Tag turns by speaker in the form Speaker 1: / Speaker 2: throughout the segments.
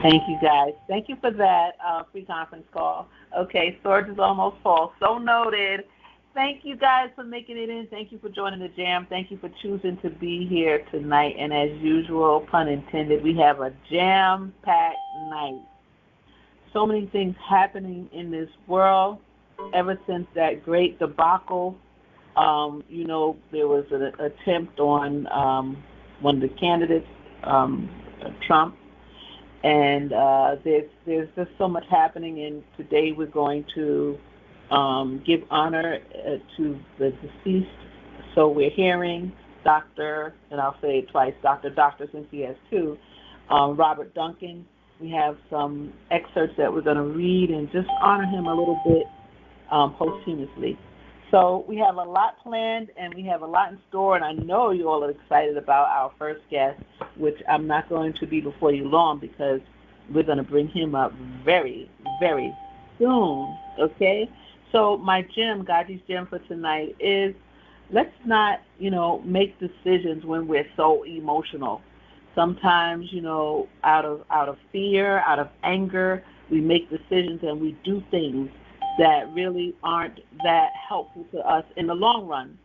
Speaker 1: Thank you, guys. Thank you for that free conference call. Okay, storage is almost full. So noted. Thank you, guys, for making it in. Thank you for joining the jam. Thank you for choosing to be here tonight. And as usual, pun intended, we have a jam-packed night. So many things happening in this world ever since that great debacle. There was an attempt on one of the candidates, Trump. And there's just so much happening, and today we're going to give honor to the deceased. So we're hearing Dr., and I'll say it twice, Dr. since he has two, Robert Duncan. We have some excerpts that we're going to read and just honor him a little bit posthumously. So we have a lot planned, and we have a lot in store, and I know you all are excited about our first guest, which I'm not going to be before you long because we're going to bring him up very, very soon, okay? So my gem, GoGi's gem for tonight is let's not, make decisions when we're so emotional. Sometimes, out of fear, out of anger, we make decisions and we do things that really aren't that helpful to us in the long run.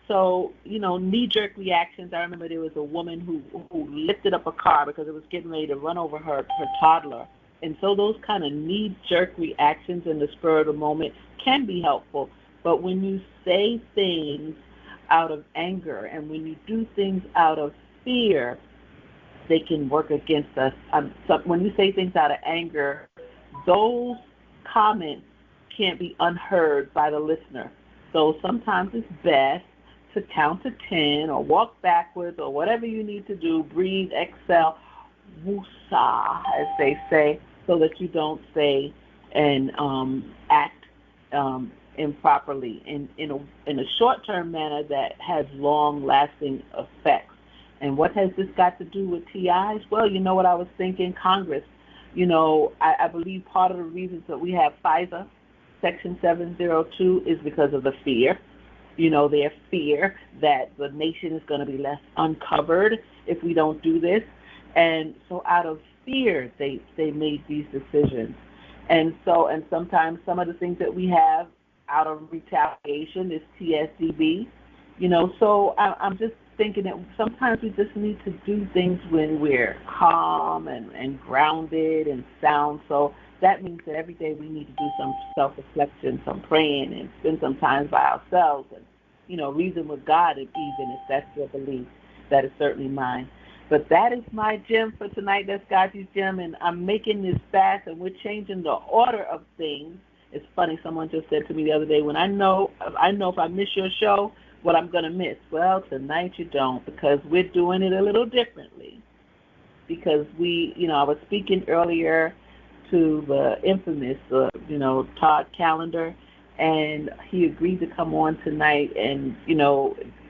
Speaker 1: So, knee-jerk reactions. I remember there was a woman who lifted up a car because it was getting ready to run over her toddler. And so those kind of knee-jerk reactions in the spur of the moment can be helpful. But when you say things out of anger and when you do things out of fear, they can work against us. So when you say things out of anger, those comments can't be unheard by the listener. So sometimes it's best to count to 10 or walk backwards or whatever you need to do, breathe, exhale, woosah, as they say, so that you don't say and act improperly in a short-term manner that has long-lasting effects. And what has this got to do with TIs? Well, you know what I was thinking? Congress. I believe part of the reasons that we have FISA, Section 702, is because of the fear. Their fear that the nation is going to be left uncovered if we don't do this. And so out of fear, they made these decisions. And sometimes some of the things that we have out of retaliation is TSDB. So I'm just thinking that sometimes we just need to do things when we're calm and grounded and sound. So that means that every day we need to do some self-reflection, some praying, and spend some time by ourselves and, reason with God, and even if that's your belief. That is certainly mine. But that is my gem for tonight. That's GoGi's gem, and I'm making this fast, and we're changing the order of things. It's funny, someone just said to me the other day, when I know if I miss your show, what I'm going to miss. Well, tonight you don't, because we're doing it a little differently. Because I was speaking earlier to the infamous, Todd Callender, and he agreed to come on tonight. And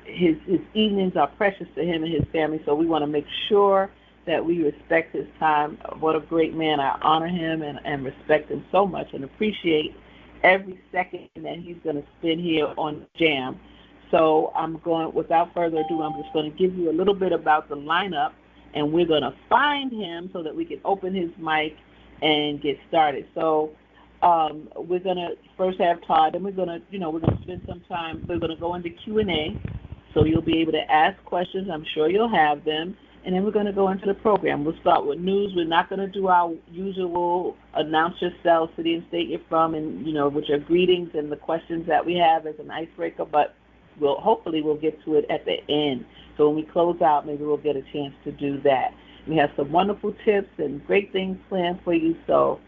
Speaker 1: his evenings are precious to him and his family, so we want to make sure that we respect his time. What a great man! I honor him and respect him so much, and appreciate every second that he's going to spend here on Jam. So I'm going, without further ado, I'm just going to give you a little bit about the lineup, and we're going to find him so that we can open his mic and get started. So we're going to first have Todd, and we're going to spend some time. We're going to go into Q&A, so you'll be able to ask questions. I'm sure you'll have them, and then we're going to go into the program. We'll start with news. We're not going to do our usual announce yourself, city and state you're from, and with your greetings and the questions that we have as an icebreaker, but hopefully we'll get to it at the end. So when we close out, maybe we'll get a chance to do that. We have some wonderful tips and great things planned for you, so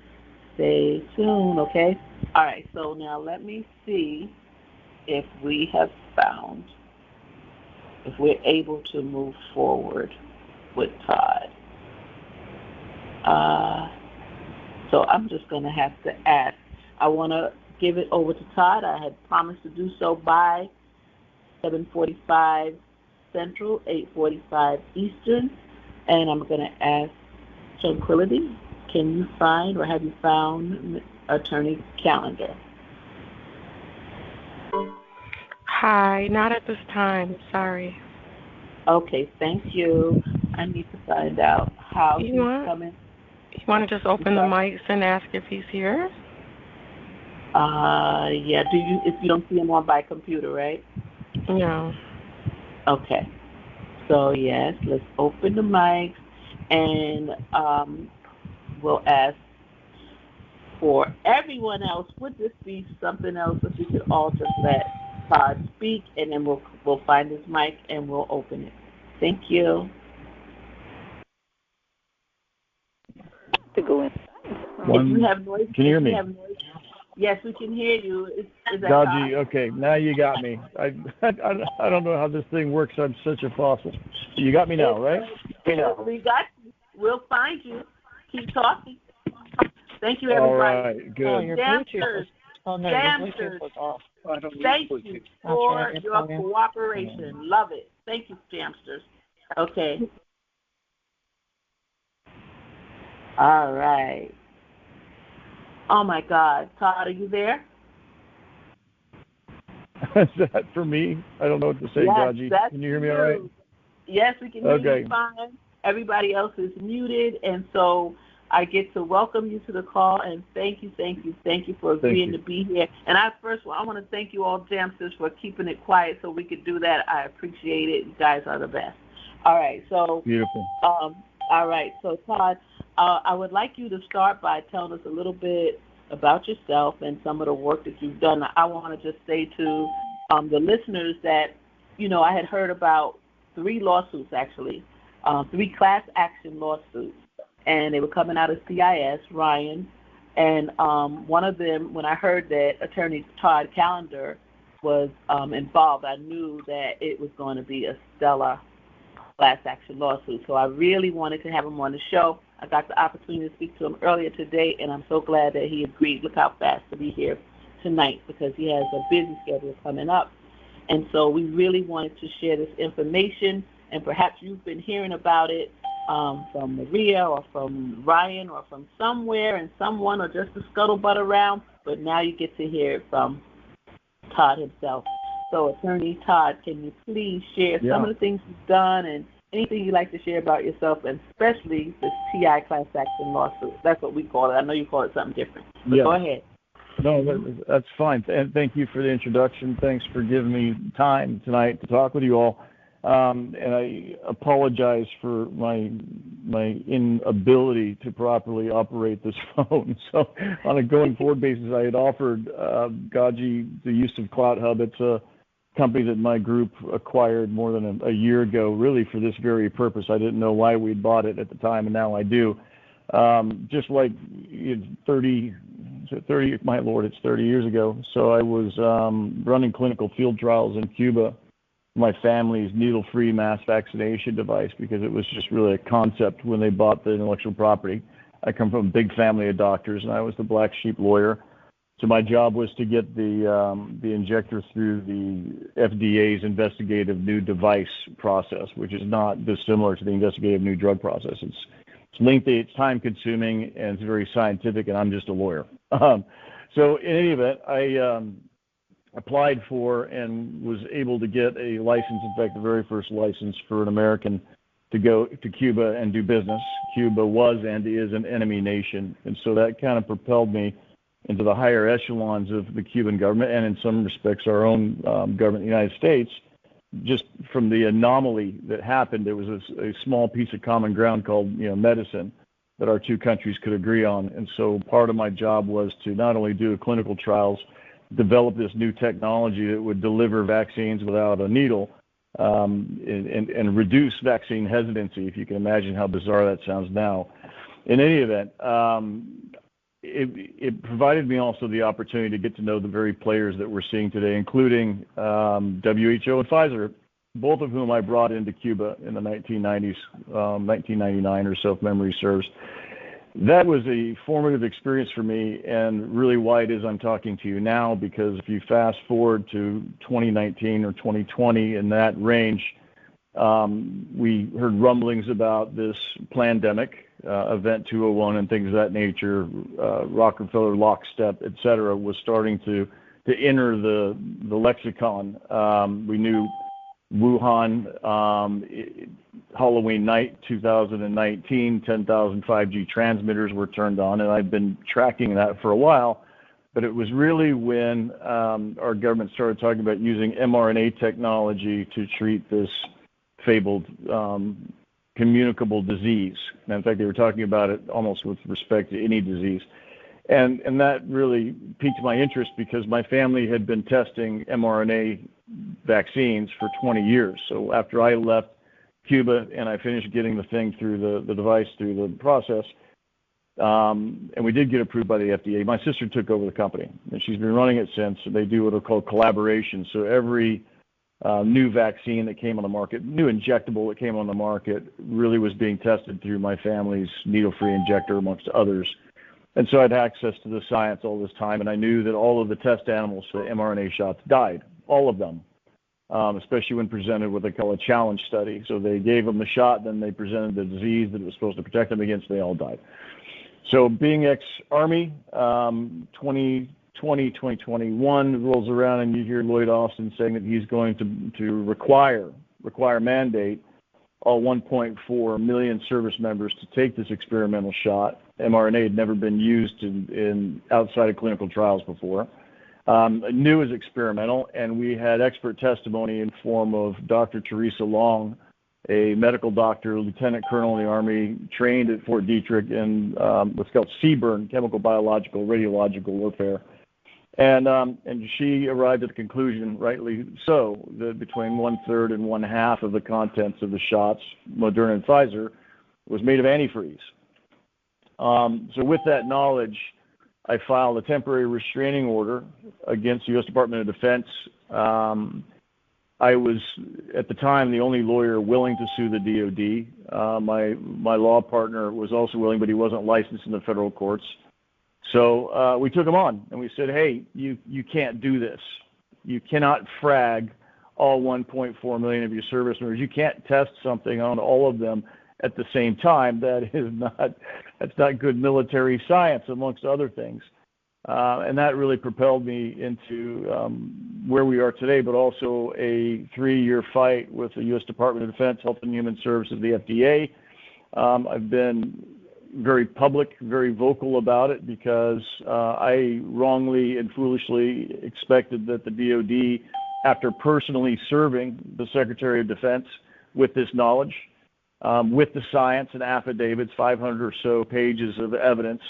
Speaker 1: stay tuned, okay? All right, so now let me see if we have found, if we're able to move forward with Todd. So I'm just going to have to ask. I want to give it over to Todd. I had promised to do so by 7:45 Central, 8:45 Eastern, and I'm going to ask Tranquility, can you find or have you found Attorney Callender?
Speaker 2: Hi, not at this time. Sorry.
Speaker 1: Okay, thank you. I need to find out how he's coming.
Speaker 2: You want to just open the mics and ask if he's here?
Speaker 1: Yeah. If you don't see him on by computer, right?
Speaker 2: No.
Speaker 1: Okay. So yes, let's open the mics, and we'll ask for everyone else. Would this be something else if we could all just let Todd speak, and then we'll find his mic and we'll open it. Thank you. To go inside. If you have noise,
Speaker 3: can you hear me?
Speaker 1: Yes, we can hear you. Is that
Speaker 3: GoGi, okay, now you got me. I don't know how this thing works. I'm such a fossil. You got me now, right?
Speaker 1: We got you. We'll find you. Keep talking. Thank you, everybody.
Speaker 3: All right, good.
Speaker 2: Oh, your Bluetooth
Speaker 1: was
Speaker 2: off.
Speaker 1: Thank you for your cooperation. Love it. Thank you, Jamsters. Okay. All right. Oh, my God. Todd, are you there?
Speaker 3: Is that for me? I don't know what to say, GoGi. Can you hear me all right?
Speaker 1: Yes, we can hear you fine. Everybody else is muted, and so I get to welcome you to the call, and thank you for agreeing to be here. And I want to thank you all, Jamsters, for keeping it quiet so we could do that. I appreciate it. You guys are the best. All right, so
Speaker 3: beautiful.
Speaker 1: All right, so Todd, I would like you to start by telling us a little bit about yourself and some of the work that you've done. I want to just say to the listeners that, I had heard about 3 lawsuits, actually, 3 class action lawsuits, and they were coming out of CIS, Ryan, and one of them, when I heard that Attorney Todd Callender was involved, I knew that it was going to be a stellar class action lawsuit. So I really wanted to have him on the show. I got the opportunity to speak to him earlier today, and I'm so glad that he agreed. Look how fast to be here tonight, because he has a busy schedule coming up. And so we really wanted to share this information, and perhaps you've been hearing about it from Maria or from Ryan or from somewhere and someone, or just the scuttlebutt around, but now you get to hear it from Todd himself. So, Attorney Todd, can you please share some of the things you've done and anything you'd like to share about yourself, and especially this TI class action lawsuit? That's what we call it. I know you call it something different, but go ahead.
Speaker 3: No, that's fine. And thank you for the introduction. Thanks for giving me time tonight to talk with you all. And I apologize for my inability to properly operate this phone. So on a going forward basis, I had offered GoGi the use of CloutHub. It's a company that my group acquired more than a year ago, really for this very purpose. I didn't know why we'd bought it at the time, and now I do. Just like 30, my Lord, it's 30 years ago. So I was running clinical field trials in Cuba, my family's needle-free mass vaccination device, because it was just really a concept when they bought the intellectual property. I come from a big family of doctors, and I was the black sheep lawyer. So my job was to get the injector through the FDA's investigative new device process, which is not dissimilar to the investigative new drug process. It's lengthy, it's time-consuming, and it's very scientific, and I'm just a lawyer. So in any event, I applied for and was able to get a license, in fact, the very first license for an American to go to Cuba and do business. Cuba was and is an enemy nation, and so that kind of propelled me into the higher echelons of the Cuban government, and in some respects our own government in the United States. Just from the anomaly that happened, there was a small piece of common ground called medicine that our two countries could agree on. And so part of my job was to not only do clinical trials, develop this new technology that would deliver vaccines without a needle, and reduce vaccine hesitancy, if you can imagine how bizarre that sounds now. In any event, it provided me also the opportunity to get to know the very players that we're seeing today, including WHO and Pfizer, both of whom I brought into Cuba in the 1990s, 1999 or so, if memory serves. That was a formative experience for me, and really why it is I'm talking to you now, because if you fast forward to 2019 or 2020, in that range, we heard rumblings about this pandemic, Event 201 and things of that nature, Rockefeller lockstep, et cetera, was starting to enter the lexicon. We knew Wuhan, Halloween night 2019, 10,000 5G transmitters were turned on, and I've been tracking that for a while. But it was really when our government started talking about using mRNA technology to treat this fabled communicable disease. And in fact, they were talking about it almost with respect to any disease. And that really piqued my interest because my family had been testing mRNA vaccines for 20 years. So after I left Cuba and I finished getting the thing through the device through the process, and we did get approved by the FDA. My sister took over the company, and she's been running it since. They do what are called collaborations. So every new vaccine that came on the market, new injectable that came on the market, really was being tested through my family's needle-free injector, amongst others. And so I had access to the science all this time, and I knew that all of the test animals for the mRNA shots died, all of them, especially when presented what they call a challenge study. So they gave them the shot, then they presented the disease that it was supposed to protect them against, they all died. So being ex-Army, 2020, 2021 rolls around, and you hear Lloyd Austin saying that he's going to mandate all 1.4 million service members to take this experimental shot. mRNA had never been used in outside of clinical trials before. It knew it was experimental, and we had expert testimony in form of Dr. Teresa Long, a medical doctor, lieutenant colonel in the Army, trained at Fort Detrick in what's called CBRN, chemical, biological, radiological warfare. And she arrived at the conclusion, rightly so, that between 1/3 and 1/2 of the contents of the shots, Moderna and Pfizer, was made of antifreeze. So with that knowledge, I filed a temporary restraining order against the U.S. Department of Defense. I was, at the time, the only lawyer willing to sue the DOD. My law partner was also willing, but he wasn't licensed in the federal courts. So we took him on, and we said, hey, you can't do this. You cannot frag all 1.4 million of your service members. You can't test something on all of them at the same time. That's not good military science, amongst other things. And that really propelled me into where we are today, but also a 3-year fight with the U.S. Department of Defense, Health and Human Services, the FDA. I've been very public, very vocal about it because I wrongly and foolishly expected that the DOD, after personally serving the Secretary of Defense with this knowledge, with the science and affidavits, 500 or so pages of evidence,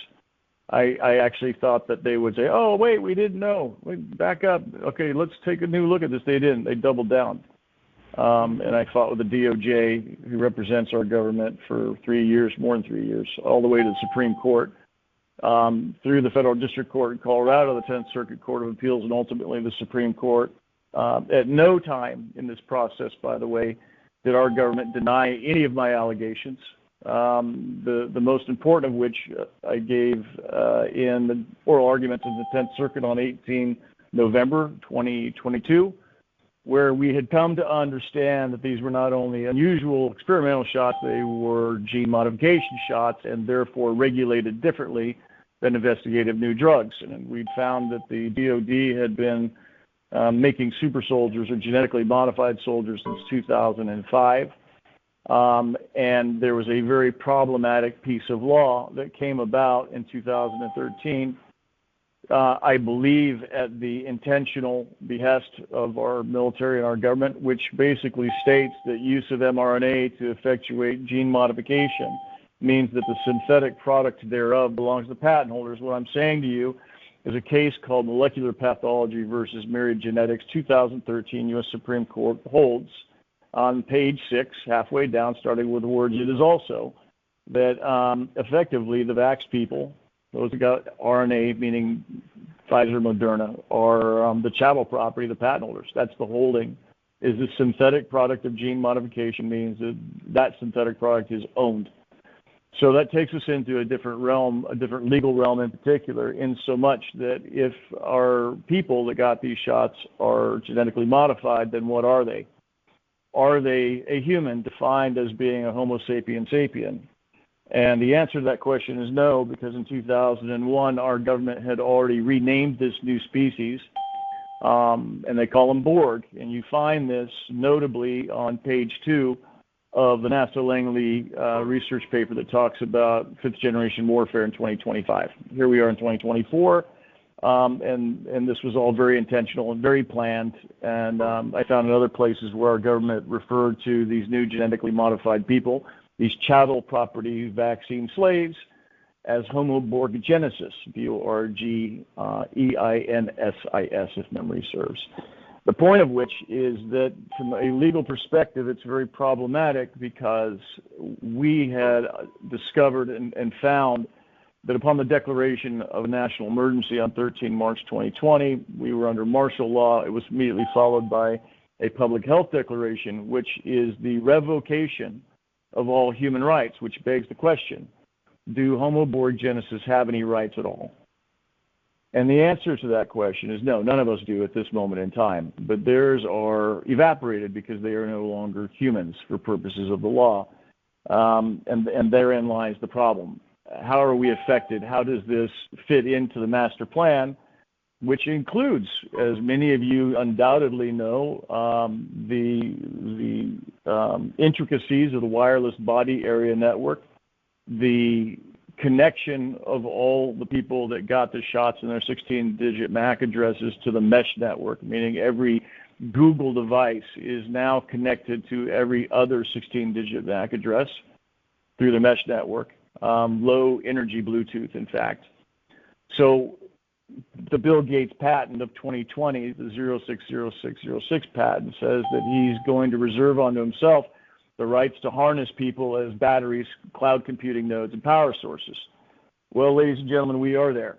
Speaker 3: I actually thought that they would say, oh, wait, we didn't know. Wait, back up. Okay, let's take a new look at this. They didn't. They doubled down. And I fought with the DOJ, who represents our government, for 3 years, more than 3 years, all the way to the Supreme Court, through the Federal District Court in Colorado, the 10th Circuit Court of Appeals, and ultimately the Supreme Court. At no time in this process, by the way, did our government deny any of my allegations. The most important of which I gave in the oral arguments in the 10th Circuit on 18 November 2022, where we had come to understand that these were not only unusual experimental shots, they were gene modification shots and therefore regulated differently than investigative new drugs. And we'd found that the DOD had been making super soldiers or genetically modified soldiers since 2005. And there was a very problematic piece of law that came about in 2013, I believe at the intentional behest of our military and our government, which basically states that use of mRNA to effectuate gene modification means that the synthetic product thereof belongs to patent holders. What I'm saying to you is a case called Molecular Pathology versus Myriad Genetics, 2013 U.S. Supreme Court holds on page 6, halfway down, starting with the words, it is also, that effectively the vax people, those that got RNA, meaning Pfizer, Moderna, are the chattel property, the patent holders. That's the holding. Is the synthetic product of gene modification means that that synthetic product is owned. So that takes us into a different realm, a different legal realm in particular, in so much that if our people that got these shots are genetically modified, then what are they? Are they a human defined as being a Homo sapien sapien? And the answer to that question is no, because in 2001, our government had already renamed this new species, and they call them Borg. And you find this notably on page 2 of the NASA Langley research paper that talks about fifth-generation warfare in 2025. Here we are in 2024, and this was all very intentional and very planned. And I found in other places where our government referred to these new genetically modified people, these chattel property vaccine slaves, as homoborgenesis, B-O-R-G-E-I-N-S-I-S, if memory serves. The point of which is that from a legal perspective, it's very problematic because we had discovered and found that upon the declaration of a national emergency on 13 March 2020, we were under martial law. It was immediately followed by a public health declaration, which is the revocation of all human rights, which begs the question, do homoborgenesis have any rights at all? And the answer to that question is no, none of us do at this moment in time. But theirs are evaporated because they are no longer humans for purposes of the law. And therein lies the problem. How are we affected? How does this fit into the master plan, which includes, as many of you undoubtedly know, the intricacies of the wireless body area network, the connection of all the people that got the shots in their 16-digit MAC addresses to the mesh network, meaning every Google device is now connected to every other 16-digit MAC address through the mesh network, low energy Bluetooth, in fact. So the Bill Gates patent of 2020, the 060606 patent, says that he's going to reserve unto himself the rights to harness people as batteries, cloud computing nodes, and power sources. Well, ladies and gentlemen, we are there,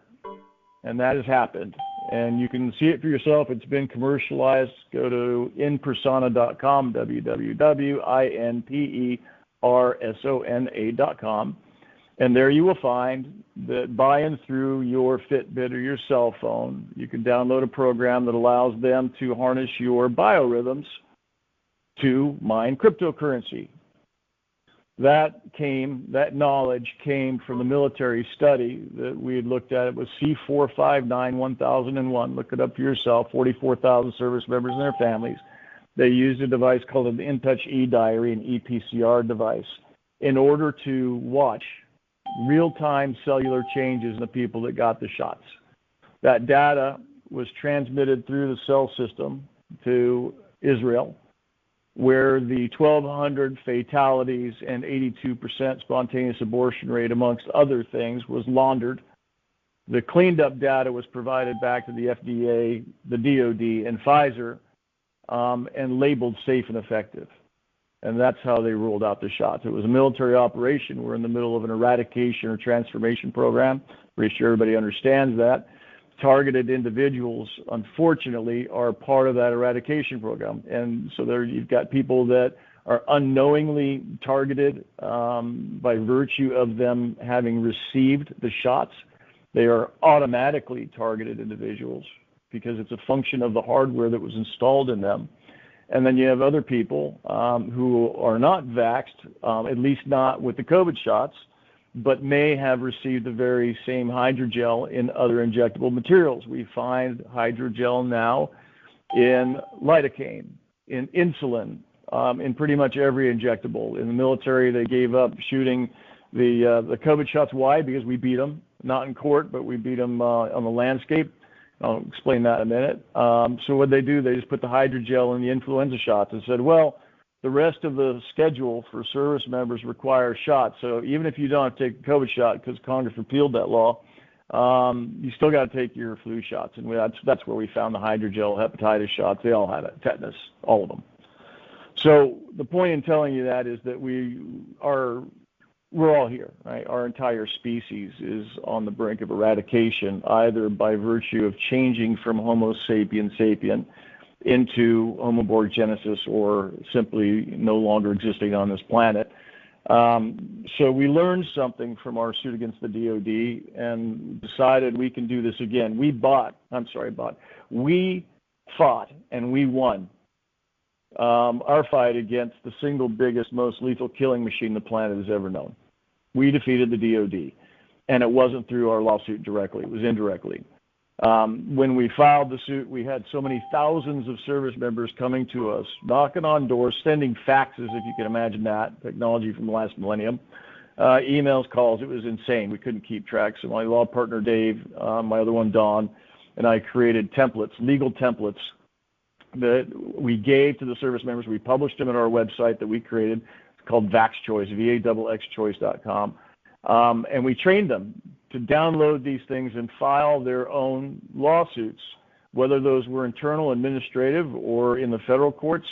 Speaker 3: and that has happened. And you can see it for yourself. It's been commercialized. Go to inpersona.com, www.inpersona.com, and there you will find that by and through your Fitbit or your cell phone, you can download a program that allows them to harness your biorhythms to mine cryptocurrency. That knowledge came from the military study that we had looked at. It was C459-1001. Look it up for yourself. 44,000 service members and their families. They used a device called an InTouch eDiary, an ePCR device, in order to watch real-time cellular changes in the people that got the shots. That data was transmitted through the cell system to Israel, where the 1,200 fatalities and 82% spontaneous abortion rate, amongst other things, was laundered. The cleaned up data was provided back to the FDA, the DOD, and Pfizer, and labeled safe and effective. And that's how they ruled out the shots. It was a military operation. We're in the middle of an eradication or transformation program. Pretty sure everybody understands that. Targeted individuals, unfortunately, are part of that eradication program. And so there you've got people that are unknowingly targeted by virtue of them having received the shots. They are automatically targeted individuals because it's a function of the hardware that was installed in them. And then you have other people who are not vaxxed, at least not with the COVID shots, but may have received the very same hydrogel in other injectable materials. We find hydrogel now in lidocaine, in insulin, in pretty much every injectable. In the military, they gave up shooting the COVID shots. Why? Because we beat them, not in court, but we beat them on the landscape. I'll explain that in a minute. So what they do, they just put the hydrogel in the influenza shots and said, well, the rest of the schedule for service members requires shots. So even if you don't have to take a COVID shot because Congress repealed that law, you still got to take your flu shots. And that's where we found the hydrogel hepatitis shots. They all had it, tetanus, all of them. So the point in telling you that is that we're all here, right? Our entire species is on the brink of eradication, either by virtue of changing from Homo sapien sapien into homoborgenesis or simply no longer existing on this planet. So we learned something from our suit against the DOD and decided we can do this again. We fought and we won our fight against the single biggest, most lethal killing machine the planet has ever known. We defeated the DOD, and it wasn't through our lawsuit directly. It was indirectly. When we filed the suit, we had so many thousands of service members coming to us, knocking on doors, sending faxes, if you can imagine that, technology from the last millennium, emails, calls. It was insane. We couldn't keep track. So my law partner, Dave, my other one, Don, and I created templates, legal templates, that we gave to the service members. We published them at our website that we created. It's called VaxChoice, VAXChoice.com. And we trained them to download these things and file their own lawsuits, whether those were internal, administrative, or in the federal courts.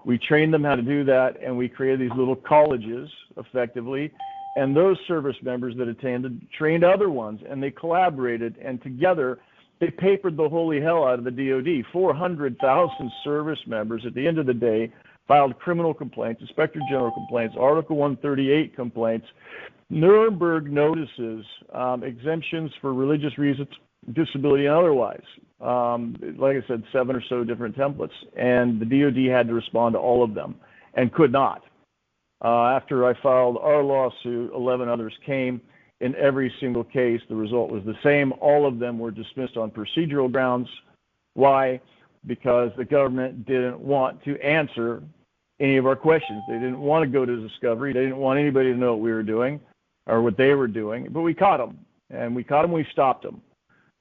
Speaker 3: We trained them how to do that, and we created these little colleges, effectively. And those service members that attended trained other ones, and they collaborated, and together they papered the holy hell out of the DOD. 400,000 service members at the end of the day filed criminal complaints, Inspector General complaints, Article 138 complaints, Nuremberg notices, exemptions for religious reasons, disability, and otherwise. Like I said, 7 or so different templates. And the DOD had to respond to all of them and could not. After I filed our lawsuit, 11 others came. In every single case, the result was the same. All of them were dismissed on procedural grounds. Why? Because the government didn't want to answer any of our questions. They didn't want to go to discovery. They didn't want anybody to know what we were doing or what they were doing. But we caught them. And we caught them, we stopped them.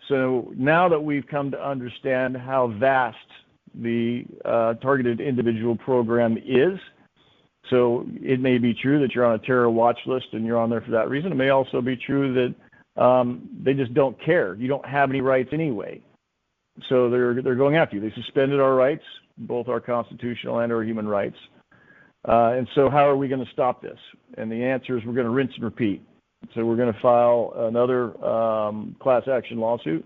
Speaker 3: So now that we've come to understand how vast the targeted individual program is, so it may be true that you're on a terror watch list and you're on there for that reason. It may also be true that they just don't care. You don't have any rights anyway. So they're going after you. They suspended our rights, both our constitutional and our human rights. And so how are we going to stop this? And the answer is we're going to rinse and repeat. So we're going to file another class action lawsuit.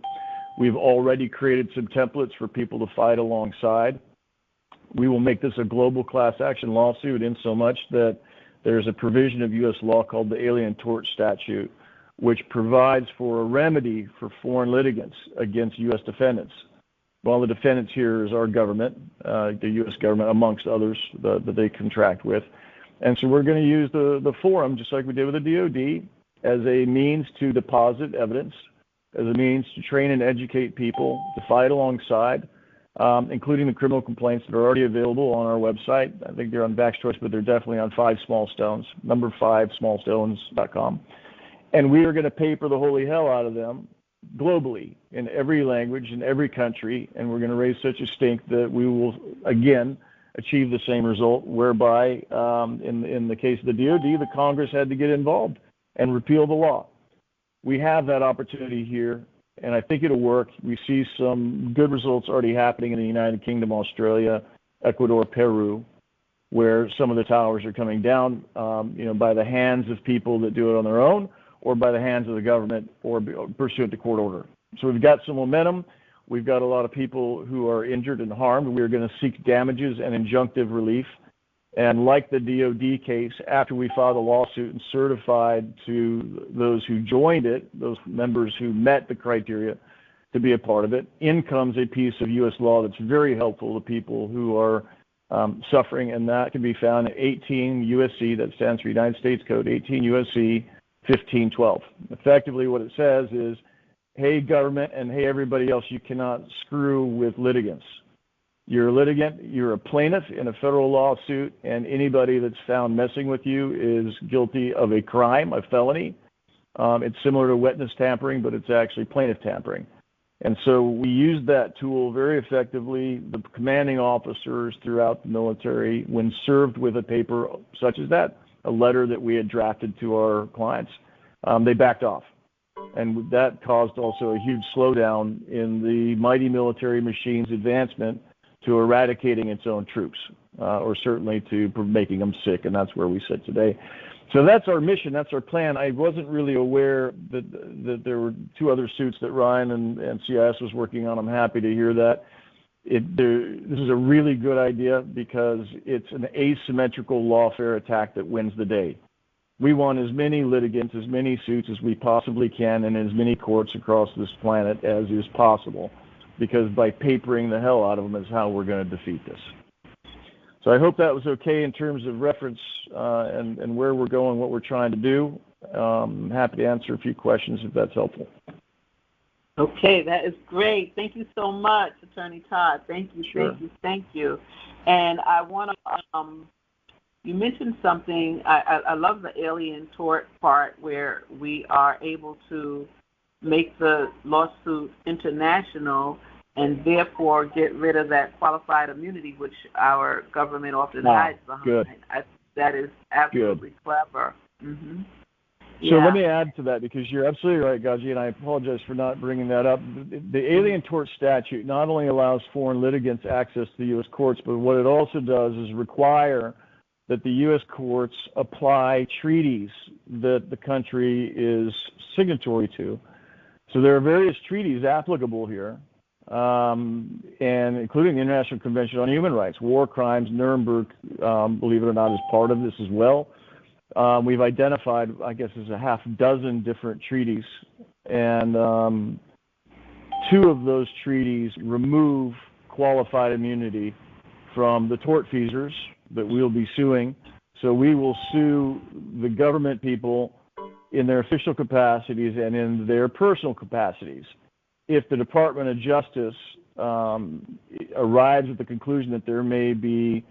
Speaker 3: We've already created some templates for people to fight alongside. We will make this a global class action lawsuit in so much that there's a provision of U.S. law called the Alien Tort Statute, which provides for a remedy for foreign litigants against U.S. defendants. Well, the defendants here is our government, the U.S. government, amongst others that they contract with. And so we're going to use the forum, just like we did with the DOD, as a means to deposit evidence, as a means to train and educate people to fight alongside, including the criminal complaints that are already available on our website. I think they're on VaxChoice, but they're definitely on 5 Small Stones, number 5 smallstones.com. And we are going to paper the holy hell out of them globally in every language, in every country, and we're going to raise such a stink that we will, again, achieve the same result, whereby in the case of the DOD, the Congress had to get involved and repeal the law. We have that opportunity here, and I think it'll work. We see some good results already happening in the United Kingdom, Australia, Ecuador, Peru, where some of the towers are coming down, by the hands of people that do it on their own, or by the hands of the government, or pursuant to court order. So we've got some momentum. We've got a lot of people who are injured and harmed. We're going to seek damages and injunctive relief. And like the DOD case, after we filed a lawsuit and certified to those who joined it, those members who met the criteria to be a part of it, in comes a piece of U.S. law that's very helpful to people who are suffering, and that can be found in 18 U.S.C., that stands for United States Code, 18 U.S.C. 1512. Effectively what it says is, hey, government, and hey, everybody else, you cannot screw with litigants. You're a litigant, you're a plaintiff in a federal lawsuit, and anybody that's found messing with you is guilty of a crime, a felony. It's similar to witness tampering, but it's actually plaintiff tampering. And so we used that tool very effectively. The commanding officers throughout the military, when served with a paper such as that, a letter that we had drafted to our clients, they backed off. And that caused also a huge slowdown in the mighty military machine's advancement to eradicating its own troops, or certainly to making them sick, and that's where we sit today. So that's our mission, that's our plan. I wasn't really aware that there were 2 other suits that Ryan and CIS was working on. I'm happy to hear that. This is a really good idea because it's an asymmetrical lawfare attack that wins the day. We want as many litigants, as many suits as we possibly can, and as many courts across this planet as is possible, because by papering the hell out of them is how we're going to defeat this. So I hope that was okay in terms of reference and where we're going, what we're trying to do. I'm happy to answer a few questions if that's helpful.
Speaker 1: Okay, that is great. Thank you so much, Attorney Todd. Thank you,
Speaker 3: Sure.
Speaker 1: thank you. And I want to, you mentioned something, I love the alien tort part where we are able to make the lawsuit international and therefore get rid of that qualified immunity, which our government often hides behind.
Speaker 3: Good.
Speaker 1: That is absolutely clever. Mm-hmm.
Speaker 3: So let me add to that, because you're absolutely right, Gaji, and I apologize for not bringing that up. The Alien Tort Statute not only allows foreign litigants access to the U.S. courts, but what it also does is require that the U.S. courts apply treaties that the country is signatory to. So there are various treaties applicable here, and including the International Convention on Human Rights, war crimes, Nuremberg, believe it or not, is part of this as well. We've identified, I guess, there's a half dozen different treaties, and two of those treaties remove qualified immunity from the tortfeasors that we'll be suing. So we will sue the government people in their official capacities and in their personal capacities. If the Department of Justice arrives at the conclusion that there may be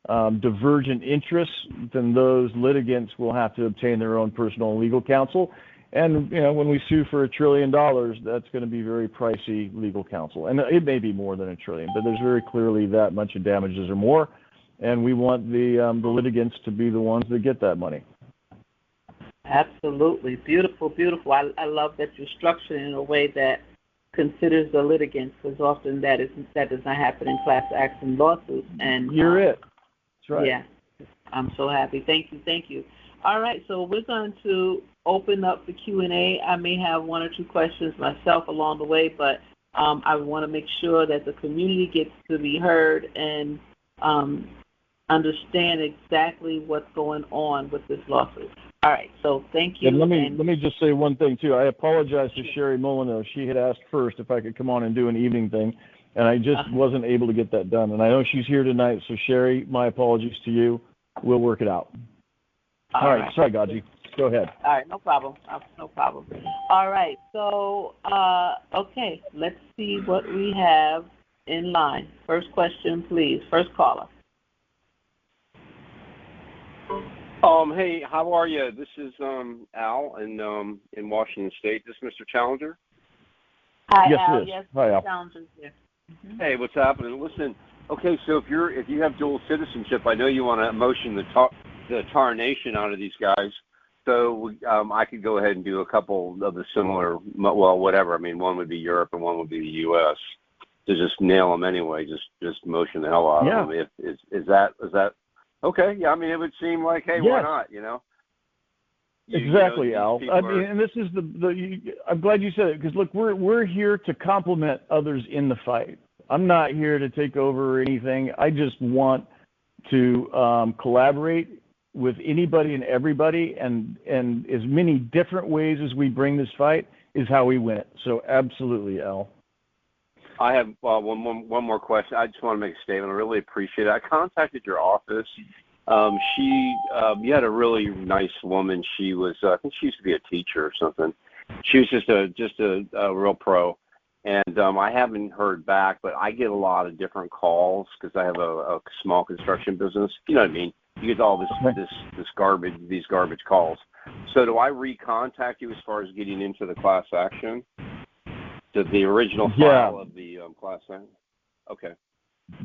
Speaker 3: divergent interests, then those litigants will have to obtain their own personal and legal counsel. And, when we sue for $1 trillion, that's going to be very pricey legal counsel. And it may be more than $1 trillion, but there's very clearly that much in damages or more. And we want the litigants to be the ones that get that money.
Speaker 1: Absolutely. Beautiful, beautiful. I love that you structure it in a way that considers the litigants, because often that does not happen in class action lawsuits. And
Speaker 3: you're it. That's right.
Speaker 1: Yeah. I'm so happy. Thank you. All right, so we're going to open up the Q&A. I may have one or two questions myself along the way, but I want to make sure that the community gets to be heard and understand exactly what's going on with this lawsuit. All right, so thank you.
Speaker 3: And let me just say one thing, too. I apologize to Sherry Molyneux. She had asked first if I could come on and do an evening thing, and I just wasn't able to get that done. And I know she's here tonight, so Sherry, my apologies to you. We'll work it out. All right. Sorry, Gaji. Go ahead.
Speaker 1: All right, no problem. All right, so, okay, let's see what we have in line. First question, please. First caller.
Speaker 4: Hey, how are you? This is Al in Washington State. This is Mr. Challenger?
Speaker 1: Hi,
Speaker 3: yes,
Speaker 1: Al.
Speaker 3: It is.
Speaker 1: Yes,
Speaker 3: Hi, Al.
Speaker 1: Challenger's here. Mm-hmm.
Speaker 4: Hey, what's happening? Listen, okay, so if you have dual citizenship, I know you want to motion the tarnation out of these guys. So I could go ahead and do a couple of the similar, well, whatever. I mean, one would be Europe and one would be the U.S. to just nail them anyway. Just motion the hell out of them. Is that okay? Yeah, I mean, it would seem like, hey, why not?
Speaker 3: Exactly, Al. I mean, and this is I'm glad you said it, because look, we're here to complement others in the fight. I'm not here to take over anything. I just want to collaborate with anybody and everybody, and as many different ways as we bring this fight is how we win it. So absolutely, Al.
Speaker 4: I have one more question. I just want to make a statement. I really appreciate it. I contacted your office. You had a really nice woman. She was, I think she used to be a teacher or something. She was just a real pro. And I haven't heard back, but I get a lot of different calls because I have a small construction business. You know what I mean? You get all these garbage calls. So do I recontact you as far as getting into the class action? The original file of the class action? Okay.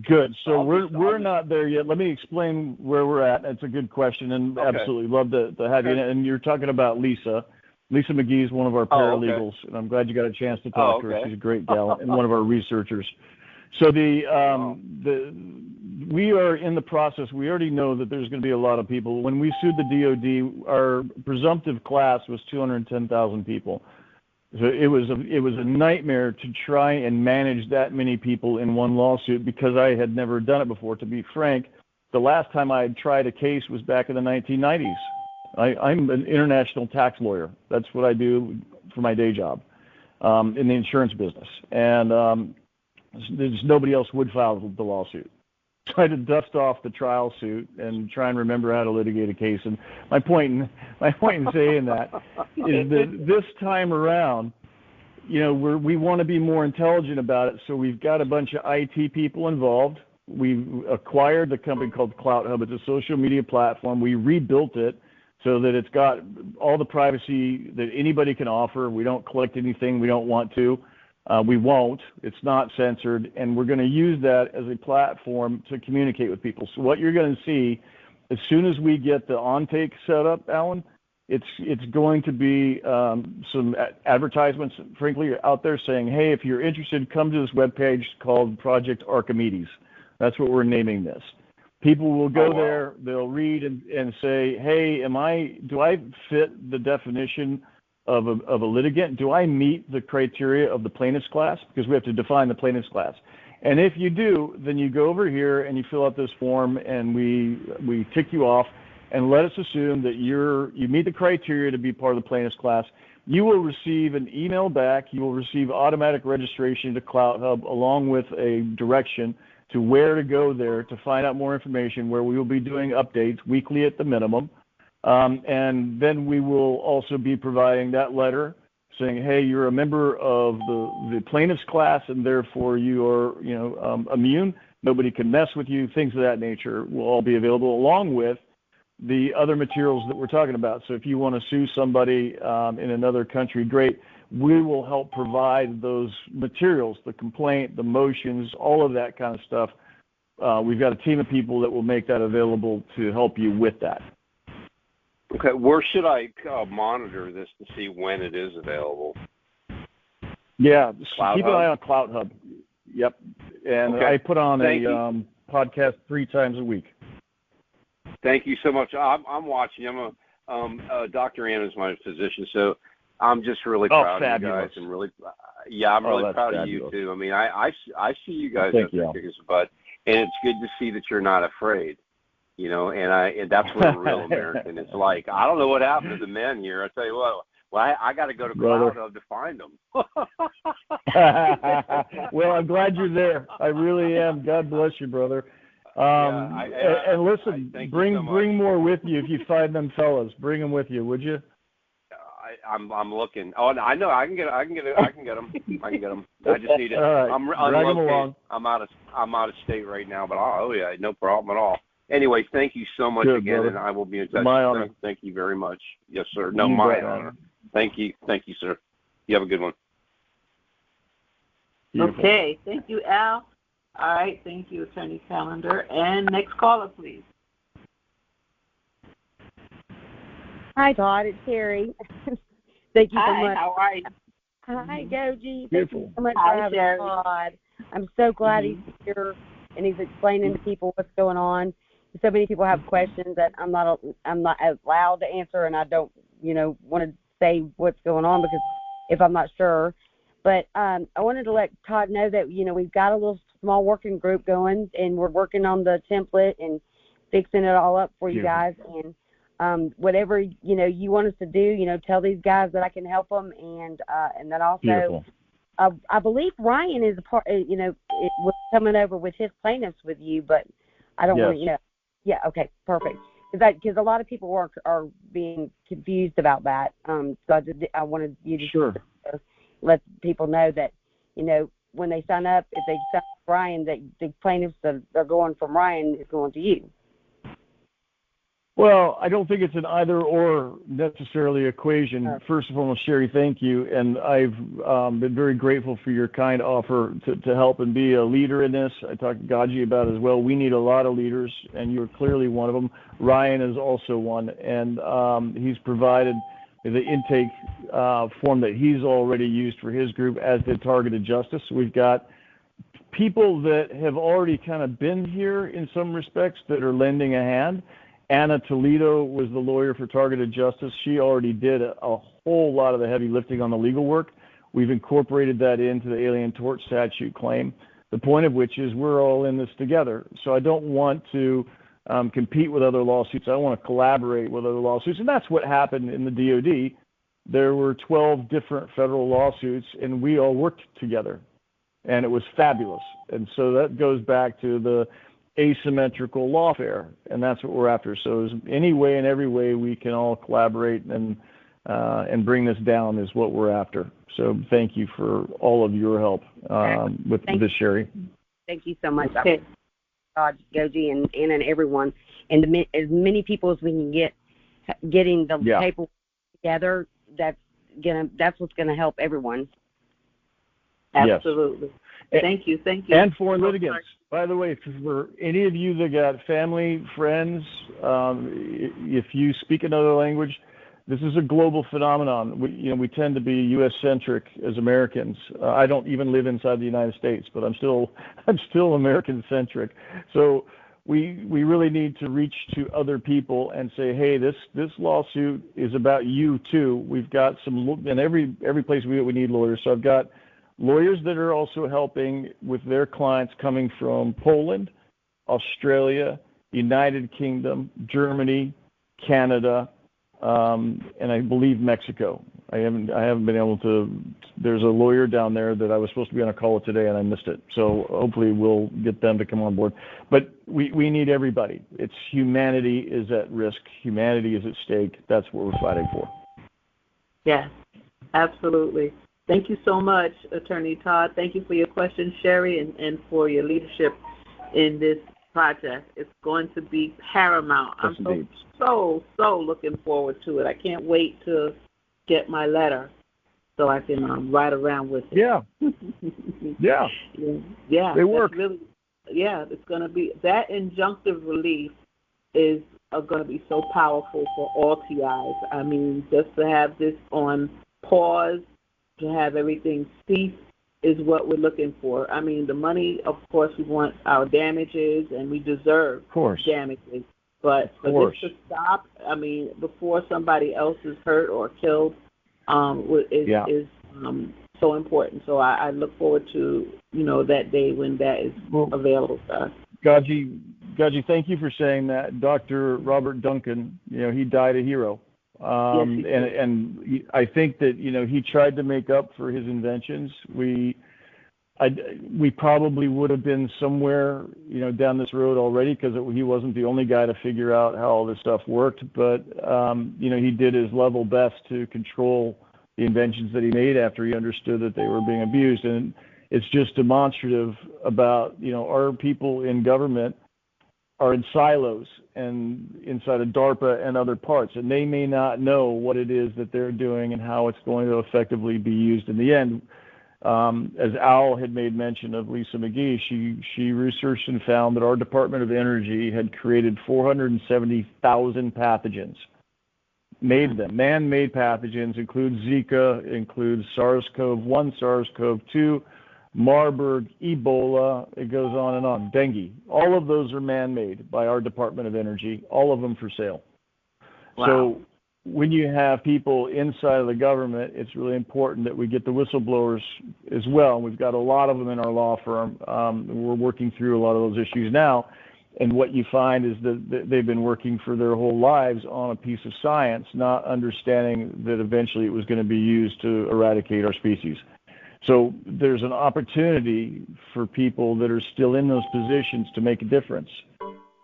Speaker 3: Good. So we're not there yet. Let me explain where we're at. It's a good question, and absolutely love to have you. And you're talking about Lisa. Lisa McGee is one of our paralegals, and I'm glad you got a chance to talk to her. She's a great gal and one of our researchers. So we are in the process. We already know that there's going to be a lot of people. When we sued the DOD, our presumptive class was 210,000 people. So it was a nightmare to try and manage that many people in one lawsuit because I had never done it before. To be frank, the last time I had tried a case was back in the 1990s. I'm an international tax lawyer. That's what I do for my day job in the insurance business. And there's nobody else would file the lawsuit. So I had to dust off the trial suit and try and remember how to litigate a case. And my point in saying that is that this time around, we want to be more intelligent about it. So we've got a bunch of IT people involved. We've acquired the company called CloutHub. It's a social media platform. We rebuilt it so that it's got all the privacy that anybody can offer. We don't collect anything we don't want to. We won't. It's not censored. And we're going to use that as a platform to communicate with people. So what you're going to see, as soon as we get the on-take set up, Alan, it's going to be some advertisements, frankly, out there saying, hey, if you're interested, come to this webpage called Project Archimedes. That's what we're naming this. People will go there, they'll read and say, hey, do I fit the definition of a litigant? Do I meet the criteria of the plaintiff's class? Because we have to define the plaintiff's class. And if you do, then you go over here and you fill out this form, and we tick you off, and let us assume that you meet the criteria to be part of the plaintiff's class. You will receive an email back. You will receive automatic registration to CloutHub along with a direction to where to go there to find out more information, where we will be doing updates weekly at the minimum. And then we will also be providing that letter saying, hey, you're a member of the plaintiff's class, and therefore you are immune. Nobody can mess with you. Things of that nature will all be available along with the other materials that we're talking about. So if you want to sue somebody in another country, great. We will help provide those materials, the complaint, the motions, all of that kind of stuff. We've got a team of people that will make that available to help you with that.
Speaker 4: Okay, where should I monitor this to see when it is available?
Speaker 3: Yeah, keep an eye on CloutHub. Yep, and
Speaker 4: okay.
Speaker 3: I put on a podcast 3 times a week.
Speaker 4: Thank you so much. I'm watching. Dr. Ann is my physician, so I'm just really proud of you guys. And really, I'm really proud of you too. I mean, I see you guys as the biggest butt, and it's good to see that you're not afraid. And that's what a real American is like. I don't know what happened to the men here. I tell you what. Well, I got to go to CloutHub to find them.
Speaker 3: Well, I'm glad you're there. I really am. God bless you, brother. And listen, bring more with you if you find them fellas. Bring them with you, would you?
Speaker 4: I'm looking. Oh, I know. I can get them. I can get them. I just need it.
Speaker 3: Right.
Speaker 4: I'm unlocated. I'm out of state right now, but no problem at all. Anyway, thank you so much again, brother. And I will be in touch.
Speaker 3: My honor.
Speaker 4: Thank you very much. Yes, sir. No, my honor. Thank you, sir. You have a good one.
Speaker 3: Beautiful.
Speaker 1: Okay. Thank you, Al. All right. Thank you, Attorney Callender. And next caller, please.
Speaker 5: Hi, Todd. It's Terry. Thank you so much.
Speaker 1: How are you?
Speaker 5: Hi, GoGi.
Speaker 3: Beautiful.
Speaker 5: Thank you so much for having Todd. I'm so glad he's here and he's explaining to people what's going on. So many people have questions that I'm not allowed to answer, and I don't, want to say what's going on because if I'm not sure. But I wanted to let Todd know that we've got a little small working group going, and we're working on the template and fixing it all up for you guys. And whatever you want us to do, tell these guys that I can help them, and then also, I believe Ryan is a part. It was coming over with his plaintiffs with you, but I don't want to. Yeah, okay, perfect. Because a lot of people are being confused about that. So I wanted you to let people know that when they sign up, if they sign up with Ryan, that the plaintiffs that are going from Ryan is going to you.
Speaker 3: Well, I don't think it's an either-or necessarily equation. First and foremost, Sherry, thank you. And I've been very grateful for your kind offer to help and be a leader in this. I talked to GoGi about it as well. We need a lot of leaders, and you're clearly one of them. Ryan is also one, and he's provided the intake form that he's already used for his group, as did Targeted Justice. We've got people that have already kind of been here in some respects that are lending a hand. Anna Toledo was the lawyer for Targeted Justice. She already did a whole lot of the heavy lifting on the legal work. We've incorporated that into the Alien Tort Statute claim, the point of which is we're all in this together. So I don't want to compete with other lawsuits. I want to collaborate with other lawsuits, and that's what happened in the DOD. There were 12 different federal lawsuits, and we all worked together, and it was fabulous. And so that goes back to the asymmetrical lawfare, and that's what we're after. So any way and every way we can all collaborate and bring this down is what we're after. So thank you for all of your help with this, Sherry.
Speaker 5: Thank you so much, Todd, GoGi, and Anna, and everyone, and as many people as we can getting the paperwork together. That's what's gonna help everyone.
Speaker 1: Absolutely.
Speaker 3: Yes.
Speaker 1: Thank you.
Speaker 3: And for litigants, by the way, for any of you that got family, friends, if you speak another language, this is a global phenomenon. We tend to be U.S.-centric as Americans. I don't even live inside the United States, but I'm still American-centric. So we really need to reach to other people and say, hey, this lawsuit is about you too. We've got in every place we need lawyers. So I've got lawyers that are also helping with their clients coming from Poland, Australia, United Kingdom, Germany, Canada, and I believe Mexico. I haven't been able to. There's a lawyer down there that I was supposed to be on a call with today, and I missed it. So hopefully we'll get them to come on board. But we need everybody. It's humanity is at risk. Humanity is at stake. That's what we're fighting for.
Speaker 1: Yes, absolutely. Thank you so much, Attorney Todd. Thank you for your question, Sherry, and for your leadership in this project. It's going to be paramount.
Speaker 3: Yes,
Speaker 1: I'm so looking forward to it. I can't wait to get my letter so I can ride around with it.
Speaker 3: Yeah.
Speaker 1: Yeah.
Speaker 3: They work.
Speaker 1: It's going to be, that injunctive relief is going to be so powerful for all TIs. I mean, just to have this on pause, to have everything cease is what we're looking for. I mean, the money, of course, we want our damages, and we deserve damages. But for this to stop, I mean, before somebody else is hurt or killed, is so important. So I look forward to, that day when that is available to us.
Speaker 3: GoGi, thank you for saying that. Dr. Robert Duncan, he died a hero. And I think that, he tried to make up for his inventions. We probably would have been somewhere, down this road already, because he wasn't the only guy to figure out how all this stuff worked. But, he did his level best to control the inventions that he made after he understood that they were being abused. And it's just demonstrative about, our people in government are in silos and inside of DARPA and other parts, and they may not know what it is that they're doing and how it's going to effectively be used in the end. As Al had made mention of Lisa McGee, she researched and found that our Department of Energy had created 470,000 pathogens, made them. Man-made pathogens include Zika, includes SARS-CoV-1, SARS-CoV-2, Marburg, Ebola, it goes on and on, dengue. All of those are man-made by our Department of Energy, all of them for sale.
Speaker 1: Wow.
Speaker 3: So when you have people inside of the government, it's really important that we get the whistleblowers as well. We've got a lot of them in our law firm. We're working through a lot of those issues now. And what you find is that they've been working for their whole lives on a piece of science, not understanding that eventually it was going to be used to eradicate our species. So there's an opportunity for people that are still in those positions to make a difference.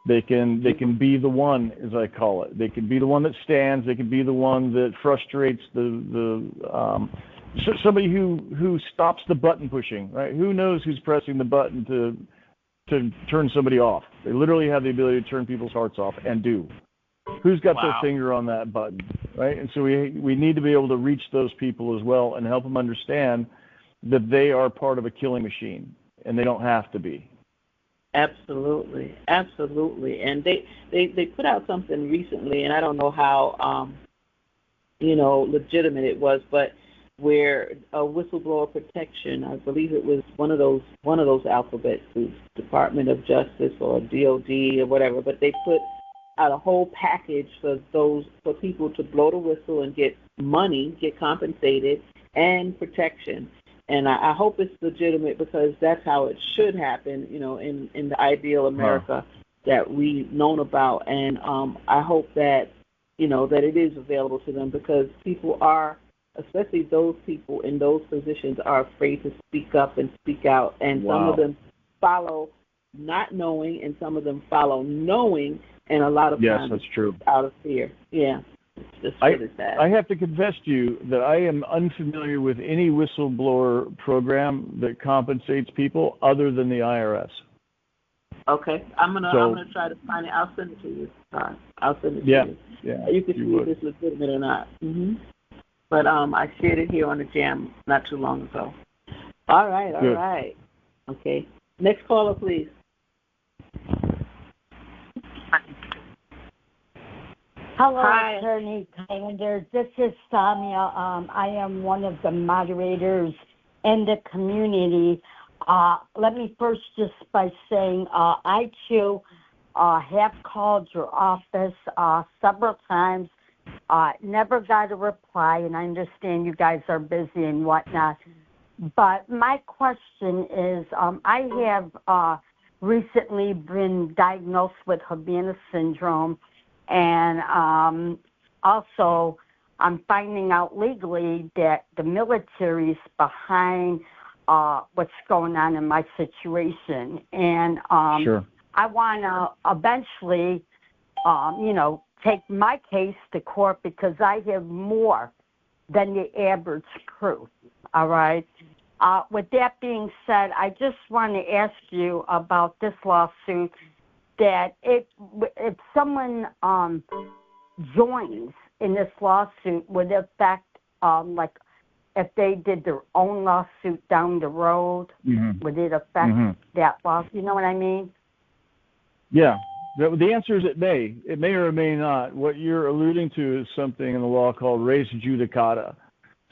Speaker 3: They can be the one, as I call it. They can be the one that stands. They can be the one that frustrates somebody who stops the button pushing, right? Who knows who's pressing the button to turn somebody off? They literally have the ability to turn people's hearts off, and do. Who's got their finger on that button, right? And so we need to be able to reach those people as well and help them understand that they are part of a killing machine, and they don't have to be.
Speaker 1: Absolutely. And they put out something recently, and I don't know how legitimate it was, but where a whistleblower protection, I believe it was one of those alphabets, Department of Justice or DOD or whatever, but they put out a whole package for people to blow the whistle and get money, get compensated, and protection. And I hope it's legitimate, because that's how it should happen, in the ideal America that we've known about. And I hope that, that it is available to them, because people are, especially those people in those positions, are afraid to speak up and speak out. And some of them follow not knowing, and some of them follow knowing, and a lot of times
Speaker 3: that's true.
Speaker 1: out of fear. Yeah. Just really sad.
Speaker 3: I have to confess to you that I am unfamiliar with any whistleblower program that compensates people other than the IRS.
Speaker 1: Okay, I'm gonna try to find it. I'll send it to you. I'll send it to you.
Speaker 3: Yeah.
Speaker 1: You can see if it's legitimate or not. Mm-hmm. But I shared it here on the Jam not too long ago. All right. Okay. Next caller, please.
Speaker 6: Hello,
Speaker 1: Hi.
Speaker 6: Attorney Callender. This is Samia. I am one of the moderators in the community. Let me first just by saying I too have called your office several times. Never got a reply, and I understand you guys are busy and whatnot. But my question is, I have recently been diagnosed with Havana syndrome, and also I'm finding out legally that the military is behind what's going on in my situation. And
Speaker 3: Sure.
Speaker 6: I want to eventually, take my case to court because I have more than the average proof, all right? With that being said, I just want to ask you about this lawsuit, that if someone joins in this lawsuit, would it affect, like, if they did their own lawsuit down the road, would it affect that lawsuit? You know what I mean?
Speaker 3: Yeah. The answer is it may. It may or may not. What you're alluding to is something in the law called res judicata.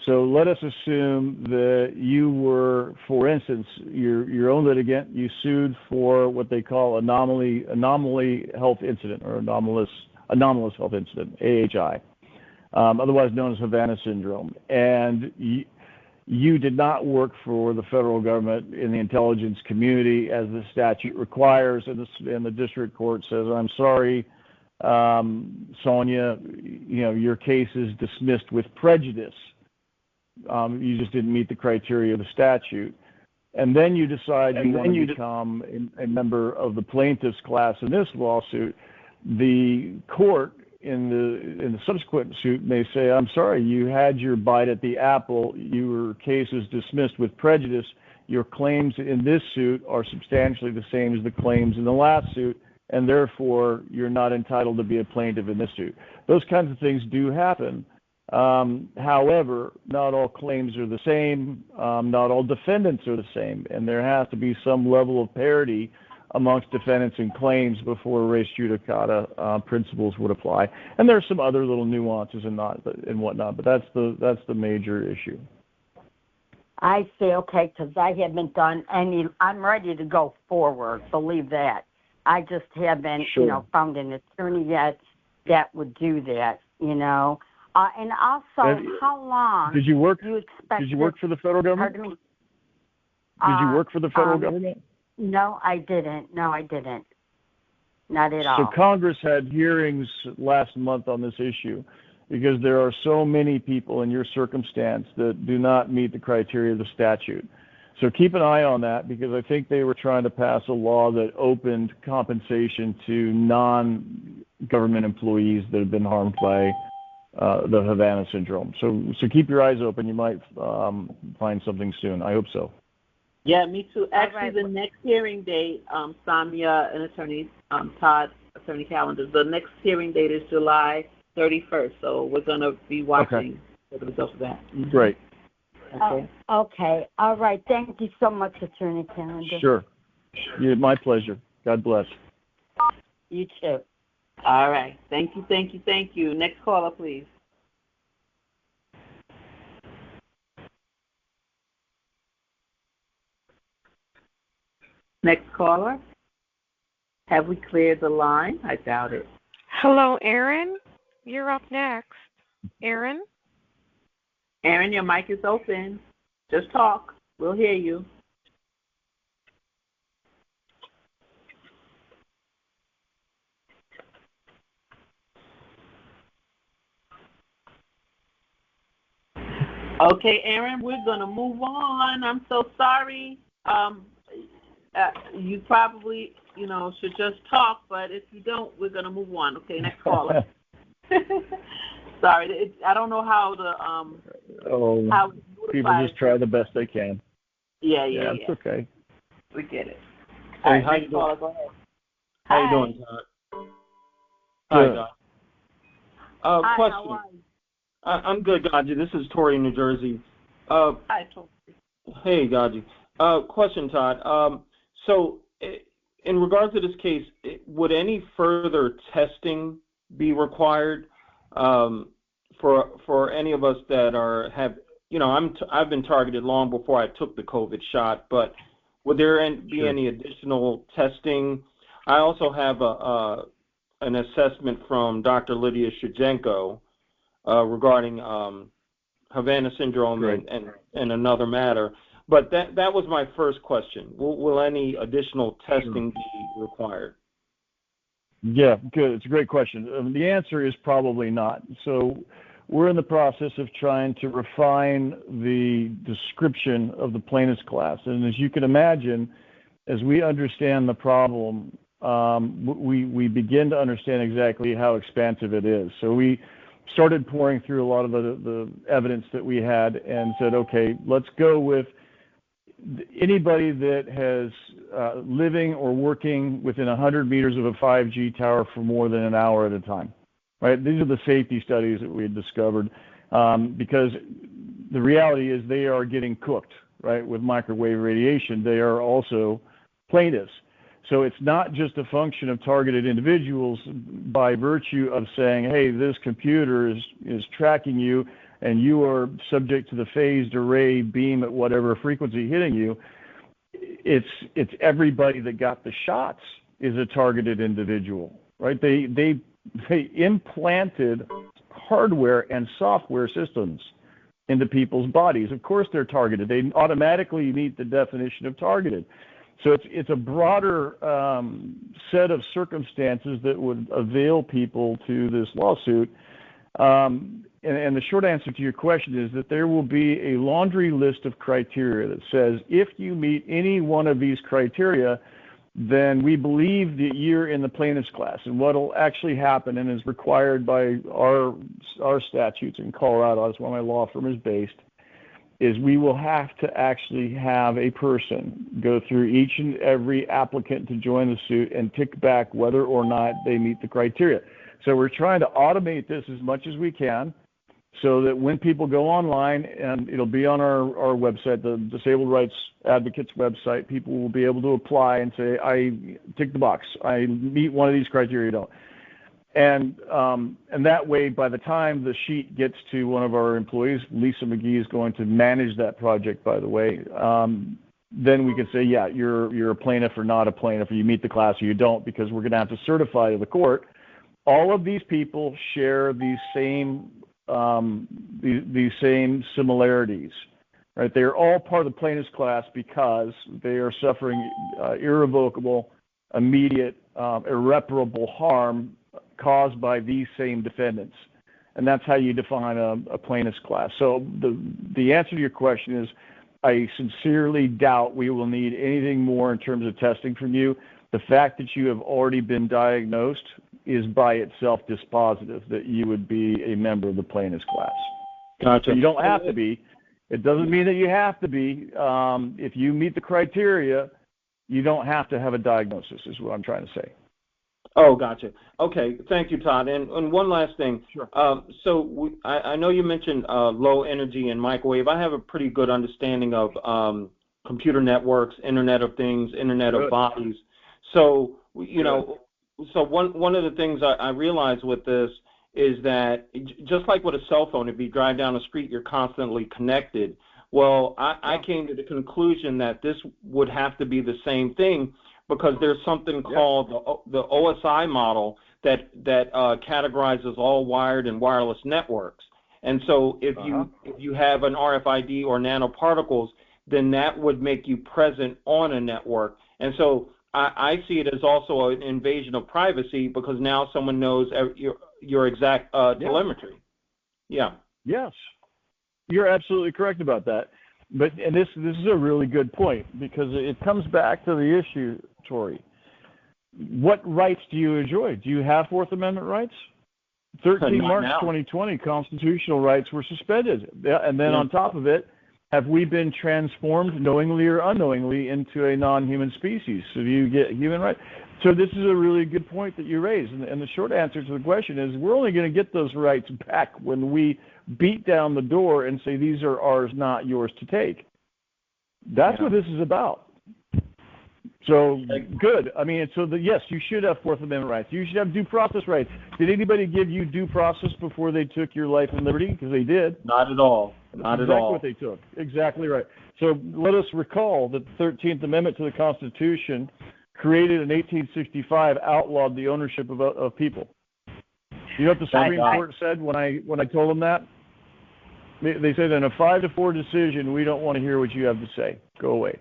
Speaker 3: So let us assume that you were, for instance, your own litigant, you sued for what they call anomaly health incident or anomalous health incident, AHI, otherwise known as Havana syndrome. And you did not work for the federal government in the intelligence community as the statute requires, and the district court says, I'm sorry, Sonia, your case is dismissed with prejudice. You just didn't meet the criteria of the statute. And then you decide you want to become a member of the plaintiff's class in this lawsuit. The court in the subsequent suit may say, I'm sorry, you had your bite at the apple. Your case is dismissed with prejudice. Your claims in this suit are substantially the same as the claims in the last suit, and therefore you're not entitled to be a plaintiff in this suit. Those kinds of things do happen. However, not all claims are the same. Not all defendants are the same, and there has to be some level of parity amongst defendants and claims before res judicata principles would apply. And there are some other little nuances and whatnot, but that's the major issue.
Speaker 6: I see. Okay, because I haven't done any. I'm ready to go forward. Believe that. I just haven't, found an attorney yet that would do that. And also, how long
Speaker 3: did you work?
Speaker 6: Do you expect?
Speaker 3: Did you work for the federal government?
Speaker 6: Pardon me?
Speaker 3: Did you work for the federal government?
Speaker 6: No, I didn't. Not at all.
Speaker 3: So Congress had hearings last month on this issue because there are so many people in your circumstance that do not meet the criteria of the statute. So keep an eye on that, because I think they were trying to pass a law that opened compensation to non-government employees that have been harmed by the Havana syndrome. So keep your eyes open. You might find something soon. I hope so.
Speaker 1: Yeah, me too. Actually, the next hearing date, Samia and Attorney Todd, Attorney Callender, the next hearing date is July 31st. So we're going to be watching for the results of that. Mm-hmm.
Speaker 3: Great.
Speaker 6: Okay. Okay. All right. Thank you so much, Attorney Callender.
Speaker 3: Sure. Yeah, my pleasure. God bless.
Speaker 6: You too.
Speaker 1: All right. Thank you. Next caller, please. Next caller. Have we cleared the line? I doubt it.
Speaker 2: Hello, Aaron. You're up next. Aaron?
Speaker 1: Aaron, your mic is open. Just talk. We'll hear you. Okay, Aaron, we're going to move on. I'm so sorry. You probably, should just talk, but if you don't, we're going to move on. Okay, next caller. Sorry, I don't know how to how
Speaker 3: people just try the best they can.
Speaker 1: Yeah.
Speaker 3: It's okay.
Speaker 1: We get it.
Speaker 7: Hey,
Speaker 1: All right,
Speaker 7: how you doing?
Speaker 1: Go ahead.
Speaker 7: How you doing, Todd? Hi, Doc.
Speaker 1: Hi,
Speaker 7: question.
Speaker 1: how are you?
Speaker 7: I'm good, Gaji. This is Tori in New Jersey.
Speaker 1: Hi, Tori.
Speaker 7: Hey, Gaji. Question, Todd. So, in regards to this case, would any further testing be required for any of us that have? I've been targeted long before I took the COVID shot, but would there be any additional testing? I also have an assessment from Dr. Lydia Shchenko regarding Havana syndrome and another matter. But that was my first question. Will any additional testing be required?
Speaker 3: Yeah, good. It's a great question. The answer is probably not. So we're in the process of trying to refine the description of the plaintiff's class. And as you can imagine, as we understand the problem, we begin to understand exactly how expansive it is. So we started pouring through a lot of the evidence that we had and said, okay, let's go with anybody that has living or working within 100 meters of a 5G tower for more than an hour at a time, right? These are the safety studies that we had discovered because the reality is they are getting cooked, right, with microwave radiation. They are also plaintiffs. So it's not just a function of targeted individuals by virtue of saying, hey, this computer is tracking you and you are subject to the phased array beam at whatever frequency hitting you. It's everybody that got the shots is a targeted individual, right? They implanted hardware and software systems into people's bodies. Of course they're targeted. They automatically meet the definition of targeted. So it's a broader set of circumstances that would avail people to this lawsuit. And the short answer to your question is that there will be a laundry list of criteria that says if you meet any one of these criteria, then we believe that you're in the plaintiff's class. And what will actually happen and is required by our statutes in Colorado, that's where my law firm is based, is we will have to actually have a person go through each and every applicant to join the suit and tick back whether or not they meet the criteria. So we're trying to automate this as much as we can so that when people go online, and it'll be on our website, the Disabled Rights Advocates website, people will be able to apply and say, I tick the box. I meet one of these criteria, don't. And that way, by the time the sheet gets to one of our employees, Lisa McGee is going to manage that project, by the way, then we can say, yeah, you're a plaintiff or not a plaintiff, or you meet the class or you don't, because we're going to have to certify to the court. All of these people share these same similarities, right? They are all part of the plaintiff's class because they are suffering irrevocable, immediate, irreparable harm caused by these same defendants. And that's how you define a plaintiff's class. So the answer to your question is, I sincerely doubt we will need anything more in terms of testing from you. The fact that you have already been diagnosed is by itself dispositive that you would be a member of the plaintiff's class.
Speaker 7: Gotcha.
Speaker 3: So you don't have to be. It doesn't mean that you have to be. If you meet the criteria, you don't have to have a diagnosis, is what I'm trying to say.
Speaker 7: Oh, gotcha. Okay, thank you, Todd. And one last thing.
Speaker 3: Sure.
Speaker 7: I know you mentioned low energy and microwave. I have a pretty good understanding of computer networks, Internet of Things, Internet of Bodies. So, so one of the things I realized with this is that just like with a cell phone, if you drive down the street, you're constantly connected. Well, I came to the conclusion that this would have to be the same thing, because there's something called the OSI model that categorizes all wired and wireless networks. And so if you have an RFID or nanoparticles, then that would make you present on a network. And so I see it as also an invasion of privacy, because now someone knows your exact telemetry. Yeah. Yes.
Speaker 3: You're absolutely correct about that. And this is a really good point, because it comes back to the issue, Tori. What rights do you enjoy? Do you have Fourth Amendment rights? 13 March 2020, constitutional rights were suspended. And then on top of it, have we been transformed knowingly or unknowingly into a non-human species? So do you get human rights? So this is a really good point that you raised. And the short answer to the question is we're only going to get those rights back when we beat down the door and say these are ours, not yours to take. That's what this is about. So good. I mean, so yes, you should have Fourth Amendment rights. You should have due process rights. Did anybody give you due process before they took your life and liberty? Because they did.
Speaker 7: Not at all. Not at all.
Speaker 3: Exactly what they took. Exactly right. So let us recall that the 13th Amendment to the Constitution, created in 1865, outlawed the ownership of people. You know what the Supreme Court said when I told them that? They said in a 5-4 decision, we don't want to hear what you have to say. Go away.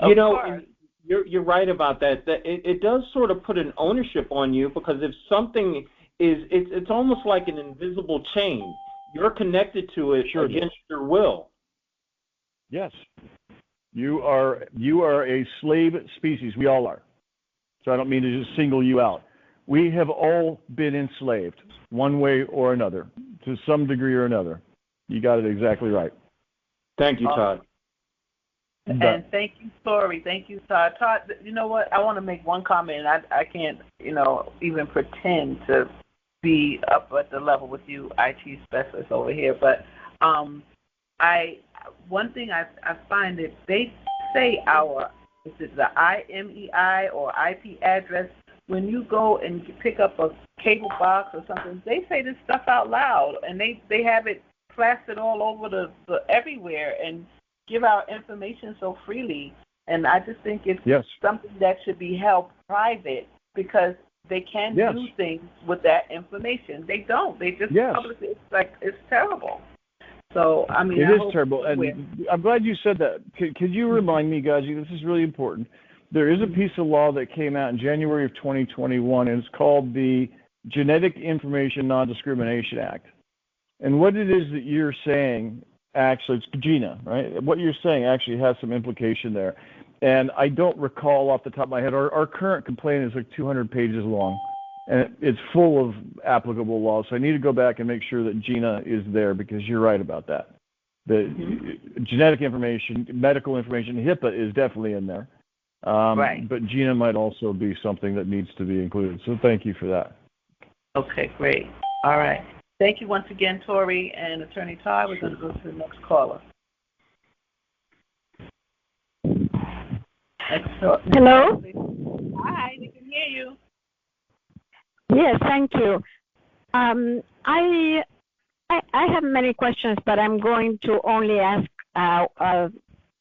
Speaker 7: You know, you're right about that. That it does sort of put an ownership on you, because if something is, it's almost like an invisible chain. You're connected to it against your will.
Speaker 3: Yes, you are a slave species. We all are. So I don't mean to just single you out. We have all been enslaved, one way or another, to some degree or another. You got it exactly right.
Speaker 7: Thank you, Todd.
Speaker 1: And thank you, Tori. Thank you, Todd. Todd, you know what? I want to make one comment. I can't, even pretend to be up at the level with you, IT specialists over here. But one thing I find that they say is it the IMEI or IP address, when you go and pick up a cable box or something, they say this stuff out loud, and they have it plastered all over the everywhere and give out information so freely. And I just think it's something that should be held private, because they can do things with that information. They don't. They just publish it. It's terrible. So, I mean,
Speaker 3: it is terrible. And I'm glad you said that. Could you remind me, guys, this is really important. There is a piece of law that came out in January of 2021, and it's called the Genetic Information Non-Discrimination Act. And what it is that you're saying, actually, it's Regina, right? What you're saying actually has some implication there. And I don't recall off the top of my head, our current complaint is like 200 pages long, and it's full of applicable laws. So I need to go back and make sure that Gina is there, because you're right about that. The genetic information, medical information, HIPAA is definitely in there. Right. But Gina might also be something that needs to be included. So thank you for that.
Speaker 1: Okay, great. All right. Thank you once again, Tori and Attorney Todd. We're going to go to the next caller.
Speaker 8: Hello?
Speaker 1: Hi, we can hear you.
Speaker 8: Yes, thank you. I have many questions, but I'm going to only ask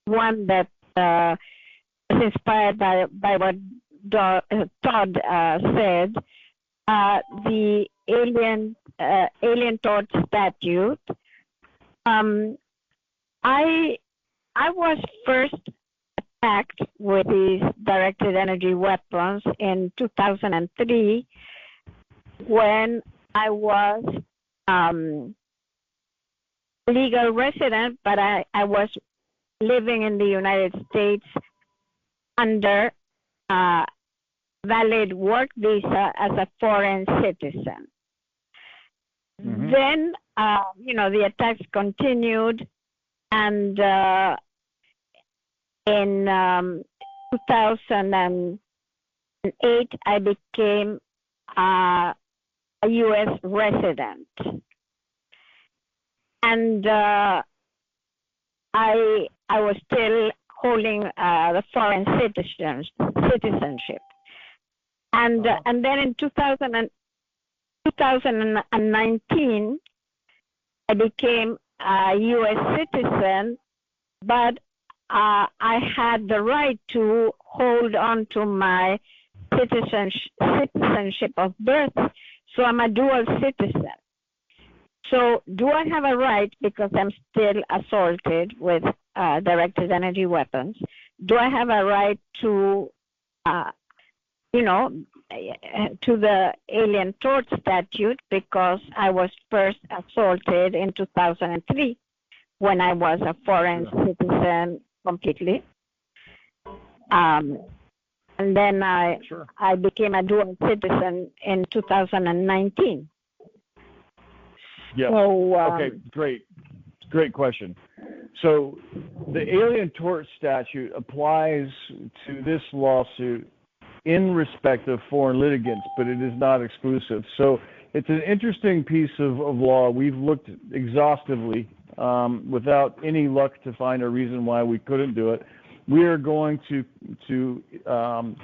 Speaker 8: one that is inspired by what Todd said. The Alien Tort Statute. I was first attacked with these directed energy weapons in 2003 when I was legal resident, but I was living in the United States under valid work visa as a foreign citizen. Mm-hmm. Then, the attacks continued, and in 2008, I became a U.S. resident. And I was still holding the foreign citizenship. And then in 2019, I became a U.S. citizen, but I had the right to hold on to my citizenship of birth, so I'm a dual citizen. So do I have a right, because I'm still assaulted with directed energy weapons, do I have a right to, to the Alien Tort Statute, because I was first assaulted in 2003 when I was a foreign citizen completely. and then I became a dual citizen in 2019.
Speaker 3: Yeah.
Speaker 8: So,
Speaker 3: okay, great question. So the Alien Tort Statute applies to this lawsuit in respect of foreign litigants, but it is not exclusive. So it's an interesting piece of law. We've looked exhaustively without any luck to find a reason why we couldn't do it. We are going to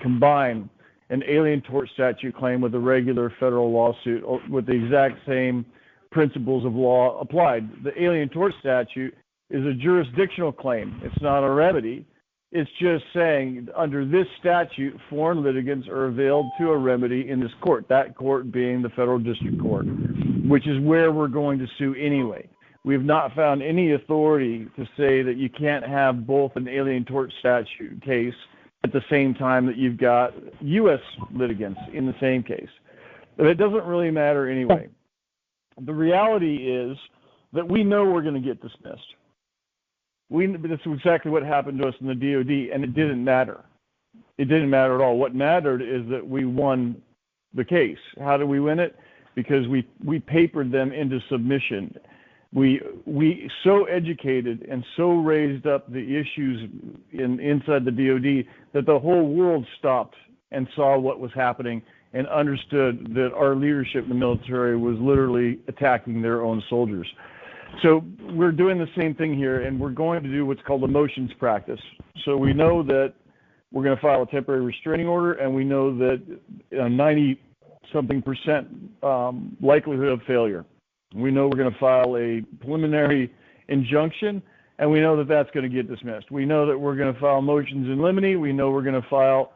Speaker 3: combine an Alien Tort Statute claim with a regular federal lawsuit with the exact same principles of law applied. The Alien Tort Statute is a jurisdictional claim. It's not a remedy. It's just saying under this statute, foreign litigants are availed to a remedy in this court, that court being the federal district court, which is where we're going to sue anyway. We have not found any authority to say that you can't have both an Alien Tort Statute case at the same time that you've got U.S. litigants in the same case. But it doesn't really matter anyway. The reality is that we know we're going to get dismissed. That's exactly what happened to us in the DOD, and it didn't matter. It didn't matter at all. What mattered is that we won the case. How did we win it? Because we papered them into submission. We so educated and so raised up the issues inside the DOD that the whole world stopped and saw what was happening and understood that our leadership in the military was literally attacking their own soldiers. So we're doing the same thing here, and we're going to do what's called a motions practice. So we know that we're going to file a temporary restraining order, and we know that 90-something% likelihood of failure. We know we're going to file a preliminary injunction, and we know that that's going to get dismissed. We know that we're going to file motions in limine. We know we're going to file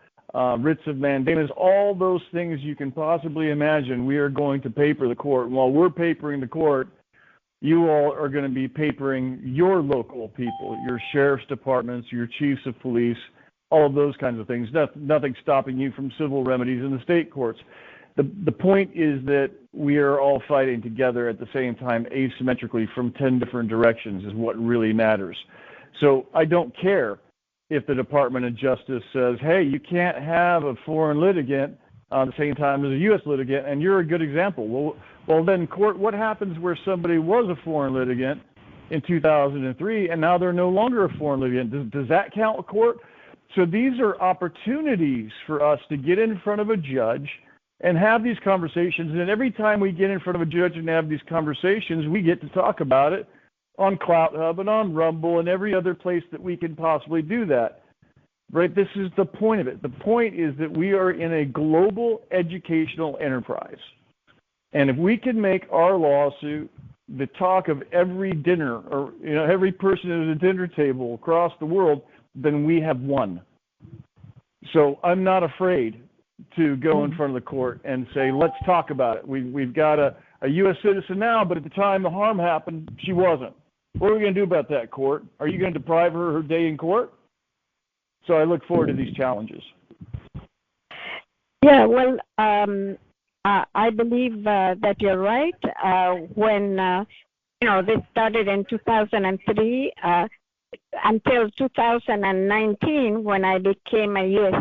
Speaker 3: writs of mandamus. All those things you can possibly imagine, we are going to paper the court. And while we're papering the court, you all are going to be papering your local people, your sheriff's departments, your chiefs of police, all of those kinds of things. Nothing stopping you from civil remedies in the state courts. The point is that we are all fighting together at the same time asymmetrically from 10 different directions is what really matters. So I don't care if the Department of Justice says, hey, you can't have a foreign litigant at the same time as a U.S. litigant, and you're a good example. Well, then, court, what happens where somebody was a foreign litigant in 2003 and now they're no longer a foreign litigant? Does that count, court? So these are opportunities for us to get in front of a judge and have these conversations. And every time we get in front of a judge and have these conversations, we get to talk about it on CloutHub and on Rumble and every other place that we can possibly do that. Right? This is the point of it. The point is that we are in a global educational enterprise. And if we can make our lawsuit the talk of every dinner or every person at a dinner table across the world, then we have won. So I'm not afraid to go in front of the court and say, let's talk about it. We've got a U.S. citizen now, but at the time the harm happened, she wasn't. What are we going to do about that, court? Are you going to deprive her day in court? So I look forward to these challenges.
Speaker 8: Yeah, well, I believe that you're right. When this started in 2003 until 2019, when I became a U.S.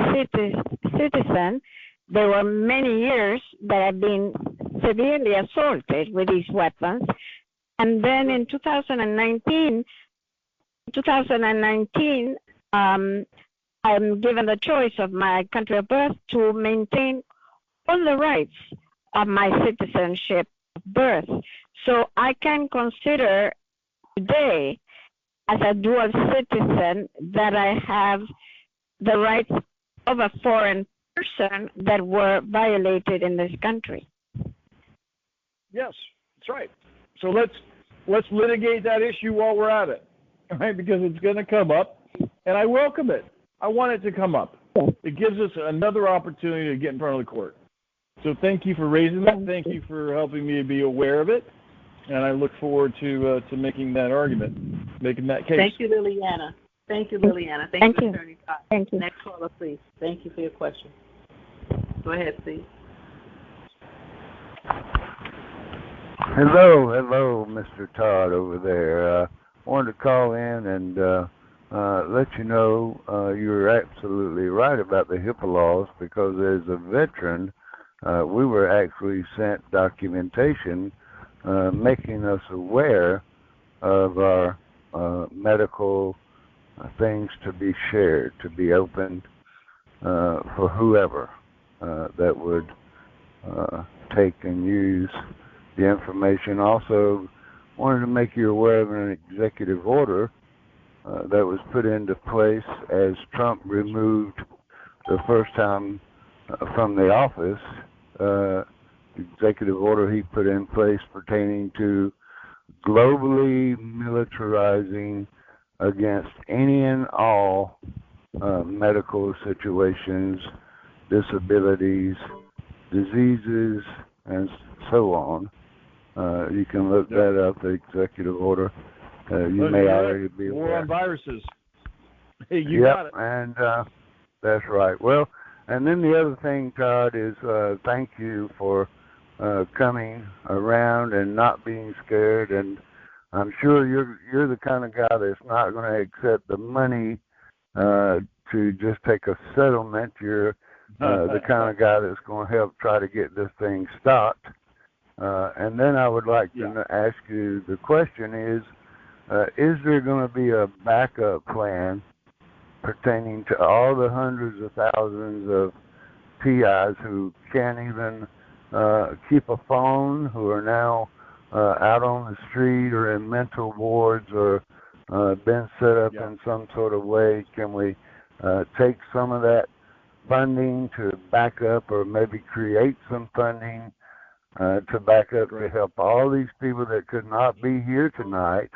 Speaker 8: citizen, there were many years that I've been severely assaulted with these weapons. And then in 2019, I'm given the choice of my country of birth to maintain all the rights of my citizenship of birth. So I can consider today as a dual citizen that I have the rights of a foreign person that were violated in this country.
Speaker 3: Yes, that's right. So let's litigate that issue while we're at it, right? Because it's going to come up, and I welcome it. I want it to come up. It gives us another opportunity to get in front of the court. So thank you for raising that. Thank you for helping me be aware of it, and I look forward to making that argument, making that case.
Speaker 1: Thank you, Liliana. Thank you, Liliana. Thank you, Attorney Todd.
Speaker 8: Thank you.
Speaker 1: Next caller, please. Thank you for your question. Go ahead, please.
Speaker 9: Hello, Mr. Todd over there. Wanted to call in and let you know you're absolutely right about the HIPAA laws, because as a veteran, we were actually sent documentation making us aware of our medical things to be shared, to be opened for whoever that would take and use the information. Also, wanted to make you aware of an executive order that was put into place as Trump removed the first time from the office, the executive order he put in place pertaining to globally militarizing against any and all medical situations, disabilities, diseases, and so on. You can look that up, the executive order. You may already be aware.
Speaker 3: War on viruses. Hey, you got it.
Speaker 9: And that's right. Well, and then the other thing, Todd, is thank you for coming around and not being scared. And I'm sure you're the kind of guy that's not going to accept the money to just take a settlement. You're the kind of guy that's going to help try to get this thing stopped. And then I would like to ask you, the question is there going to be a backup plan pertaining to all the hundreds of thousands of PIs who can't even keep a phone, who are now out on the street or in mental wards or been set up in some sort of way? Can we take some of that funding to back up, or maybe create some funding to back up to help all these people that could not be here tonight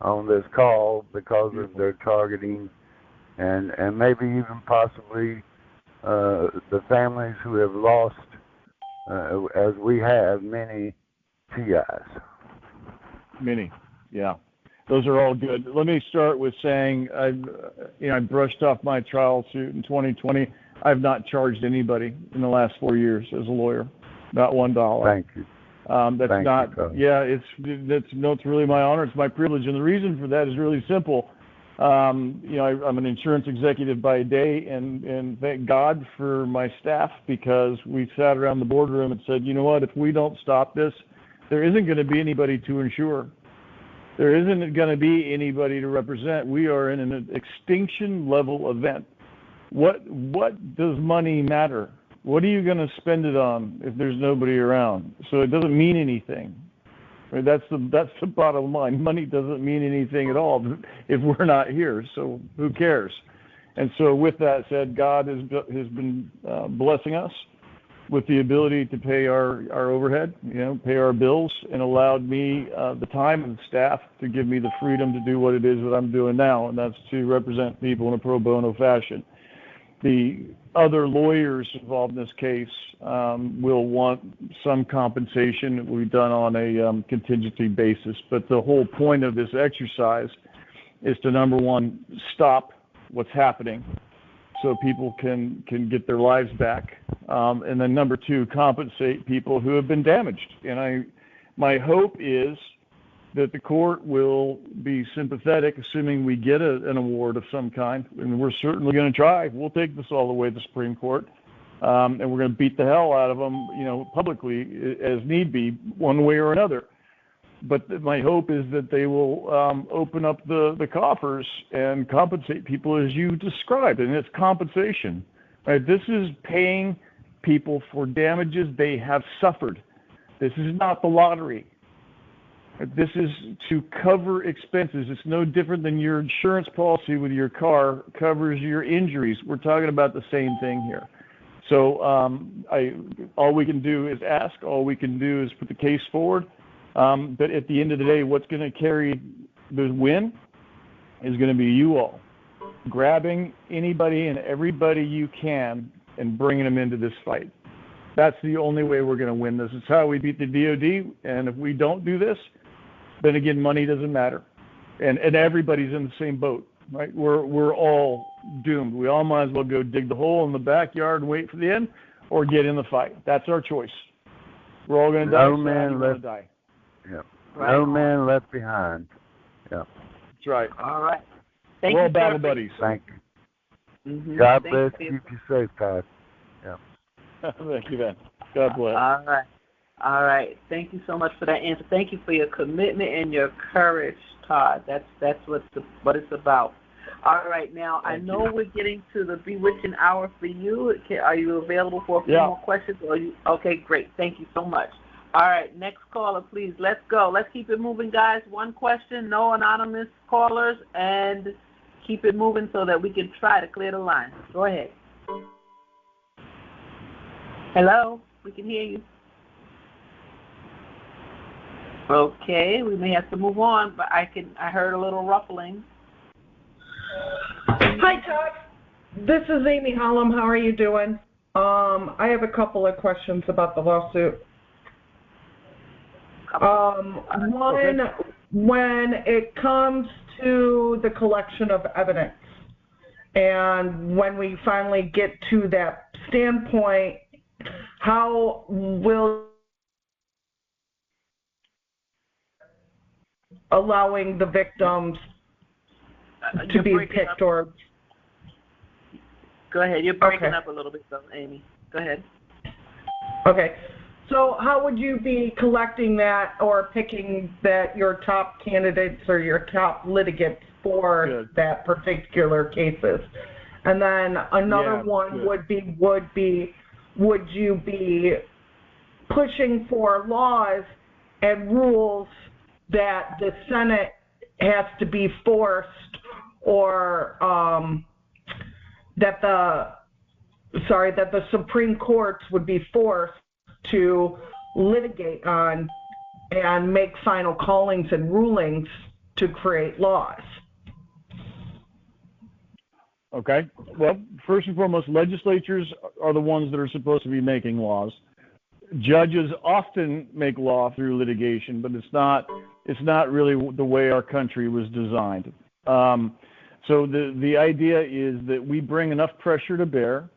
Speaker 9: on this call because of their targeting, and maybe even possibly the families who have lost, as we have, many TIs.
Speaker 3: Many, yeah. Those are all good. Let me start with saying I brushed off my trial suit in 2020. I've not charged anybody in the last 4 years as a lawyer, not $1.
Speaker 9: Thank you.
Speaker 3: That's
Speaker 9: Thank
Speaker 3: not.
Speaker 9: you,
Speaker 3: yeah, it's really my honor. It's my privilege, and the reason for that is really simple. I'm an insurance executive by day, and thank God for my staff, because we sat around the boardroom and said, you know what? If we don't stop this, there isn't going to be anybody to insure. There isn't going to be anybody to represent. We are in an extinction level event. What does money matter? What are you going to spend it on if there's nobody around? So it doesn't mean anything. Right? That's the bottom line. Money doesn't mean anything at all if we're not here. So who cares? And so with that said, God has been blessing us with the ability to pay our overhead, pay our bills, and allowed me the time and the staff to give me the freedom to do what it is that I'm doing now, and that's to represent people in a pro bono fashion. The other lawyers involved in this case will want some compensation. It will be done on a contingency basis. But the whole point of this exercise is to, number one, stop what's happening so people can get their lives back. And then number two, compensate people who have been damaged. And my hope is that the court will be sympathetic, assuming we get an award of some kind, and we're certainly going to try. We'll take this all the way to the Supreme Court, and we're going to beat the hell out of them, publicly as need be, one way or another. But my hope is that they will open up the coffers and compensate people as you described, and it's compensation. Right? This is paying people for damages they have suffered. This is not the lottery. This is to cover expenses. It's no different than your insurance policy with your car covers your injuries. We're talking about the same thing here. So all we can do is ask. All we can do is put the case forward. But at the end of the day, what's going to carry the win is going to be you all grabbing anybody and everybody you can and bringing them into this fight. That's the only way we're going to win this. It's how we beat the DOD. And if we don't do this, then again, money doesn't matter, and everybody's in the same boat, right? We're all doomed. We all might as well go dig the hole in the backyard and wait for the end, or get in the fight. That's our choice. We're all going to die.
Speaker 9: No man left. Die. Yeah. Right. No man left behind. Yeah.
Speaker 3: That's right.
Speaker 1: All right. Thank
Speaker 3: We're all
Speaker 1: you,
Speaker 3: battle
Speaker 1: sir.
Speaker 3: buddies.
Speaker 9: Thank you.
Speaker 1: Mm-hmm.
Speaker 9: God
Speaker 1: Thank
Speaker 9: bless.
Speaker 1: you.
Speaker 9: Keep you safe, Todd. Yeah.
Speaker 3: Thank you, Ben. God bless.
Speaker 1: All right. All right. Thank you so much for that answer. Thank you for your commitment and your courage, Todd. That's what it's about. All right. Now, I know we're getting to the bewitching hour for you. Are you available for a few more questions? Okay, great. Thank you so much. All right. Next caller, please. Let's go. Let's keep it moving, guys. One question, no anonymous callers, and keep it moving so that we can try to clear the line. Go ahead. Hello? We can hear you. Okay, we may have to move on, but I heard a little ruffling.
Speaker 10: Hi, Todd. This is Amy Hollum. How are you doing? I have a couple of questions about the lawsuit. One, when it comes to the collection of evidence, and when we finally get to that standpoint, how will allowing the victims to be picked or...
Speaker 1: Go ahead. You're breaking up a little bit, though, Amy. Go ahead.
Speaker 10: Okay. So how would you be collecting that or picking that your top candidates or your top litigants for that particular cases? And then another one would you be pushing for laws and rules that the Senate has to be forced, or that the Supreme Courts would be forced to litigate on and make final callings and rulings to create laws?
Speaker 3: Okay. Well, first and foremost, legislatures are the ones that are supposed to be making laws. Judges often make law through litigation, but it's not really the way our country was designed. So the idea is that we bring enough pressure to bear,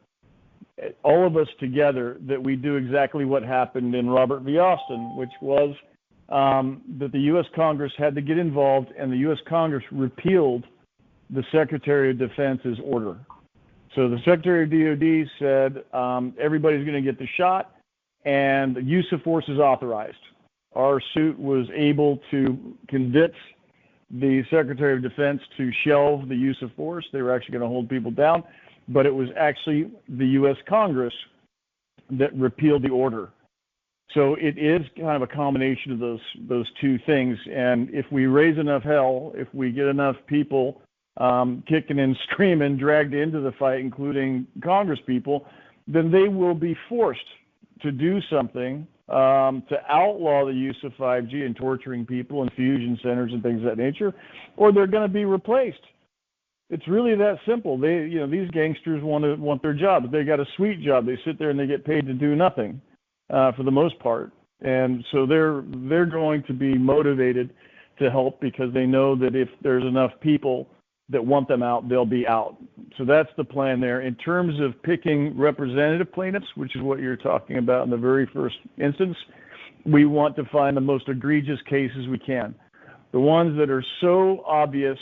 Speaker 3: all of us together, that we do exactly what happened in Robert v. Austin, which was that the U.S. Congress had to get involved, and the U.S. Congress repealed the Secretary of Defense's order. So the Secretary of DOD said everybody's going to get the shot, and the use of force is authorized. Our suit was able to convince the Secretary of Defense to shelve the use of force. They were actually going to hold people down, but it was actually the U.S. Congress that repealed the order. So it is kind of a combination of those two things. And if we raise enough hell, if we get enough people kicking and screaming, dragged into the fight, including Congress people, then they will be forced to do something to outlaw the use of 5G and torturing people in fusion centers and things of that nature, or they're going to be replaced. It's really that simple. These gangsters want their job. They got a sweet job. They sit there and they get paid to do nothing for the most part, and so they're going to be motivated to help because they know that if there's enough people that want them out, they'll be out. So that's the plan there. In terms of picking representative plaintiffs, which is what you're talking about in the very first instance, we want to find the most egregious cases we can. The ones that are so obvious,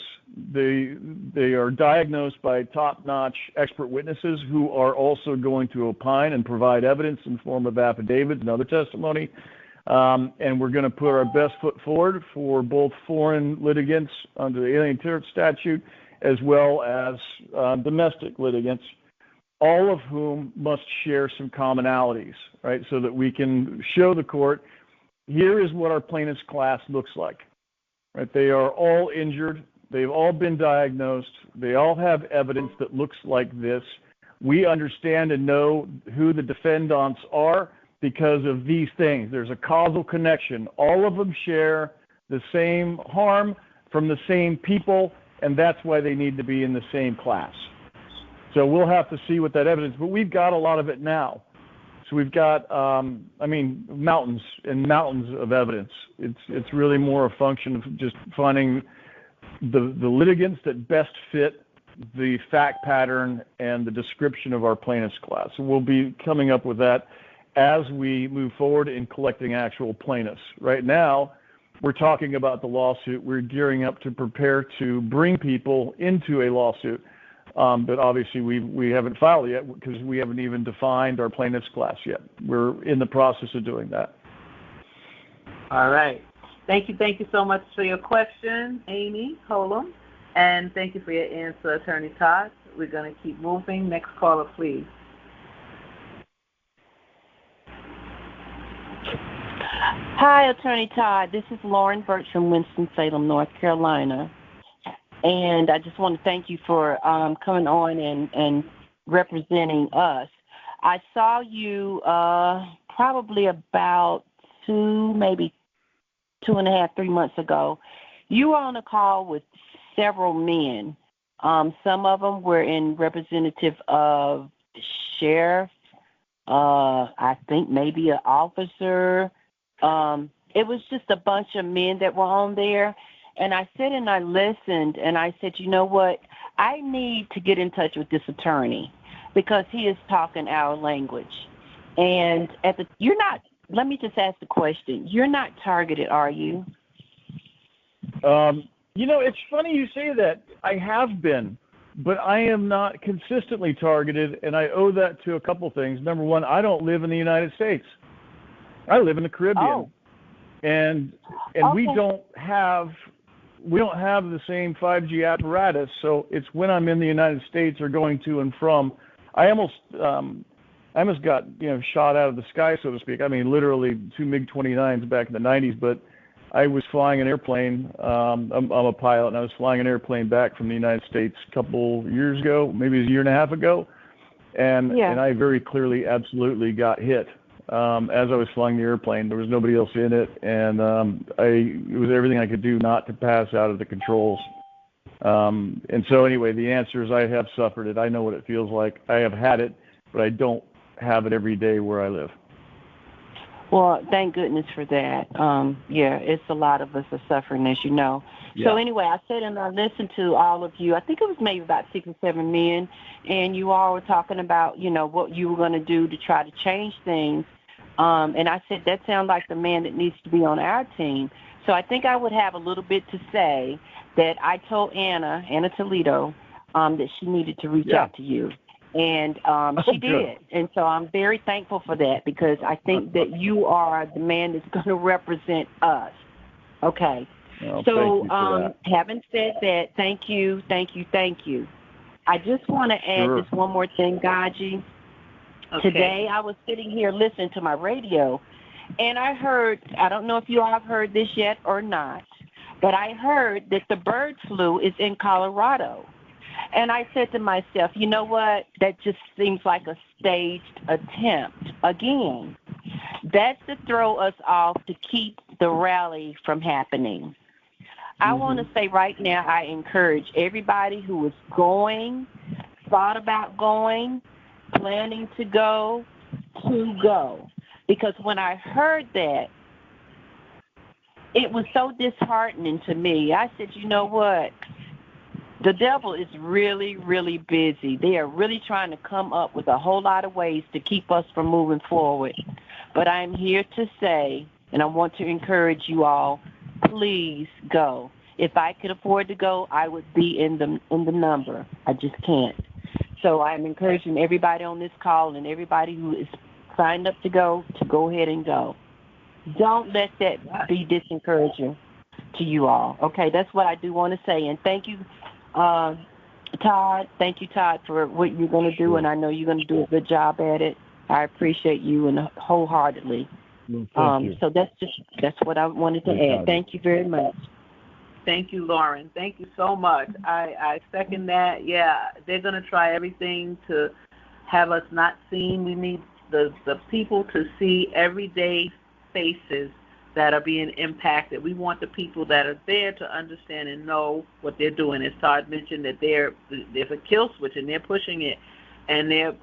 Speaker 3: they are diagnosed by top-notch expert witnesses who are also going to opine and provide evidence in form of affidavits and other testimony. And we're going to put our best foot forward for both foreign litigants under the Alien Tort Statute as well as domestic litigants, all of whom must share some commonalities, right, so that we can show the court, here is what our plaintiff's class looks like. Right? They are all injured. They've all been diagnosed. They all have evidence that looks like this. We understand and know who the defendants are because of these things. There's a causal connection. All of them share the same harm from the same people, and that's why they need to be in the same class. So we'll have to see what that evidence, but we've got a lot of it now. So we've got, mountains and mountains of evidence. It's really more a function of just finding the litigants that best fit the fact pattern and the description of our plaintiff's class. So we'll be coming up with that as we move forward in collecting actual plaintiffs. Right now, we're talking about the lawsuit. We're gearing up to prepare to bring people into a lawsuit. But obviously we haven't filed yet because we haven't even defined our plaintiff's class yet. We're in the process of doing that.
Speaker 1: All right. Thank you so much for your question, Amy Holum. And thank you for your answer, Attorney Todd. We're going to keep moving. Next caller, please.
Speaker 11: Hi, Attorney Todd. This is Lauren Birch from Winston-Salem, North Carolina. And I just want to thank you for coming on and representing us. I saw you probably about 2.5, 3 months ago. You were on a call with several men. Some of them were in representative of the sheriff, I think maybe an officer. It was just a bunch of men that were on there. And I sat and I listened, and I said, you know what? I need to get in touch with this attorney because he is talking our language. And you're not, let me just ask the question. You're not targeted, are you?
Speaker 3: You know, it's funny you say that. I have been, but I am not consistently targeted, and I owe that to a couple things. Number one, I don't live in the United States. I live in the Caribbean.
Speaker 11: Oh.
Speaker 3: And
Speaker 11: Okay.
Speaker 3: we don't have the same 5G apparatus, so it's when I'm in the United States or going to and from. I almost got shot out of the sky, so to speak. I mean, literally 2 MiG-29s back in the 90s, but I was flying an airplane. I'm a pilot, and I was flying an airplane back from the United States a couple years ago, maybe a year and a half ago, and I very clearly, absolutely got hit. As I was flying the airplane, there was nobody else in it, and it was everything I could do not to pass out of the controls. And so anyway, the answer is I have suffered it. I know what it feels like. I have had it, but I don't have it every day where I live.
Speaker 11: Well, thank goodness for that. It's a lot of us are suffering, as you know. Yeah. So anyway, I sat and I listened to all of you. I think it was maybe about 6 or 7 men, and you all were talking about, what you were going to do to try to change things. And I said, that sounds like the man that needs to be on our team. So I think I would have a little bit to say that I told Anna Toledo, that she needed to reach out to you. And she did. And so I'm very thankful for that because I think that you are the man that's going to represent us. Okay.
Speaker 3: Well,
Speaker 11: so having said that, thank you. I just want to add just one more thing, GoGi. Okay. Today I was sitting here listening to my radio, and I heard, I don't know if you all have heard this yet or not, but I heard that the bird flu is in Colorado. And I said to myself, you know what? That just seems like a staged attempt. Again, that's to throw us off to keep the rally from happening. I want to say right now, I encourage everybody who is going, thought about going, planning to go. Because when I heard that, it was so disheartening to me. I said, you know what? The devil is really, really busy. They are really trying to come up with a whole lot of ways to keep us from moving forward. But I'm here to say, and I want to encourage you all, please go. If I could afford to go, I would be in the number. I just can't. So I'm encouraging everybody on this call and everybody who is signed up to go ahead and go. Don't let that be disencouraging to you all. Okay, that's what I do want to say. And thank you, Todd. Thank you, Todd, for what you're going to do, and I know you're going to do a good job at it. I appreciate you and wholeheartedly.
Speaker 3: Thank you.
Speaker 11: So that's what I wanted to add. Thank you very much.
Speaker 1: Thank you, Lauren. Thank you so much. I second that. Yeah, they're going to try everything to have us not seen. We need the people to see everyday faces that are being impacted. We want the people that are there to understand and know what they're doing. As Todd mentioned, that there's a kill switch and they're pushing it and they're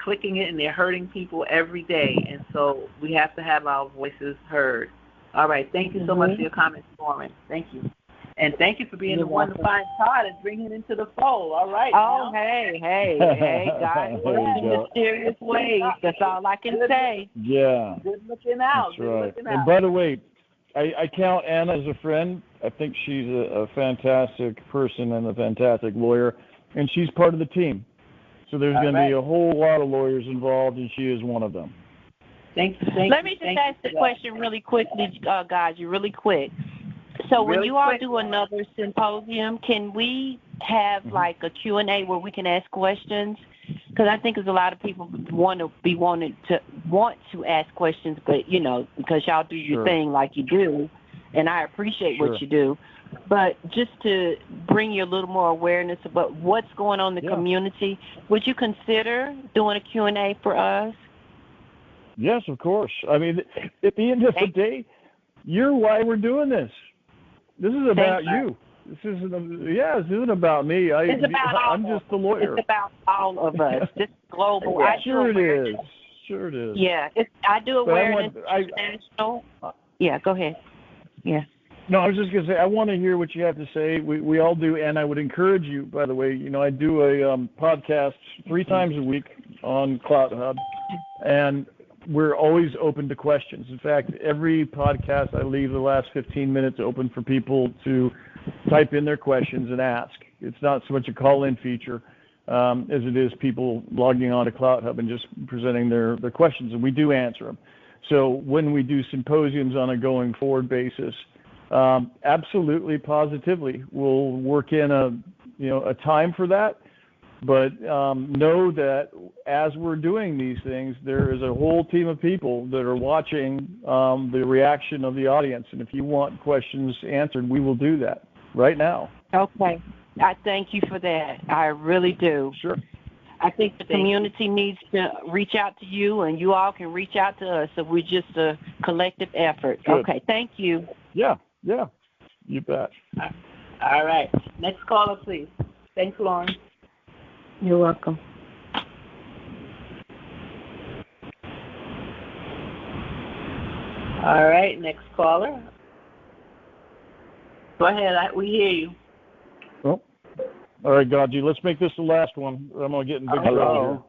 Speaker 1: clicking it and they're hurting people every day. And so we have to have our voices heard. All right. Thank you so much for your comments, Lauren. Thank you. And thank you for being the one to find Todd and bring him into the fold. All right.
Speaker 11: Oh, hey, God works in mysterious ways. That's all I can say.
Speaker 3: Yeah.
Speaker 1: Good looking out.
Speaker 3: That's right. And by the way, I count Anna as a friend. I think she's a fantastic person and a fantastic lawyer, and she's part of the team. So there's going to be a whole lot of lawyers involved, and she is one of them.
Speaker 1: Thank you.
Speaker 11: Let me just ask the question really quickly, guys. You really quick. So when you all do another symposium, can we have like a Q&A where we can ask questions? Because I think there's a lot of people want to ask questions, but because y'all do your thing like you do, and I appreciate what you do. But just to bring you a little more awareness about what's going on in the community, would you consider doing a Q&A for us?
Speaker 3: Yes, of course. I mean, at the end of the day, you're why we're doing this. This is about you. This isn't about me. I'm just the lawyer.
Speaker 11: It's about all of us. This global.
Speaker 3: Sure it is.
Speaker 11: Yeah, I do awareness international. Yeah, go ahead. Yeah.
Speaker 3: No, I was just going to say, I want to hear what you have to say. We all do, and I would encourage you, by the way, I do a podcast 3 times a week on CloutHub, and we're always open to questions. In fact, every podcast I leave the last 15 minutes open for people to type in their questions and ask. It's not so much a call-in feature as it is people logging on to CloutHub and just presenting their questions, and we do answer them. So when we do symposiums on a going forward basis, absolutely, positively, we'll work in a time for that. But know that as we're doing these things, there is a whole team of people that are watching the reaction of the audience. And if you want questions answered, we will do that right now.
Speaker 11: Okay. I thank you for that. I really do.
Speaker 3: Sure.
Speaker 11: I think the community needs to reach out to you, and you all can reach out to us. So we're just a collective effort.
Speaker 3: Good.
Speaker 11: Okay. Thank you.
Speaker 3: Yeah. You bet.
Speaker 1: All right. Next caller, please. Thanks, Lauren.
Speaker 11: You're welcome.
Speaker 1: All right, next caller. Go ahead, we hear you.
Speaker 3: Oh. All right, GoGi, let's make this the last one. I'm going to get in big trouble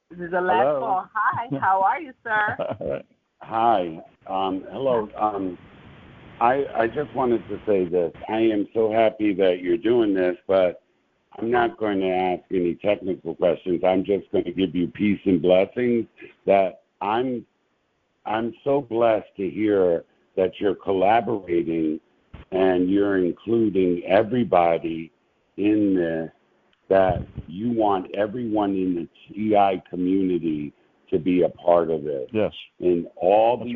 Speaker 1: here. This is the last call. Hi, how are you, sir?
Speaker 3: All right.
Speaker 12: Hi. Hello. I just wanted to say this. I am so happy that you're doing this, but I'm not going to ask any technical questions. I'm just going to give you peace and blessings. That I'm so blessed to hear that you're collaborating and you're including everybody in this, that you want everyone in the TI community to be a part of it.
Speaker 3: Yes.
Speaker 12: And all these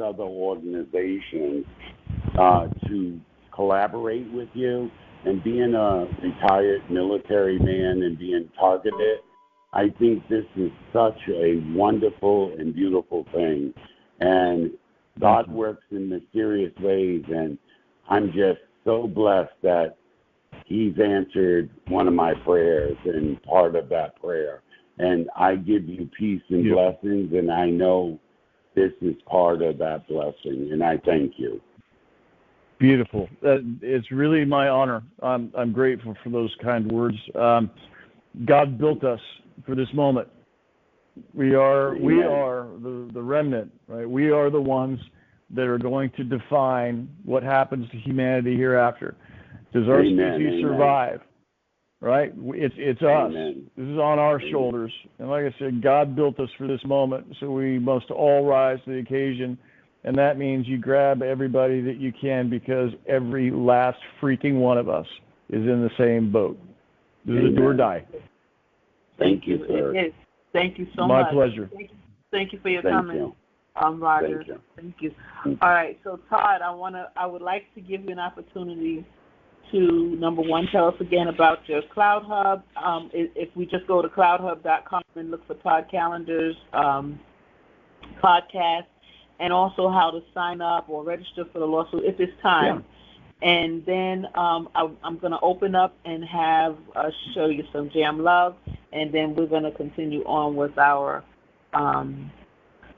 Speaker 12: other organizations to collaborate with you. And being a retired military man and being targeted, I think this is such a wonderful and beautiful thing. And God works in mysterious ways, and I'm just so blessed that He's answered one of my prayers and part of that prayer. And I give you peace and blessings, and I know this is part of that blessing, and I thank you.
Speaker 3: Beautiful. It's really my honor. I'm grateful for those kind words. God built us for this moment. We are the remnant, right? We are the ones that are going to define what happens to humanity hereafter. Does our species survive? Right? It's us.
Speaker 12: Amen.
Speaker 3: This is on our shoulders. And like I said, God built us for this moment, so we must all rise to the occasion. And that means you grab everybody that you can, because every last freaking one of us is in the same boat. This is a do or die.
Speaker 12: Thank you, sir.
Speaker 1: It is. Thank you so much.
Speaker 3: My pleasure.
Speaker 1: Thank you for your comment. Roger. Thank you. All right, so Todd, I would like to give you an opportunity to, number one, tell us again about your CloutHub. If we just go to clouthub.com and look for Todd Callender's podcast, and also how to sign up or register for the lawsuit if it's time. Yeah. And then I'm going to open up and have show you some J.A.M. love, and then we're going to continue on with our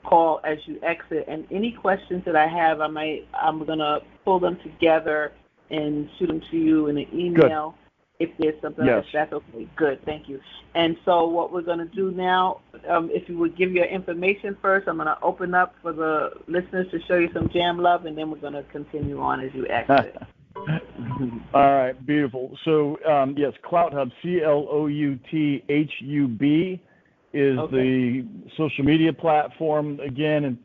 Speaker 1: call as you exit. And any questions that I have, I'm going to pull them together and shoot them to you in an email. if there's something
Speaker 3: Yes.
Speaker 1: else. That's okay. Good, thank you. And so what we're going to do now, if you would give your information first, I'm going to open up for the listeners to show you some J.A.M love, and then we're going to continue on as you exit.
Speaker 3: All right, beautiful. So, yes, CloutHub, CLOUTHUB is the social media platform. Again, and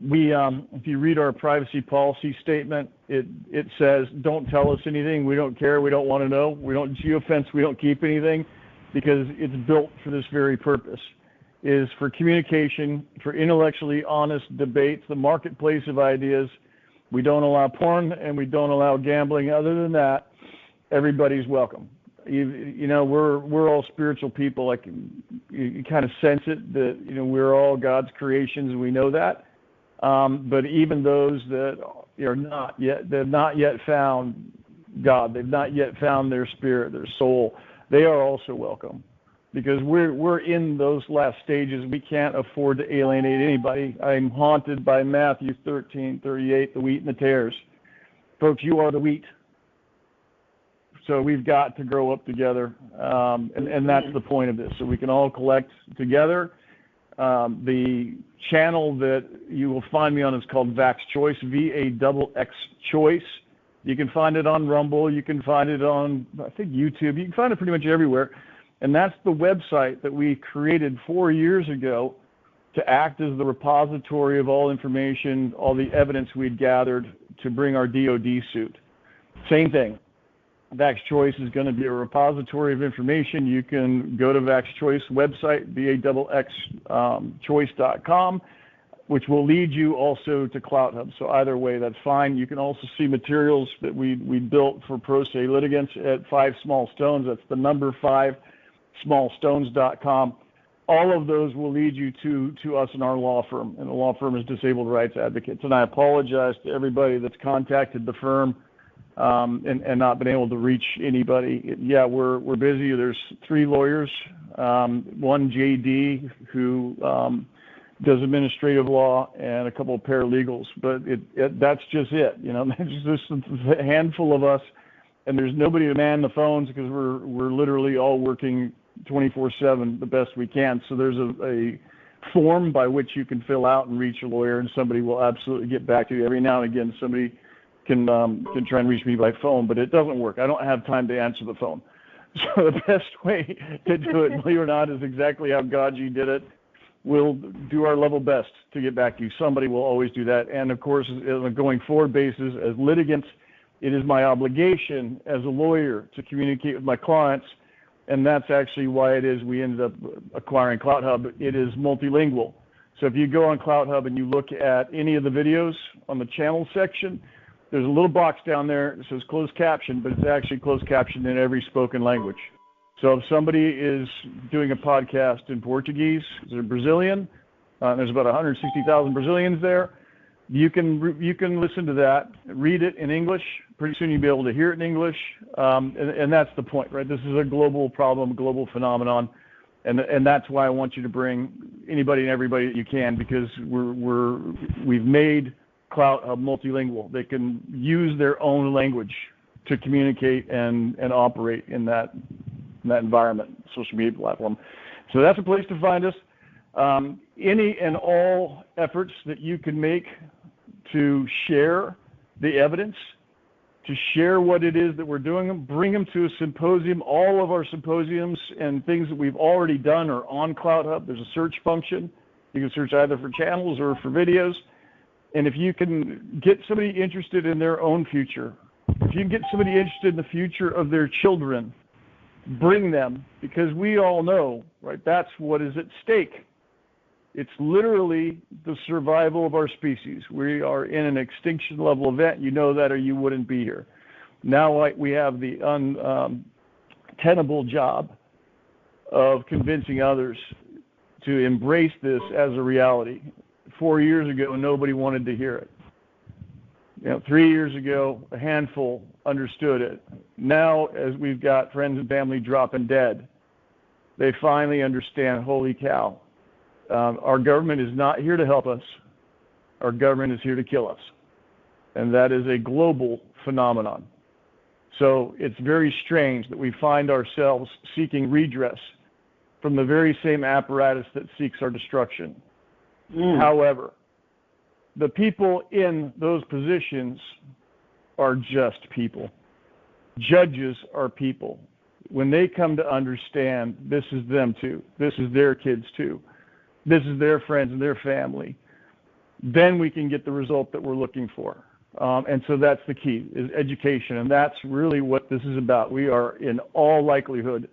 Speaker 3: we, if you read our privacy policy statement, it says, don't tell us anything. We don't care. We don't want to know. We don't geofence. We don't keep anything, because it's built for this very purpose. It is for communication, for intellectually honest debates, the marketplace of ideas. We don't allow porn, and we don't allow gambling. Other than that, everybody's welcome. You know, we're all spiritual people. Like, you kind of sense it that, you know, we're all God's creations, and we know that. But even those that are not yet, they've not yet found God, they've not yet found their spirit, their soul, they are also welcome, because we're in those last stages. We can't afford to alienate anybody. I'm haunted by Matthew 13:38, the wheat and the tares. Folks, you are the wheat. So we've got to grow up together, and that's the point of this. So we can all collect together. The channel that you will find me on is called Vax Choice, VAXX Choice. You can find it on Rumble. You can find it on, I think, YouTube. You can find it pretty much everywhere. And that's the website that we created 4 years ago to act as the repository of all information, all the evidence we'd gathered to bring our DOD suit. Same thing. Vax Choice is going to be a repository of information. You can go to Vax Choice website, VAXX choice.com, which will lead you also to CloutHub. So either way, that's fine. You can also see materials that we built for pro se litigants at 5 Small Stones. That's the number 5, smallstones.com. All of those will lead you to us and our law firm. And the law firm is Disabled Rights Advocates. And I apologize to everybody that's contacted the firm and not been able to reach anybody. Yeah, we're busy. There's 3 lawyers, one JD who does administrative law, and a couple of paralegals. But that's just it. You know, there's just a handful of us, and there's nobody to man the phones, because we're literally all working 24/7 the best we can. So there's a form by which you can fill out and reach a lawyer, and somebody will absolutely get back to you. Every now and again, somebody can try and reach me by phone, but it doesn't work. I don't have time to answer the phone. So the best way to do it, believe it or not, is exactly how GoGi did it. We'll do our level best to get back to you. Somebody will always do that. And of course, on a going forward basis, as litigants, it is my obligation as a lawyer to communicate with my clients. And that's actually why it is we ended up acquiring CloutHub. It is multilingual. So if you go on CloutHub and you look at any of the videos on the channel section, there's a little box down there that says closed caption, but it's actually closed caption in every spoken language. So if somebody is doing a podcast in Portuguese, they're Brazilian, there's about 160,000 Brazilians there, you can listen to that, read it in English. Pretty soon you'll be able to hear it in English, and that's the point, right? This is a global problem, global phenomenon, and that's why I want you to bring anybody and everybody that you can, because we've made CloutHub multilingual. They can use their own language to communicate and operate in that environment, social media platform. So that's a place to find us. Any and all efforts that you can make to share the evidence, to share what it is that we're doing, bring them to a symposium. All of our symposiums and things that we've already done are on CloutHub. There's a search function. You can search either for channels or for videos. And if you can get somebody interested in their own future, if you can get somebody interested in the future of their children, bring them, because we all know, right, that's what is at stake. It's literally the survival of our species. We are in an extinction level event. You know that, or you wouldn't be here. Now we have the untenable job of convincing others to embrace this as a reality. 4 years ago, nobody wanted to hear it. 3 years ago, a handful understood it. Now, as we've got friends and family dropping dead, they finally understand, holy cow, our government is not here to help us. Our government is here to kill us. And that is a global phenomenon. So it's very strange that we find ourselves seeking redress from the very same apparatus that seeks our destruction. However, the people in those positions are just people. Judges are people. When they come to understand this is them too, this is their kids too, this is their friends and their family, then we can get the result that we're looking for. And so that's the key, is education. And that's really what this is about. We are, in all likelihood,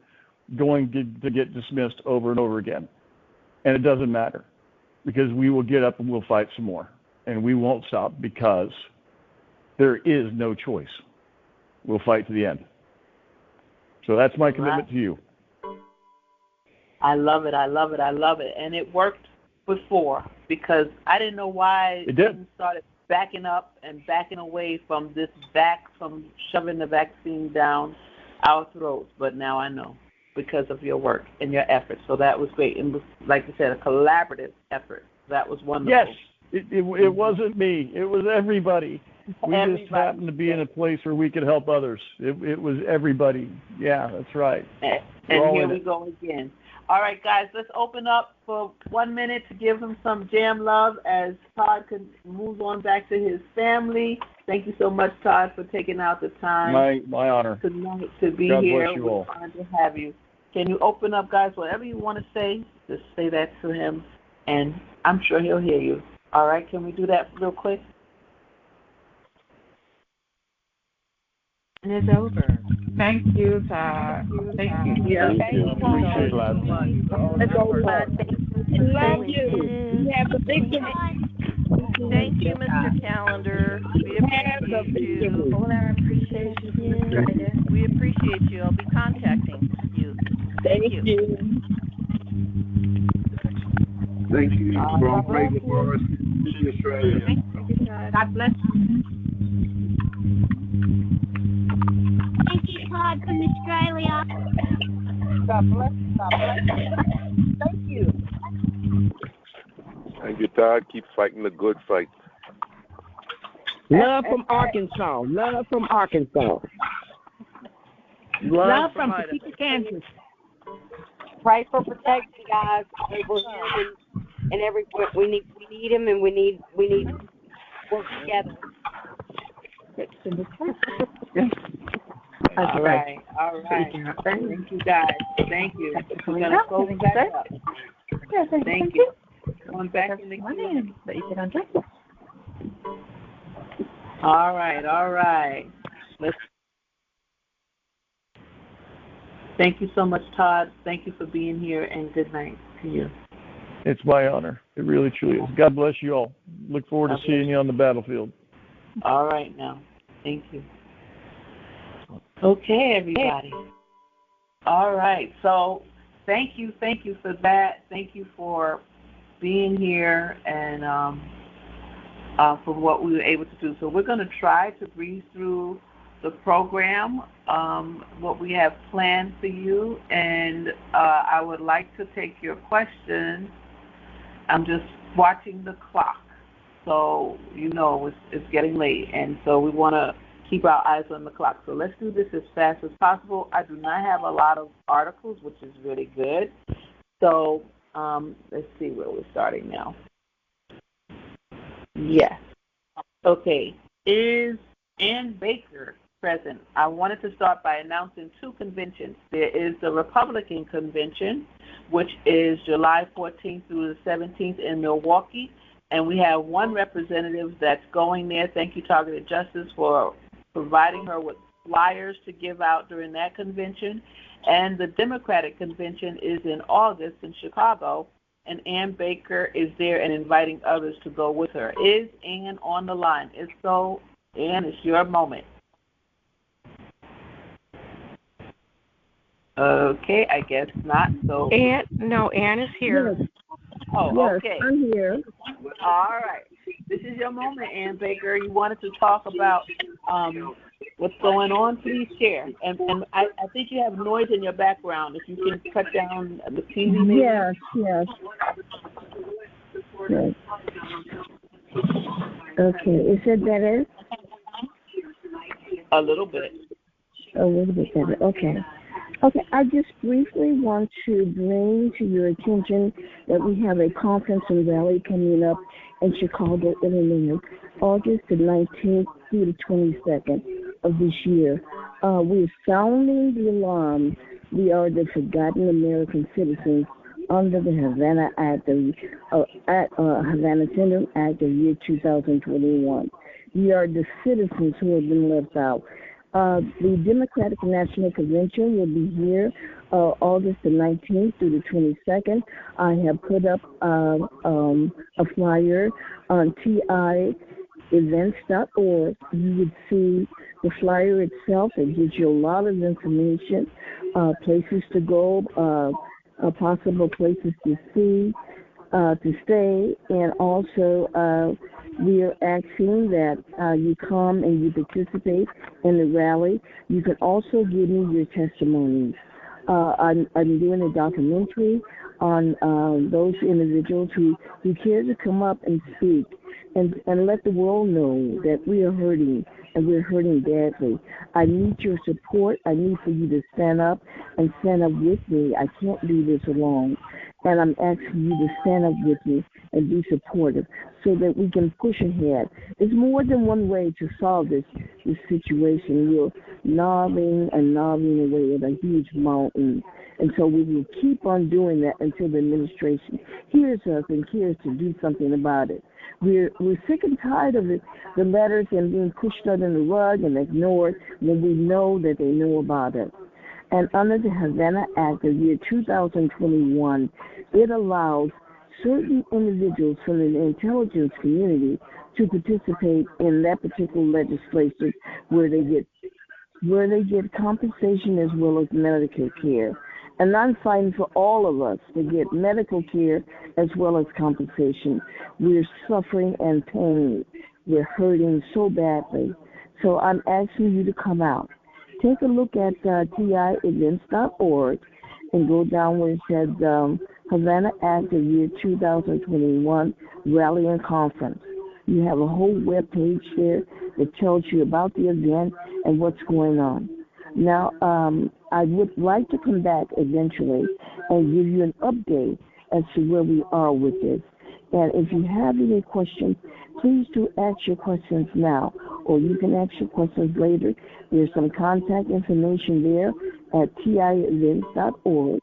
Speaker 3: going to get dismissed over and over again. And it doesn't matter, because we will get up and we'll fight some more. And we won't stop, because there is no choice. We'll fight to the end. So that's my commitment to you.
Speaker 1: I love it. I love it. I love it. And it worked before, because I didn't know why
Speaker 3: it did.
Speaker 1: Started backing up and backing away from from shoving the vaccine down our throats. But now I know, because of your work and your efforts. So that was great. And like you said, a collaborative effort. That was wonderful.
Speaker 3: Yes, it wasn't me. It was everybody. We just happened to be in a place where we could help others. It was everybody. Yeah, that's right.
Speaker 1: And here we go again. All right, guys, let's open up for 1 minute to give him some J.A.M. love as Todd can move on back to his family. Thank you so much, Todd, for taking out the time.
Speaker 3: My honor.
Speaker 1: Tonight to be
Speaker 3: God
Speaker 1: here.
Speaker 3: Bless you
Speaker 1: We're
Speaker 3: all.
Speaker 1: honored to have you. Can you open up, guys? Whatever you want to say, just say that to him, and I'm sure he'll hear you. All right, can we do that real quick?
Speaker 2: And it's over.
Speaker 10: Thank you, Todd. Thank you.
Speaker 1: Yeah.
Speaker 12: Thank you.
Speaker 3: Appreciate it, love.
Speaker 8: Let's go, love you. You have a big day.
Speaker 13: Thank you, Mr. Callender. We appreciate you. We appreciate you. I'll be contacting you. Thank you.
Speaker 9: Thank you. Strong flavor for us. See Australia.
Speaker 8: God bless you.
Speaker 14: Thank you, Todd, from Australia.
Speaker 1: God bless you. God bless you. Thank you.
Speaker 15: Thank you, Todd. Keep fighting the good fight.
Speaker 16: Love from Arkansas. Love from Arkansas.
Speaker 8: Love from Topeka, Kansas.
Speaker 5: Pray for protection, guys, over him and everywhere. We need him, and we need to work together.
Speaker 1: All right. Thank you, guys. Thank you. We're going to close back up. Thank you. Going back in the queue. All right. Thank you so much, Todd. Thank you for being here, and good night to you.
Speaker 3: It's my honor. It really, truly is. God bless you all. Look forward to seeing you on the battlefield.
Speaker 1: All right now. Thank you. Okay, everybody. All right. So thank you for that. Thank you for being here and for what we were able to do. So we're going to try to breeze through the program, what we have planned for you, and I would like to take your questions. I'm just watching the clock, so it's getting late, and so we want to keep our eyes on the clock. So let's do this as fast as possible. I do not have a lot of articles, which is really good. So let's see where we're starting now. Yes. Okay. Is Ann Baker present? I wanted to start by announcing two conventions. There is the Republican Convention, which is July 14th through the 17th in Milwaukee, and we have one representative that's going there. Thank you, Targeted Justice, for providing her with flyers to give out during that convention. And the Democratic Convention is in August in Chicago, and Ann Baker is there and inviting others to go with her. Is Ann on the line? If so, Ann, it's your moment. Okay, I guess not. So
Speaker 2: Ann is here.
Speaker 1: Oh,
Speaker 16: yes,
Speaker 1: okay.
Speaker 16: I'm here.
Speaker 1: All right. This is your moment, Ann Baker. You wanted to talk about what's going on. Please share. And I think you have noise in your background. If you can cut down the TV, maybe.
Speaker 16: Yes. Okay. Is it better?
Speaker 1: A little bit.
Speaker 17: a little bit better. Okay. Okay, I just briefly want to bring to your attention that we have a conference and rally coming up in Chicago, Illinois, August the 19th through the 22nd of this year. We're sounding the alarm. We are the Forgotten American Citizens under the Havana Act Havana Syndrome Act of year 2021. We are the citizens who have been left out. The Democratic National Convention will be here August the 19th through the 22nd. I have put up a flyer on tievents.org. You would see the flyer itself. It gives you a lot of information, places to go, possible places to see, to stay, and also we are asking that you come and you participate in the rally. You can also give me your testimonies. I'm doing a documentary on those individuals who care to come up and speak and let the world know that we are hurting and we're hurting badly. I need your support. I need for you to stand up and stand up with me. I can't do this alone. And I'm asking you to stand up with me and be supportive so that we can push ahead. There's more than one way to solve this situation. We're gnawing away at a huge mountain. And so we will keep on doing that until the administration hears us and cares to do something about it. We're sick and tired of the letters and being pushed under the rug and ignored when we know that they know about it. And under the Havana Act of year 2021, it allows certain individuals from the intelligence community to participate in that particular legislation where they get compensation as well as medical care. And I'm fighting for all of us to get medical care as well as compensation. We're suffering and pain. We're hurting so badly. So I'm asking you to come out. Take a look at tievents.org and go down where it says Havana Act of year 2021 Rally and Conference. You have a whole web page there that tells you about the event and what's going on. Now, I would like to come back eventually and give you an update as to where we are with this. And if you have any questions, please do ask your questions now, or you can ask your questions later. There's some contact information there at tievents.org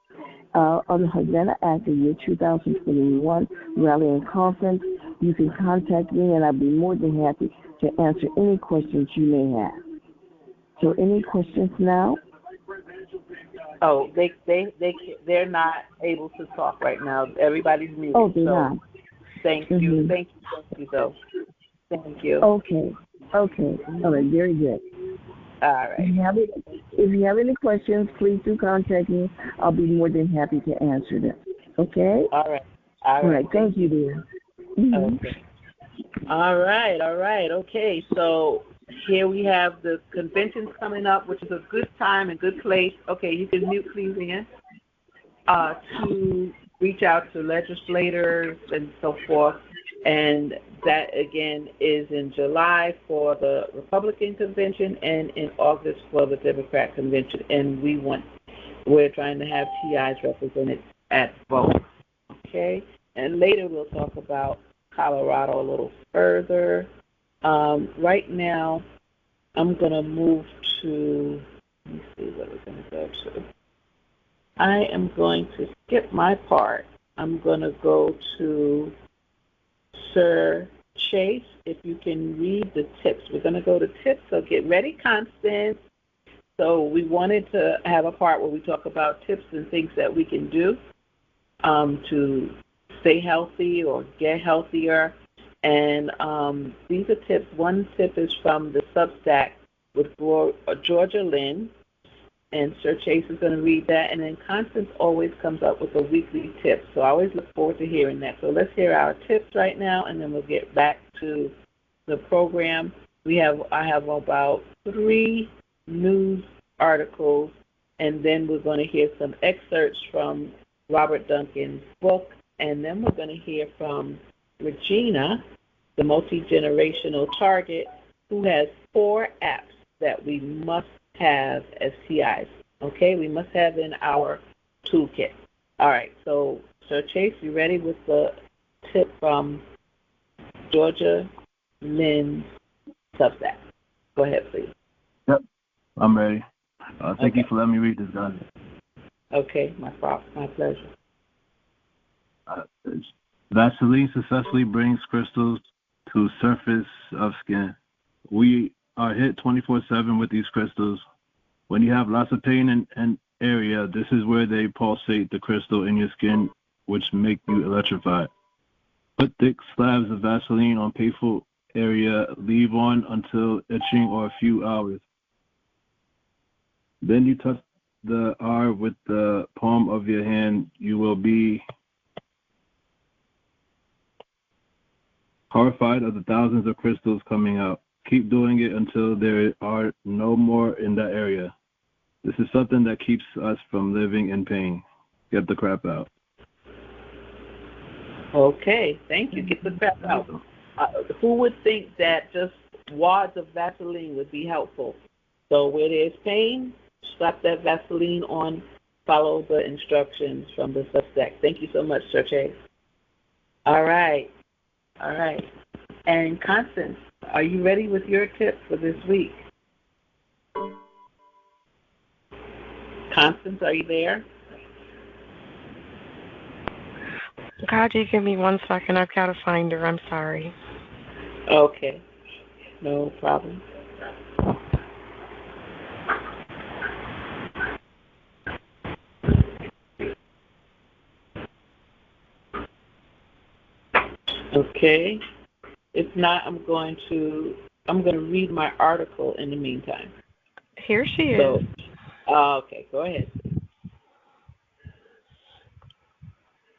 Speaker 17: on the Havana Act of year 2021 Rally and Conference. You can contact me, and I'd be more than happy to answer any questions you may have. So, any questions now?
Speaker 1: Oh, they're not able to talk right now. Everybody's muted.
Speaker 17: Oh, they're not.
Speaker 1: Thank you. Thank you, though. Thank you.
Speaker 17: Okay. All right. Very good.
Speaker 1: All right.
Speaker 17: If you have any questions, please do contact me. I'll be more than happy to answer them. Okay?
Speaker 1: All right.
Speaker 17: All right. Thank you, dear. Mm-hmm.
Speaker 1: Okay. All right. Okay. So here we have the conventions coming up, which is a good time and good place. Okay, you can mute, please, Ian, to reach out to legislators and so forth. And that, again, is in July for the Republican convention and in August for the Democrat convention. And we're trying to have TIs represented at both. Okay? And later we'll talk about Colorado a little further. Right now, I'm going to move to, let me see what we're going to go to. I am going to skip my part. I'm going to go to Sir Chase, if you can read the tips. We're going to go to tips, so get ready, Constance. So we wanted to have a part where we talk about tips and things that we can do to stay healthy or get healthier. And these are tips. One tip is from the Substack with Georgia Lynn, and Sir Chase is going to read that. And then Constance always comes up with a weekly tip. So I always look forward to hearing that. So let's hear our tips right now, and then we'll get back to the program. I have about 3 news articles, and then we're going to hear some excerpts from Robert Duncan's book, and then we're going to hear from Regina, the multi-generational target, who has 4 apps that we must have STIs. Okay, we must have in our toolkit. All right, so Sir Chase, you ready with the tip from Georgia Lynn's Substack? Go ahead, please.
Speaker 18: Yep, I'm ready. Thank you for letting me read this, guys.
Speaker 1: Okay, my pleasure.
Speaker 18: Vaseline successfully brings crystals to surface of skin. We are hit 24/7 with these crystals. When you have lots of pain in an area, this is where they pulsate the crystal in your skin, which make you electrified. Put thick slabs of Vaseline on painful area, leave on until itching or a few hours. Then you touch the R with the palm of your hand. You will be horrified of the thousands of crystals coming out. Keep doing it until there are no more in that area. This is something that keeps us from living in pain. Get the crap out.
Speaker 1: Okay, thank you. Get the crap out. Who would think that just wads of Vaseline would be helpful? So where there's pain, slap that Vaseline on, follow the instructions from the Substack. Thank you so much, Sir Chase. All right. And Constance, are you ready with your tip for this week? Constance, are you there?
Speaker 2: God, you give me 1 second. I've got to find her. I'm sorry.
Speaker 1: Okay. No problem. Okay. If not, I'm going to read my article in the meantime.
Speaker 2: Here she is.
Speaker 1: Okay, go ahead.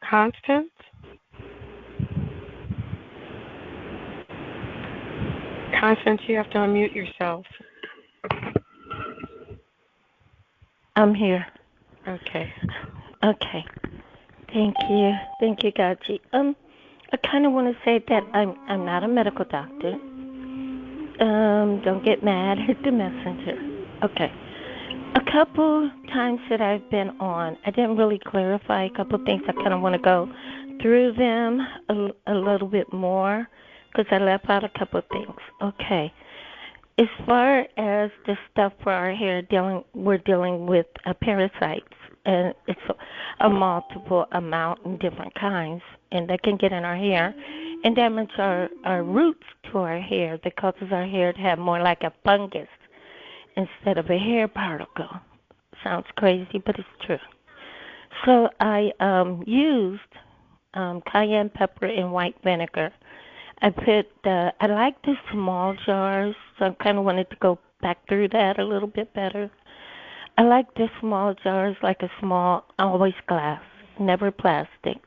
Speaker 2: Constance? Constance, you have to unmute yourself.
Speaker 19: I'm here.
Speaker 2: Okay.
Speaker 19: Thank you, Gaji. I kind of want to say that I'm not a medical doctor. Don't get mad at the messenger. Okay. A couple times that I've been on, I didn't really clarify a couple things. I kind of want to go through them a little bit more because I left out a couple things. Okay. As far as the stuff for our hair, we're dealing with parasites, and it's a multiple amount in different kinds, and that can get in our hair and damage our roots to our hair that causes our hair to have more like a fungus instead of a hair particle. Sounds crazy, but it's true. So I used cayenne pepper and white vinegar. I like the small jars, so I kind of wanted to go back through that a little bit better. I like the small jars, like a small, always glass, never plastic.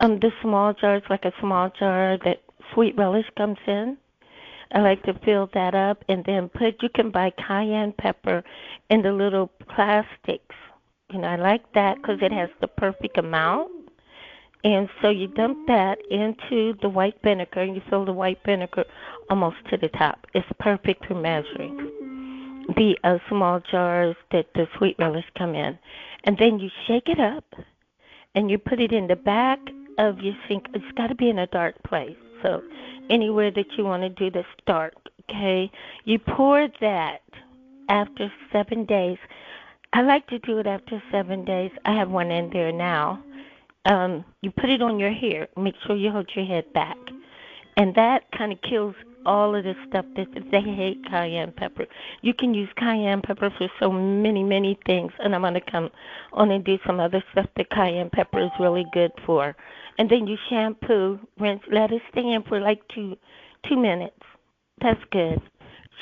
Speaker 19: The small jars, like a small jar that sweet relish comes in. I like to fill that up and then you can buy cayenne pepper in the little plastics. I like that because it has the perfect amount. And so you dump that into the white vinegar, and you fill the white vinegar almost to the top. It's perfect for measuring the small jars that the sweet relish come in. And then you shake it up, and you put it in the back of your sink. It's got to be in a dark place. So anywhere that you want to do this dark, okay? You pour that after 7 days. I like to do it after 7 days. I have one in there now. You put it on your hair. Make sure you hold your head back. And that kind of kills all of the stuff that they hate cayenne pepper. You can use cayenne pepper for so many, many things. And I'm going to come on and do some other stuff that cayenne pepper is really good for. And then you shampoo, rinse, let it stay in for like two minutes. That's good.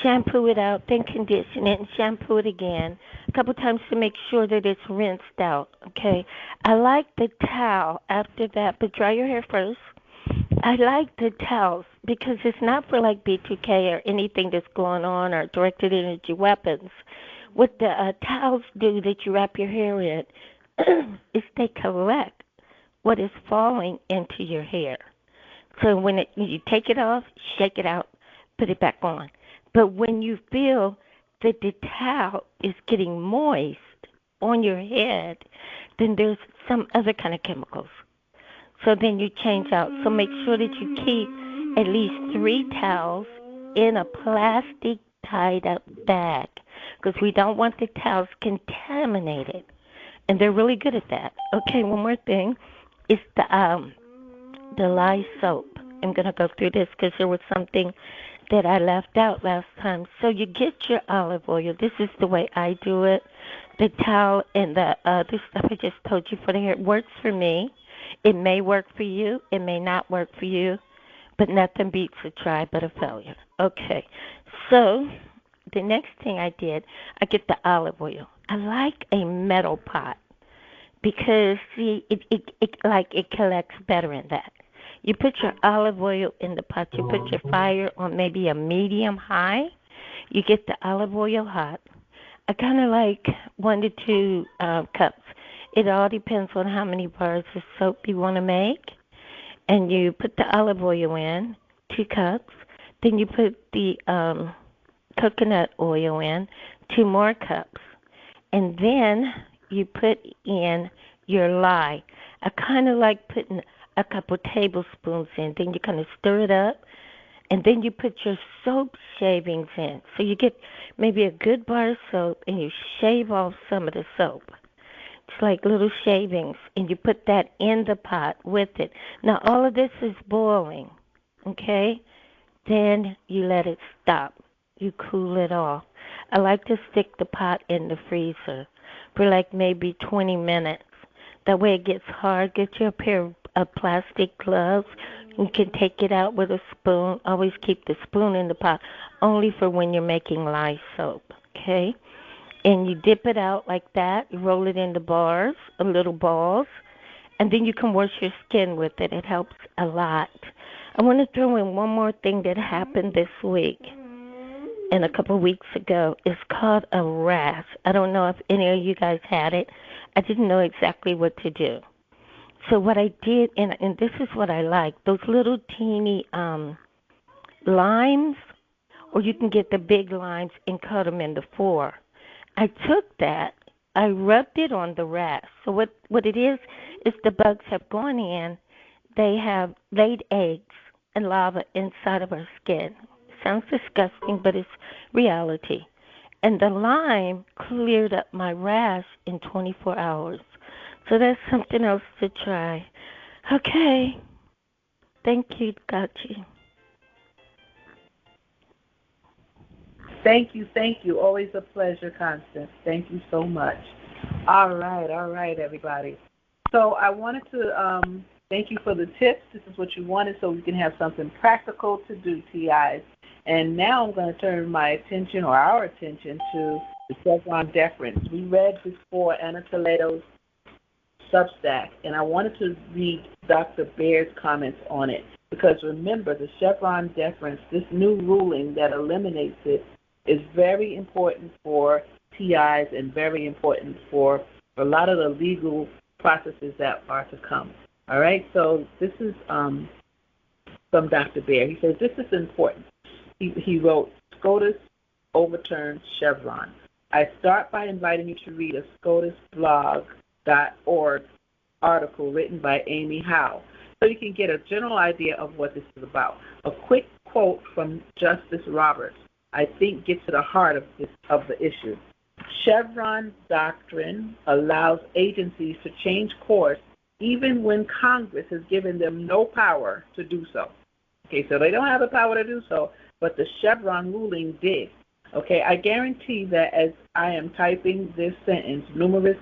Speaker 19: Shampoo it out, then condition it, and shampoo it again a couple times to make sure that it's rinsed out, okay? I like the towel after that, but dry your hair first. I like the towels because it's not for like B2K or anything that's going on or directed energy weapons. What the towels do that you wrap your hair in is they collect what is falling into your hair. So when you take it off, shake it out, put it back on. But when you feel that the towel is getting moist on your head, then there's some other kind of chemicals. So then you change out. So make sure that you keep at least 3 towels in a plastic tied up bag, because we don't want the towels contaminated. And they're really good at that. Okay, one more thing is the lye soap. I'm going to go through this because there was something that I left out last time. So you get your olive oil. This is the way I do it. The towel and the other stuff I just told you for the hair works for me. It may work for you. It may not work for you. But nothing beats a try but a failure. Okay, so the next thing I did, I get the olive oil. I like a metal pot because, see, it collects better in that. You put your olive oil in the pot. You put your fire on maybe a medium high. You get the olive oil hot. I kind of like 1 to 2 cups. It all depends on how many bars of soap you want to make. And you put the olive oil in, 2 cups. Then you put the coconut oil in, 2 more cups. And then you put in your lye. I kind of like putting a couple tablespoons in. Then you kind of stir it up. And then you put your soap shavings in. So you get maybe a good bar of soap, and you shave off some of the soap. It's like little shavings, and you put that in the pot with it. Now, all of this is boiling, okay? Then you let it stop. You cool it off. I like to stick the pot in the freezer for like maybe 20 minutes. That way it gets hard. Get you a pair of plastic gloves. You can take it out with a spoon. Always keep the spoon in the pot, only for when you're making lye soap, okay? And you dip it out like that. You roll it into bars, little balls, and then you can wash your skin with it. It helps a lot. I want to throw in one more thing that happened this week and a couple of weeks ago. It's called a rash. I don't know if any of you guys had it. I didn't know exactly what to do. So what I did, and this is what I like, those little teeny limes, or you can get the big limes and cut them into 4. I took that, I rubbed it on the rash. So what it is the bugs have gone in, they have laid eggs and larvae inside of our skin. Sounds disgusting, but it's reality. And the lime cleared up my rash in 24 hours. So that's something else to try. Okay. Thank you, Gachi.
Speaker 1: Thank you. Always a pleasure, Constance. Thank you so much. All right, everybody. So I wanted to thank you for the tips. This is what you wanted, so we can have something practical to do, TIs. And now I'm going to turn my attention, or our attention, to the Chevron deference. We read before Anna Toledo's Substack, and I wanted to read Dr. Baer's comments on it. Because remember, the Chevron deference, this new ruling that eliminates it, is very important for TIs and very important for a lot of the legal processes that are to come. All right, so this is from Dr. Baer. He says, this is important. He wrote, SCOTUS overturned Chevron. I start by inviting you to read a SCOTUSblog.org article written by Amy Howe, so you can get a general idea of what this is about. A quick quote from Justice Roberts, I think, gets to the heart of the issue. Chevron doctrine allows agencies to change course even when Congress has given them no power to do so. Okay, so they don't have the power to do so, but the Chevron ruling did. Okay, I guarantee that as I am typing this sentence, numerous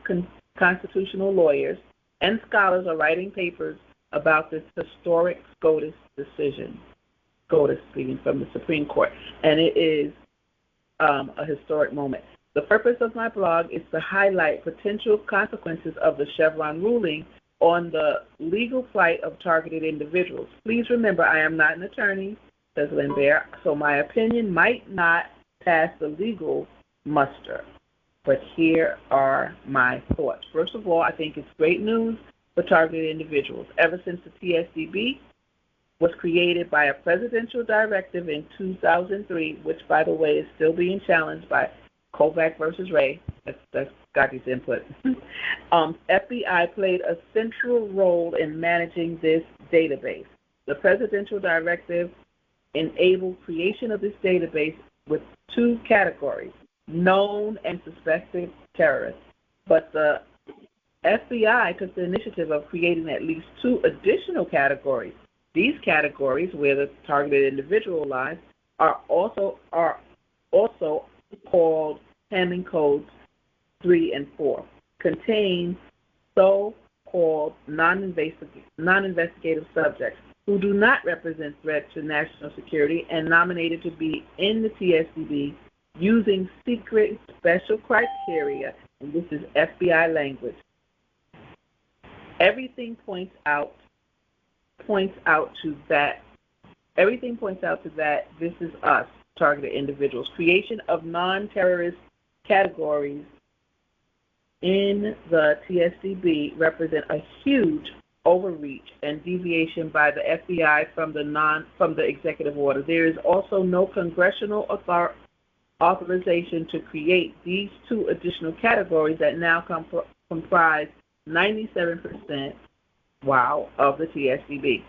Speaker 1: constitutional lawyers and scholars are writing papers about this historic SCOTUS decision. SCOTUS speaking from the Supreme Court, and it is a historic moment. The purpose of my blog is to highlight potential consequences of the Chevron ruling on the legal plight of targeted individuals. Please remember, I am not an attorney, says Lindbergh, so my opinion might not pass the legal muster. But here are my thoughts. First of all, I think it's great news for targeted individuals. Ever since the TSDB was created by a presidential directive in 2003, which, by the way, is still being challenged by Kovac versus Ray. That's Scotty's input. FBI played a central role in managing this database. The presidential directive enabled creation of this database with 2 categories, known and suspected terrorists. But the FBI took the initiative of creating at least 2 additional categories. These categories, where the targeted individual lies, are also called handling codes 3 and 4, contain so-called non-investigative subjects who do not represent threat to national security and nominated to be in the TSDB using secret special criteria, and this is FBI language. Everything points out to that this is us, targeted individuals. Creation of non-terrorist categories in the TSDB represent a huge overreach and deviation by the FBI from the executive order. There is also no congressional authorization to create these 2 additional categories that now comprise 97%, of the TSDB.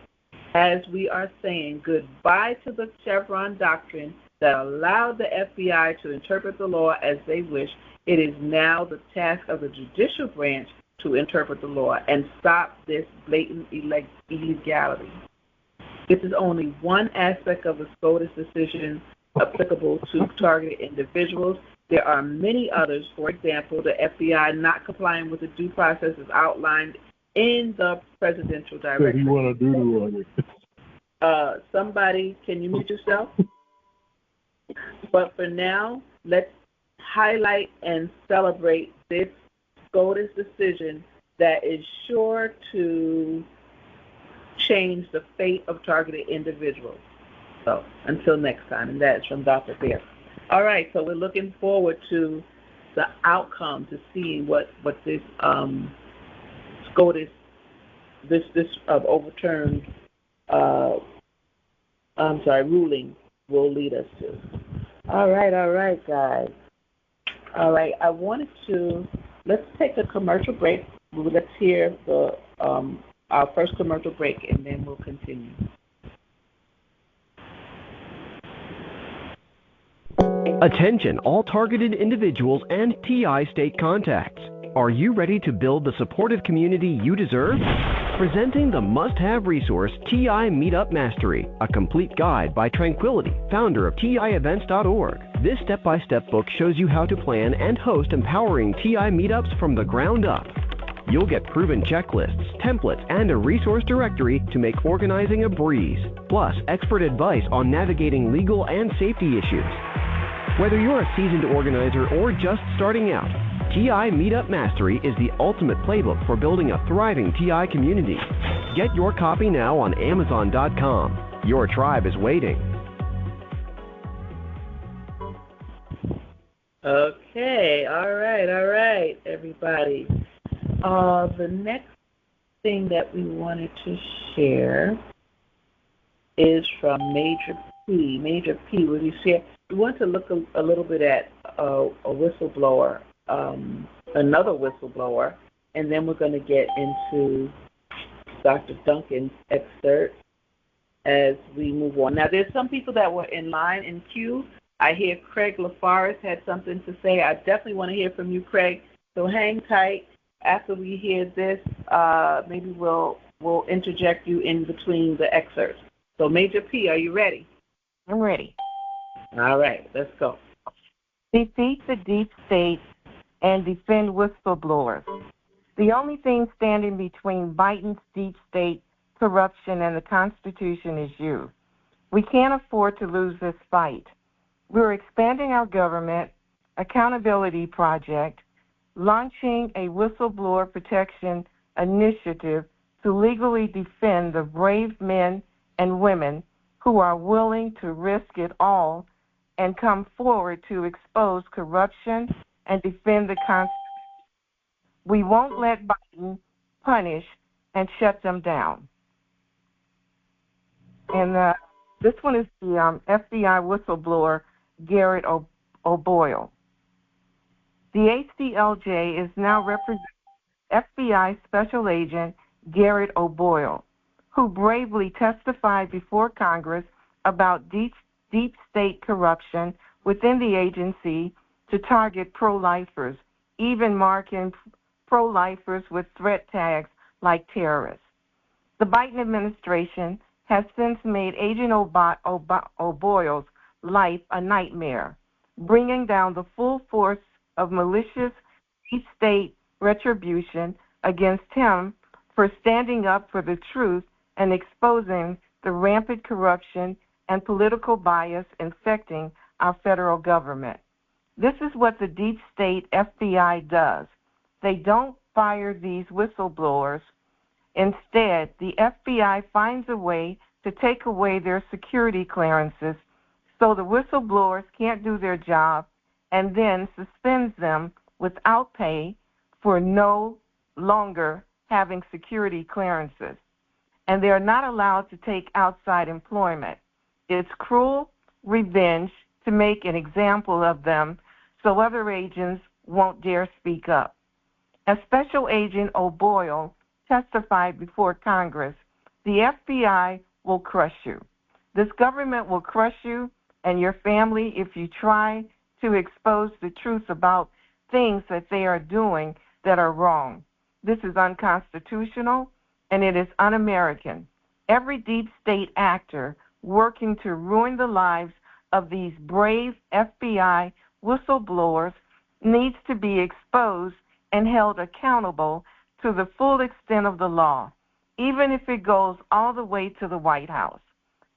Speaker 1: As we are saying goodbye to the Chevron doctrine that allowed the FBI to interpret the law as they wish, it is now the task of the judicial branch to interpret the law and stop this blatant illegality. This is only one aspect of the SCOTUS decision applicable to targeted individuals. There are many others. For example, the FBI not complying with the due process is outlined in the presidential directive.
Speaker 20: You want to do
Speaker 1: somebody, can you mute yourself? But for now, let's highlight and celebrate this SCOTUS decision that is sure to change the fate of targeted individuals. So until next time, and that is from Dr. Bear. All right, so we're looking forward to the outcome, to seeing what this SCOTUS, this overturned ruling will lead us to. All right, guys. All right, let's take a commercial break. Let's hear our first commercial break, and then we'll continue.
Speaker 21: Attention, all targeted individuals and TI state contacts. Are you ready to build the supportive community you deserve? Presenting the must-have resource, TI Meetup Mastery, a complete guide by Tranquility, founder of TIEvents.org. This step-by-step book shows you how to plan and host empowering TI meetups from the ground up. You'll get proven checklists, templates, and a resource directory to make organizing a breeze, plus expert advice on navigating legal and safety issues. Whether you're a seasoned organizer or just starting out, TI Meetup Mastery is the ultimate playbook for building a thriving TI community. Get your copy now on Amazon.com. Your tribe is waiting.
Speaker 1: Okay, all right, everybody. The next thing that we wanted to share is from Major P. Major P, will you share? We want to look a little bit at a whistleblower, another whistleblower, and then we're going to get into Dr. Duncan's excerpt as we move on. Now, there's some people that were in line in queue. I hear Craig LaForest had something to say. I definitely want to hear from you, Craig. So hang tight. After we hear this, maybe we'll interject you in between the excerpts. So Major P, are you ready?
Speaker 11: I'm ready.
Speaker 1: All right, let's go.
Speaker 11: Defeat the deep state and defend whistleblowers. The only thing standing between Biden's deep state, corruption, and the Constitution is you. We can't afford to lose this fight. We're expanding our government accountability project, launching a whistleblower protection initiative to legally defend the brave men and women who are willing to risk it all and come forward to expose corruption and defend the Constitution. We won't let Biden punish and shut them down. And this one is the FBI whistleblower, Garrett O'Boyle.
Speaker 20: The ACLJ is now representing FBI Special Agent Garrett O'Boyle, who bravely testified before Congress about deep state corruption within the agency to target pro-lifers, even marking pro-lifers with threat tags like terrorists. The Biden administration has since made Agent O'Boyle's life a nightmare, bringing down the full force of malicious deep state retribution against him for standing up for the truth and exposing the rampant corruption and political bias infecting our federal government. This is what the deep state FBI does. They don't fire these whistleblowers. Instead, the FBI finds a way to take away their security clearances so the whistleblowers can't do their job, and then suspends them without pay for no longer having security clearances. And they are not allowed to take outside employment. It's cruel revenge to make an example of them so other agents won't dare speak up. As Special Agent O'Boyle testified before Congress, the FBI will crush you. This government will crush you and your family if you try to expose the truth about things that they are doing that are wrong. This is unconstitutional and it is un-American. Every deep state actor working to ruin the lives of these brave FBI whistleblowers needs to be exposed and held accountable to the full extent of the law, even if it goes all the way to the White House,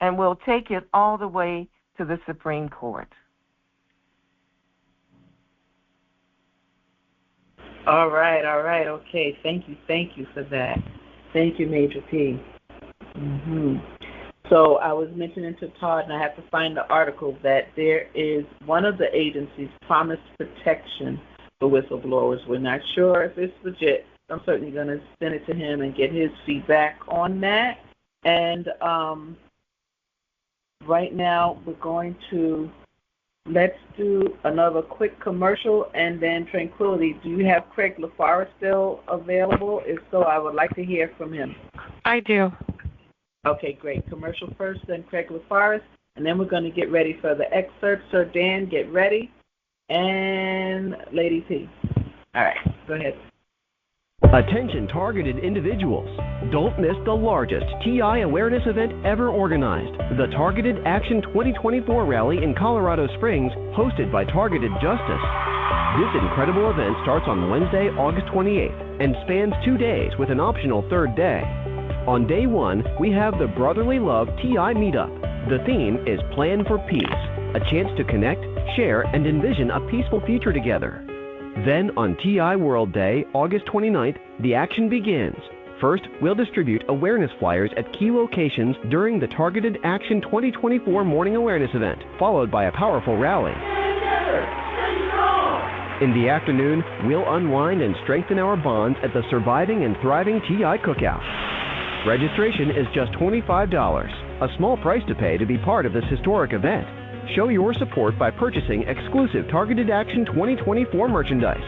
Speaker 20: and we'll take it all the way to the Supreme Court.
Speaker 1: All right, okay. Thank you for that. Thank you, Major P. So I was mentioning to Todd, and I have to find the article, that there is one of the agencies promised protection for whistleblowers. We're not sure if it's legit. I'm certainly going to send it to him and get his feedback on that. And right now we're going to, let's do another quick commercial and then Tranquility. Do you have Craig LaForest still available? If so, I would like to hear from him.
Speaker 2: I do.
Speaker 1: Okay, great. Commercial first, then Craig LaForest, and then we're going to get ready for the excerpt. Sir Dan, get ready. And Lady P. All right, go ahead.
Speaker 21: Attention targeted individuals. Don't miss the largest TI awareness event ever organized, the Targeted Action 2024 Rally in Colorado Springs, hosted by Targeted Justice. This incredible event starts on Wednesday, August 28th, and spans 2 days with an optional third day. On day 1, we have the Brotherly Love TI Meetup. The theme is Plan for Peace, a chance to connect, share, and envision a peaceful future together. Then on TI World Day, August 29th, the action begins. First, we'll distribute awareness flyers at key locations during the Targeted Action 2024 Morning Awareness event, followed by a powerful rally. In the afternoon, we'll unwind and strengthen our bonds at the Surviving and Thriving TI Cookout. Registration is just $25, a small price to pay to be part of this historic event. Show your support by purchasing exclusive Targeted Action 2024 merchandise.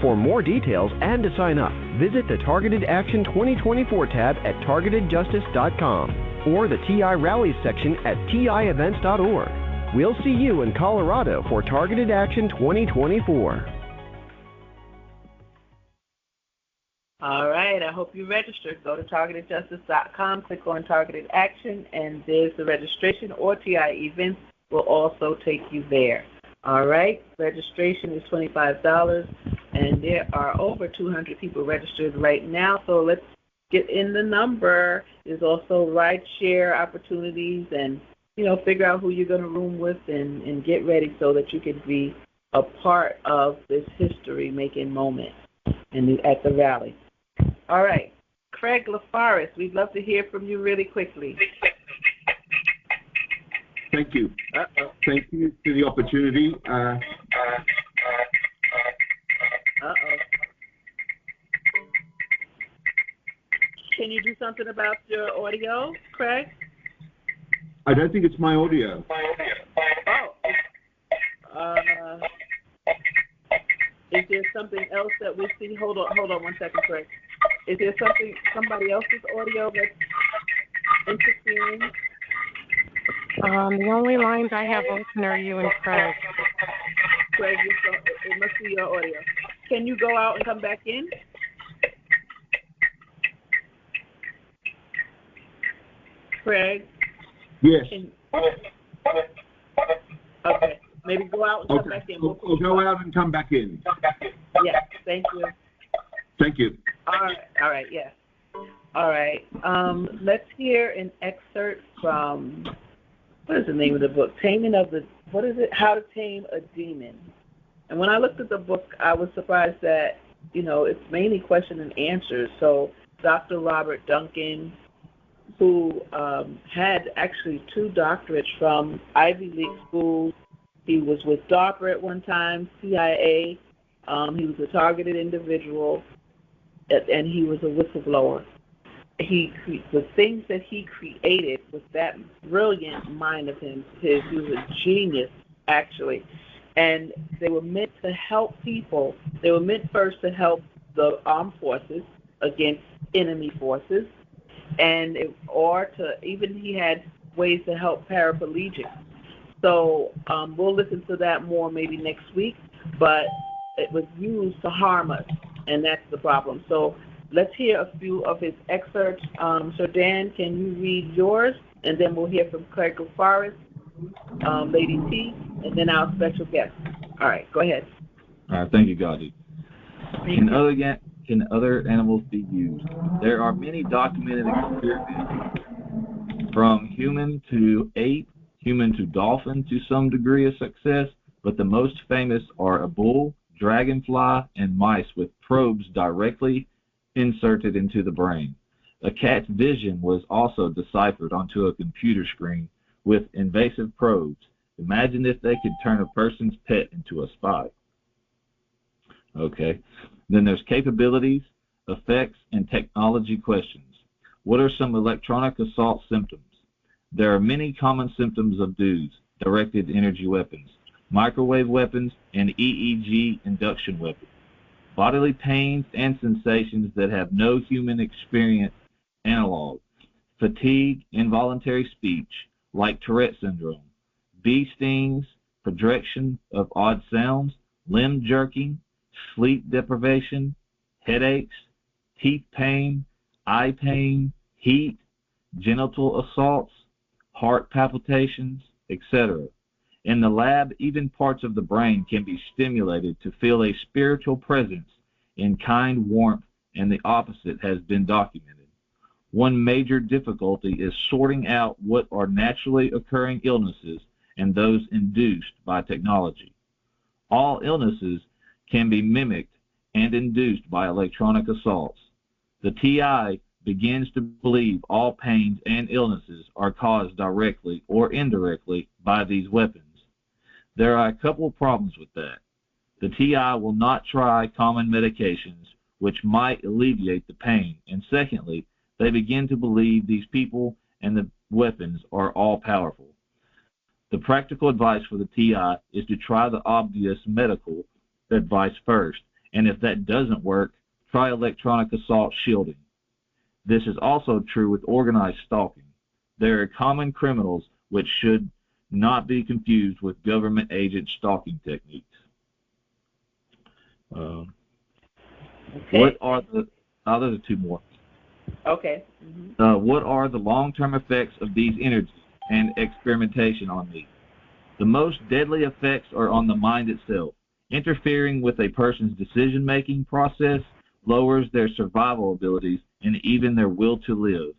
Speaker 21: For more details and to sign up, visit the Targeted Action 2024 tab at targetedjustice.com or the TI Rallies section at tievents.org. We'll see you in Colorado for Targeted Action 2024.
Speaker 1: All right, I hope you registered. Go to targetedjustice.com, click on Targeted Action, and there's the registration, or TI Events will also take you there. All right, registration is $25, and there are over 200 people registered right now, so let's get in the number. There's also ride share opportunities, and figure out who you're going to room with and get ready so that you can be a part of this history-making moment at the rally. All right, Craig LaForest, we'd love to hear from you really quickly.
Speaker 22: Thank you. Thank you for the opportunity.
Speaker 1: Can you do something about your audio, Craig?
Speaker 22: I don't think it's my audio.
Speaker 1: there something else that we see? Hold on 1 second, Craig. Is there somebody else's audio that's interfering?
Speaker 2: The only lines I have open are you and Craig.
Speaker 1: Craig, it must be your audio. Can you go out and come back in? Craig?
Speaker 22: Yes.
Speaker 1: Okay. Maybe go out and come back in.
Speaker 22: We'll go out and come back in.
Speaker 1: Yes, thank you.
Speaker 22: Thank you.
Speaker 1: All right, yes. All right. Let's hear an excerpt from, what is the name of the book? How to Tame a Demon. And when I looked at the book, I was surprised that, it's mainly question and answers. So Dr. Robert Duncan, who had actually 2 doctorates from Ivy League schools. He was with DARPA at one time, CIA. He was a targeted individual, and he was a whistleblower. The things that he created with that brilliant mind of his, he was a genius, actually. And they were meant to help people. They were meant first to help the armed forces against enemy forces, he had ways to help paraplegics. So we'll listen to that more maybe next week, but it was used to harm us, and that's the problem. So let's hear a few of his excerpts. So Dan, can you read yours? And then we'll hear from Craig Forrest, Lady T, and then our special guest. All right, go ahead.
Speaker 4: All right, thank you, Gaudi. Can other animals be used? There are many documented experiments from human to ape, human to dolphin to some degree of success, but the most famous are a bull, dragonfly, and mice with probes directly inserted into the brain. A cat's vision was also deciphered onto a computer screen with invasive probes. Imagine if they could turn a person's pet into a spy. Okay. Then there's capabilities, effects, and technology questions. What are some electronic assault symptoms? There are many common symptoms of DEWs, directed energy weapons, microwave weapons, and EEG induction weapons. Bodily pains and sensations that have no human experience analog. Fatigue, involuntary speech, like Tourette syndrome. Bee stings, projection of odd sounds, limb jerking, sleep deprivation, headaches, teeth pain, eye pain, heat, genital assaults, heart palpitations, etc. In the lab, even parts of the brain can be stimulated to feel a spiritual presence in kind warmth, and the opposite has been documented. One major difficulty is sorting out what are naturally occurring illnesses and those induced by technology. All illnesses can be mimicked and induced by electronic assaults. The TI begins to believe all pains and illnesses are caused directly or indirectly by these weapons. There are a couple of problems with that. The TI will not try common medications which might alleviate the pain, and secondly, they begin to believe these people and the weapons are all powerful. The practical advice for the TI is to try the obvious medical advice first, and if that doesn't work, try electronic assault shielding. This is also true with organized stalking. There are common criminals which should not be confused with government agent stalking techniques. What are the there's 2 more.
Speaker 1: Okay. Mm-hmm.
Speaker 4: What are the long-term effects of these energies and experimentation on me? The most deadly effects are on the mind itself. Interfering with a person's decision-making process lowers their survival abilities and even their will to live.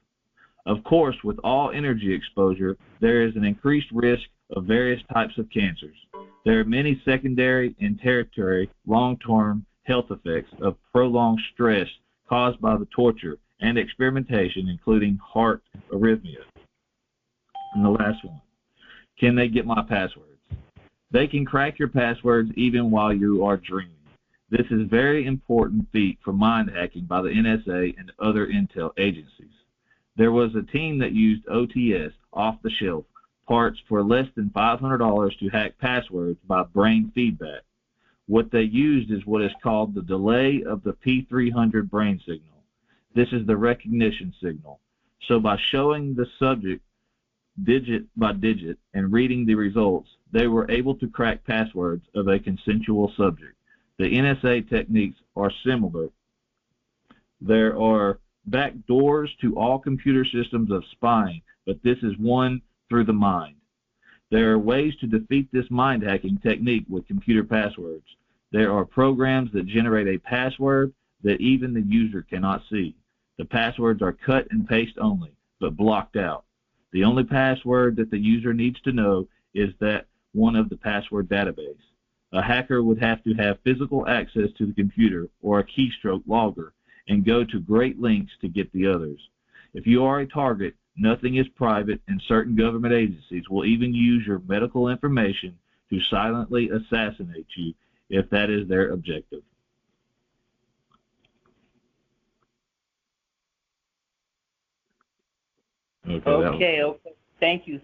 Speaker 4: Of course, with all energy exposure, there is an increased risk of various types of cancers. There are many secondary and tertiary long-term health effects of prolonged stress caused by the torture and experimentation, including heart arrhythmia. And the last one, can they get my passwords? They can crack your passwords even while you are dreaming. This is a very important feat for mind hacking by the NSA and other intel agencies. There was a team that used OTS, off-the-shelf, parts for less than $500 to hack passwords by brain feedback. What they used is what is called the delay of the P300 brain signal. This is the recognition signal. So by showing the subject digit by digit and reading the results, they were able to crack passwords of a consensual subject. The NSA techniques are similar. There are back doors to all computer systems of spying, but this is one through the mind. There are ways to defeat this mind hacking technique with computer passwords. There are programs that generate a password that even the user cannot see. The passwords are cut and paste only, but blocked out. The only password that the user needs to know is that one of the password database. A hacker would have to have physical access to the computer or a keystroke logger and go to great lengths to get the others. If you are a target, nothing is private, and certain government agencies will even use your medical information to silently assassinate you if that is their objective.
Speaker 1: Okay. Thank you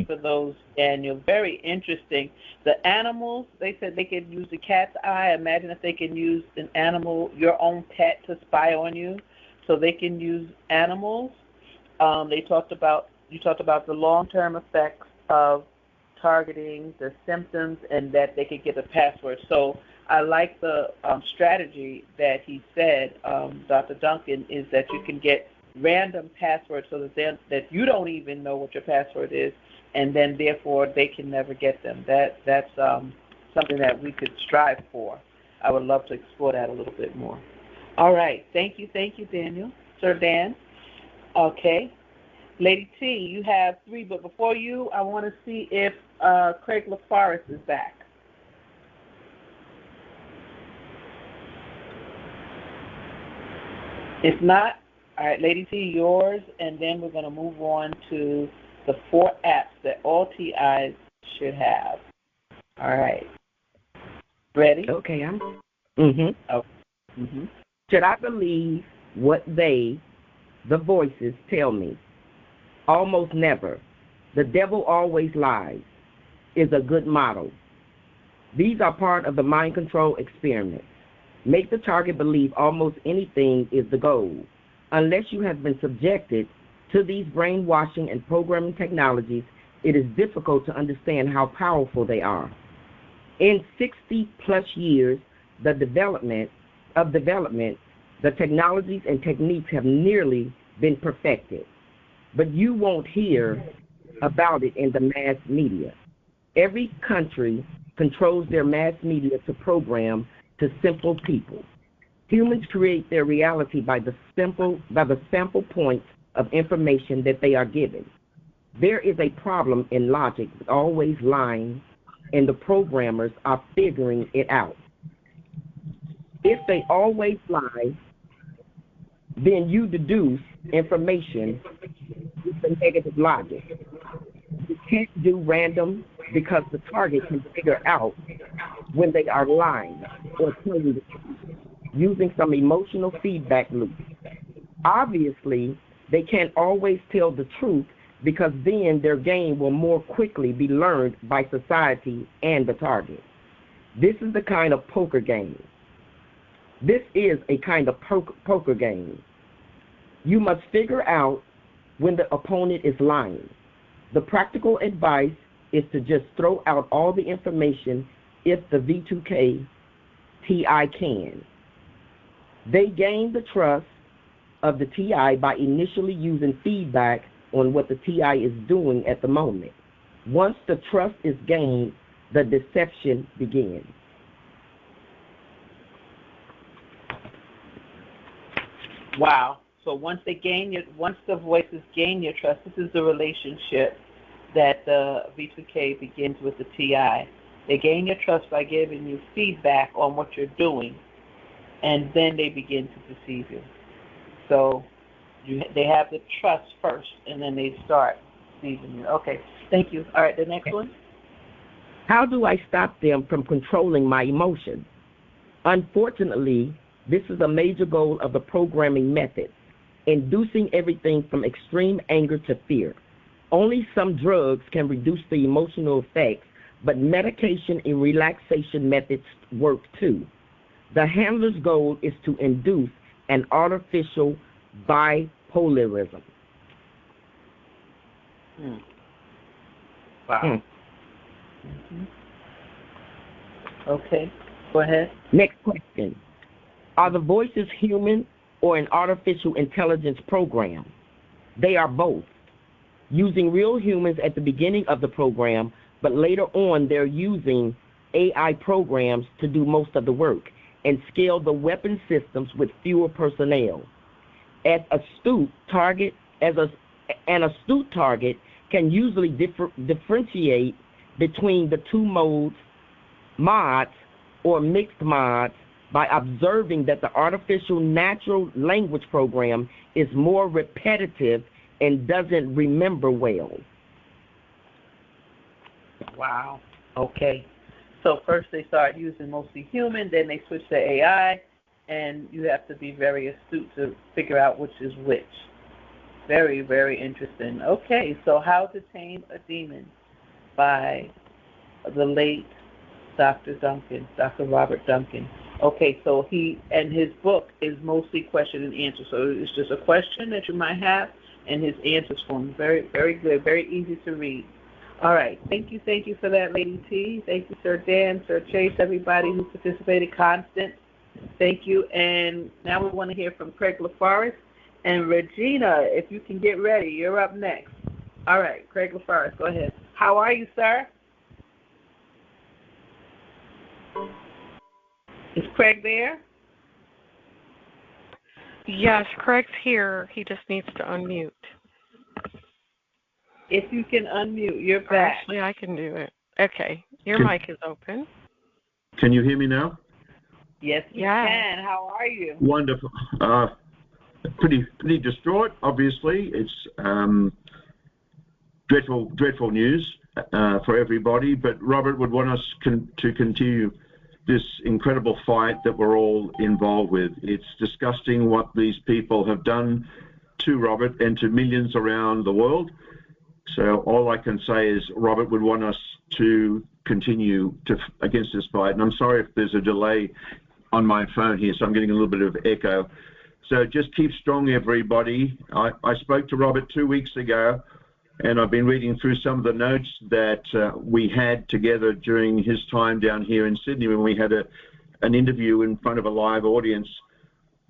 Speaker 1: for those, Daniel. Very interesting. The animals, they said they could use the cat's eye. Imagine if they can use an animal, your own pet, to spy on you. So they can use animals. You talked about the long-term effects of targeting, the symptoms, and that they could get a password. So I like the strategy that he said, Dr. Duncan, is that you can get random passwords so that you don't even know what your password is, and then therefore they can never get them. That's something that we could strive for. I would love to explore that a little bit more. All right. Thank you, Daniel. Sir Dan. Okay. Lady T, you have 3, but before you, I want to see if Craig LaForest is back. If not, all right, Lady T, yours, and then we're going to move on to the 4 apps that all TIs should have. All right. Ready?
Speaker 16: Okay, I'm.
Speaker 1: Oh.
Speaker 16: Should I believe what the voices tell me? Almost never. The devil always lies is a good motto. These are part of the mind control experiment. Make the target believe almost anything is the goal. Unless you have been subjected to these brainwashing and programming technologies, it is difficult to understand how powerful they are. In 60-plus years, the development, the technologies and techniques have nearly been perfected. But you won't hear about it in the mass media. Every country controls their mass media to program to simple people. Humans create their reality by the sample points of information that they are given. There is a problem in logic with always lying, and the programmers are figuring it out. If they always lie, then you deduce information with the negative logic. You can't do random because the target can figure out when they are lying or telling the truth, using some emotional feedback loop. Obviously, they can't always tell the truth because then their game will more quickly be learned by society and the target. This is the kind of poker game. This is a kind of poker game. You must figure out when the opponent is lying. The practical advice is to just throw out all the information if the V2K TI can. They gain the trust of the TI by initially using feedback on what the TI is doing at the moment. Once the trust is gained, the deception begins.
Speaker 1: Wow. So once the voices gain your trust, this is the relationship that the V2K begins with the TI. They gain your trust by giving you feedback on what you're doing, and then they begin to deceive you. So they have the trust first, and then they start deceiving you. Okay, thank you. All right, the next one.
Speaker 16: How do I stop them from controlling my emotions? Unfortunately, this is a major goal of the programming method, inducing everything from extreme anger to fear. Only some drugs can reduce the emotional effects but medication and relaxation methods work too. The handler's goal is to induce an artificial bipolarism.
Speaker 1: Wow. Okay, go ahead.
Speaker 16: Next question. Are the voices human or an artificial intelligence program? They are both. Using real humans at the beginning of the program, but later on they're using AI programs to do most of the work and scale the weapon systems with fewer personnel. An astute target can usually differentiate between the two mods or mixed mods by observing that the artificial natural language program is more repetitive and doesn't remember well.
Speaker 1: Wow. Okay. So first they start using mostly human, then they switch to AI, and you have to be very astute to figure out which is which. Very, very interesting. Okay, so How to Tame a Demon by the late Dr. Duncan, Dr. Robert Duncan. Okay, so his book is mostly question and answer. So it's just a question that you might have, and his answers form very, very good, very easy to read. All right, thank you for that, Lady T. Thank you, Sir Dan, Sir Chase, everybody who participated, Constance. Thank you, and now we want to hear from Craig LaForest. And Regina, if you can get ready, you're up next. All right, Craig LaForest, go ahead. How are you, sir? Is Craig there?
Speaker 2: Yes, Craig's here. He just needs to unmute.
Speaker 1: If you can unmute, you're back.
Speaker 2: Actually, I can do it. Okay, your mic is open.
Speaker 22: Can you hear me now?
Speaker 1: Yes, you can. How are you?
Speaker 22: Wonderful. Pretty distraught, obviously. It's dreadful news for everybody, but Robert would want us to continue this incredible fight that we're all involved with. It's disgusting what these people have done to Robert and to millions around the world. So all I can say is Robert would want us to continue against this fight. And I'm sorry if there's a delay on my phone here, so I'm getting a little bit of echo. So just keep strong, everybody. I spoke to Robert 2 weeks ago, and I've been reading through some of the notes that we had together during his time down here in Sydney when we had an interview in front of a live audience.